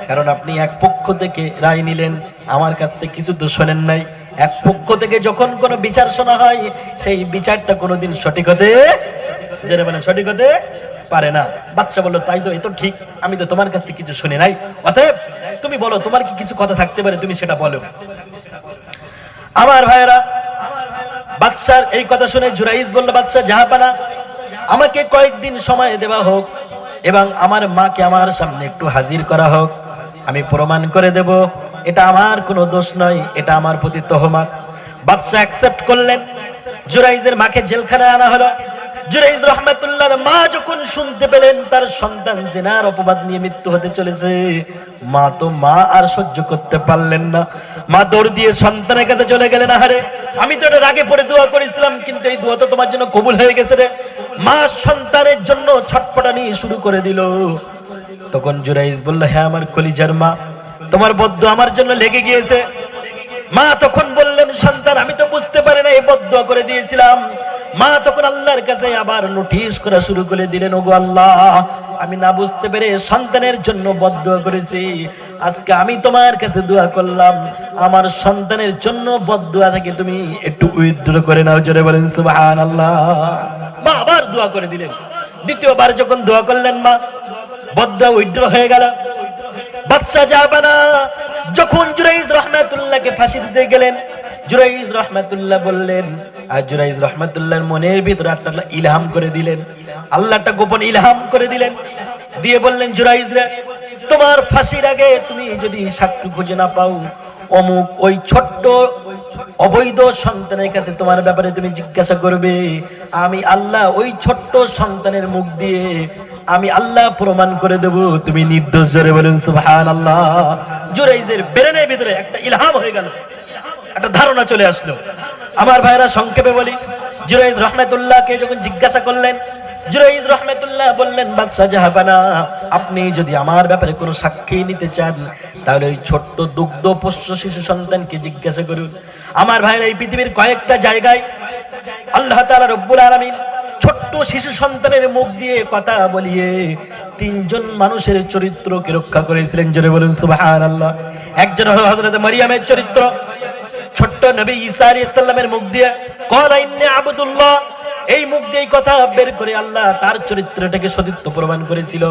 কারণ আপনি এক পক্ষ থেকে রায় নিলেন, আমার কাছ থেকে কিছু তো শোনেন নাই। এক পক্ষ থেকে যখন কোনো বিচার শোনা হয় সেই বিচারটা কোনোদিন সঠিক হতে পারে না। বাদশা বলল, তাই তো, এ তো ঠিক, আমি তো তোমার কাছ থেকে কিছু শুনি নাই, অতএব তুমি বলো তোমার কি কিছু কথা থাকতে পারে, তুমি সেটা বলো। আমার ভাইয়েরা বাদশার এই কথা শুনে জুরাইজ বলল, বাদশা জাহাপানা আমাকে কয়েকদিন সময় দেওয়া হোক এবং আমার মাকে আমার সামনে একটু হাজির করা হোক, আমি প্রমাণ করে দেব এটা আমার কোনো দোষ নয়, এটা আমার প্রতি তহমাত। বাদশা অ্যাকসেপ্ট করলেন, জুরাইজের মাকে জেলখানায় আনা হলো। জুরাইজ রহমাতুল্লাহর মা যখন শুনতে পেলেন তার সন্তান জিনার অপবাদ নিয়ে মৃত্যু হতে চলেছে, মা আর সহ্য করতে পারলেন না, মা দৌড় দিয়ে সন্তানের কাছে চলে গেলেন, আহারে আমি তো এটা রাগে পড়ে দোয়া করেছিলাম, কিন্তু এই দোয়া তো তোমার জন্য কবুল হয়ে গেছে রে। মা সন্তানের জন্য ছটফটানি শুরু করে দিল। তখন জুরাইজ বলল, হ্যাঁ আমার কলিজার মা, তোমার বদদুয়া আমার জন্য লেগে গিয়েছে। মা তখন বললেন, সন্তান আমি তো বুঝতে পারি না এই বদদুয়া করে দিয়েছিলাম। মা তখন আল্লাহর কাছে আবার নোটিশ করা শুরু করে দিলেন, ওগো আল্লাহ আমি না বুঝতে পেরে সন্তানের জন্য বদদুয়া করেছি, আজকে আমি তোমার কাছে দোয়া করলাম, আমার সন্তানের জন্য বদদুয়া থেকে তুমি একটু উইথড্র করে নাও। জোরে বলেন সুবহানাল্লাহ। মা আবার দোয়া করে দিলেন। দ্বিতীয়বার যখন দোয়া করলেন মা, বদদুয়া উইথড্র হয়ে গেল। বাদশা জাহাপানা যখন জুরাইজ রহমাতুল্লাহকে ফাঁসি দিতে গেলেন, জুরাইজ রহমাতুল্লাহ বললেন, আর জুরাইজ রহমাতুল্লাহর মনের ভিতরে একটা ইলহাম করে দিলেন, আল্লাহটা গোপন ইলহাম করে দিলেন, দিয়ে বললেন, জুরাইজ রে তোমার ফাঁসির আগে তুমি যদি সাক্ষ্য খুঁজে না পাও, অমুক ওই ছোট্ট অবৈধ সন্তানের কাছে তোমার ব্যাপারে তুমি জিজ্ঞাসা করবে, আমি আল্লাহ ওই ছোট্ট সন্তানের মুখ দিয়ে আমি আল্লাহ প্রমাণ করে দেব তুমি নির্দোষ। জোরে বলেন সুবহানাল্লাহ। জুরাইজের ব্রেনের ভিতরে একটা ইলহাম হয়ে গেল, একটা ধারণা চলে আসলো। আমার ভাইরা সংক্ষেপে বলি, জুরাইজ রহমাতুল্লাহকে যখন জিজ্ঞাসা করলেন, জুরাইজ রহমাতুল্লাহ বললেন, বাদশা জাহাপানা আপনি যদি আমার ব্যাপারে কোনো সাক্ষী নিতে চান তাহলে ওই ছোট্ট দুগ্ধ পোষ্য শিশু সন্তানকে জিজ্ঞাসা করুন। আমার ভাইরা এই পৃথিবীর কয়েকটা জায়গায় আল্লাহ তাআলা রব্বুল আলামিন ছোট্ট শিশু সন্তানের মুখ দিয়ে কথা বলিয়ে 3 জন মানুষের চরিত্রকে রক্ষা করেছিলেন। জোরে বলুন সুবহানাল্লাহ। একজন হলো হযরত মারিয়ামের চরিত্র, ছোট্ট নবী ঈসা আলাইহিস সালামের মুখ দিয়ে ক্বালা ইন্নী আবদুল্লাহ, এই মুখ দিয়ে কথা বের করে আল্লাহ তার চরিত্রটাকে সতীত্ব প্রমাণ করেছিল।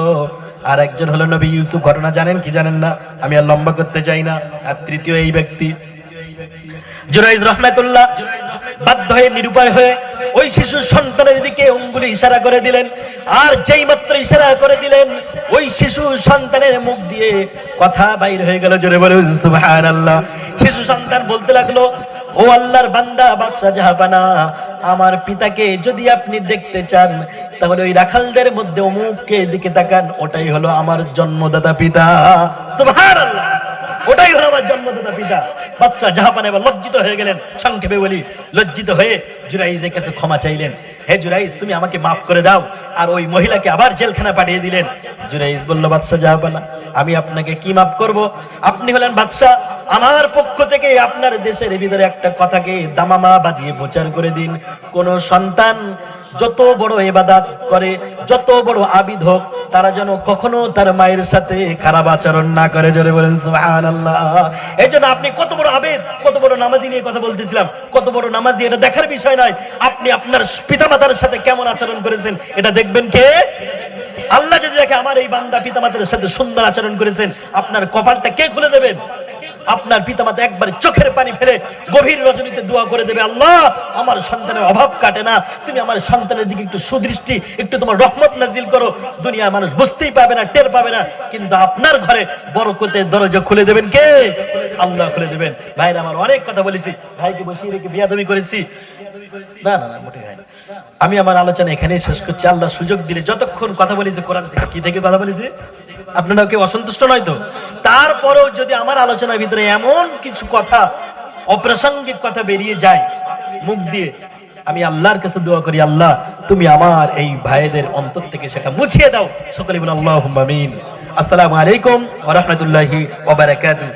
আর একজন হলো নবী ইউসুফ, ঘটনা জানেন কি জানেন না আমি আর লম্বা করতে চাই না। আর তৃতীয় এই ব্যক্তি জুরাইজ রহমাতুল্লাহ বাধ্য বাধ্য হয়ে নিরুপায় হয়ে ওই শিশু সন্তানের দিকে অঙ্গুলি ইশারা করে দিলেন। আর যেই মাত্র ইশারা করে দিলেন, ওই শিশু সন্তানের মুখ দিয়ে কথা বাইর হয়ে গেল, জোরে বলে সুবহানাল্লাহ। শিশু সন্তান বলতে লাগলো, ও আল্লাহর বান্দা বাদশা জাহাপানা, আমার পিতাকে যদি আপনি দেখতে চান তাহলে ওই রাখালদের মধ্যে অমুককে দিকে তাকান, ওটাই হলো আমার জন্মদাতা পিতা। সুবহানাল্লাহ, ওটাই হলো আমার জন্মদাতা পিতা। বাদশা জাহাপানা এবার লজ্জিত হয়ে গেলেন। সংক্ষেপে বলি, লজ্জিত হয়ে জুরাইজের কাছে ক্ষমা চাইলেন, হে জুরাইজ তুমি আমাকে মাফ করে দাও। আর ওই মহিলাকে আবার জেলখানা পাঠিয়ে দিলেন। জুরাইজ বলল, বাদশা জাহাপানা আমি আপনাকে কি মাফ করব? আপনি হলেন বাদশা, আমার পক্ষ থেকে আপনার দেশের ভিতরে একটা কথাকে দামামা বাজিয়ে প্রচার করে দিন, কোন সন্তান যত বড় ইবাদত করে, যত বড় আবিদ হোক, তারা যেন কখনো তার মায়ের সাথে খারাপ আচরণ না করে। জোরে বলেন সুবহানাল্লাহ। এই জন্য আপনি কত বড় আবিদ, কত বড় নামাজি নিয়ে কথা বলতেছিলাম, কত বড় নামাজি এটা দেখার বিষয় নয়, আপনি আপনার পিতামাতার সাথে কেমন আচরণ করেছেন এটা দেখবেন কে? আল্লাহ যদি দেখে আমার এই বান্দা পিতামাতার সাথে সুন্দর আচরণ করেছেন, আপনার কপালটা কে খুলে দেবেন? আপনার পিতামাতা একবার চোখের পানি ফেলে গভীর রজনীতে দোয়া করে দেবে, আল্লাহ আমার সন্তানের অভাব কাটে না, তুমি আমার সন্তানের দিকে একটু সুদৃষ্টি, একটু তোমার রহমত নাজিল করো। দুনিয়ার মানুষ বুঝতেই পাবে না, টের পাবে না, কিন্তু আপনার ঘরে বরকতের দরজা খুলে দেবেন কে? আল্লাহ খুলে দেবেন। ভাইরা আমার, অনেক কথা বলেছি, ভাইকে বসিয়ে রেখে বিয়াদবি করেছি, না না না মোটেই হয় না। আমি আমার আলোচনা এখানেই শেষ করছি। আল্লাহ সুযোগ দিলে যতক্ষণ কথা বলেছি কোরআন থেকে, কি থেকে কথা বলেছি, আপনারা কেউ অসন্তুষ্ট নয় তো? তারপরেও যদি আমার আলোচনার ভিতরে এমন কিছু কথা, অপ্রাসঙ্গিক কথা বেরিয়ে যায় মুখ দিয়ে, আমি আল্লাহর কাছে দোয়া করি, আল্লাহ তুমি আমার এই ভাইদের অন্তর থেকে সেটা মুছিয়ে দাও। সকলে বলুন আল্লাহুম্মা আমিন। আসসালামু আলাইকুম ওয়া রাহমাতুল্লাহি ওয়া বারাকাতুহু।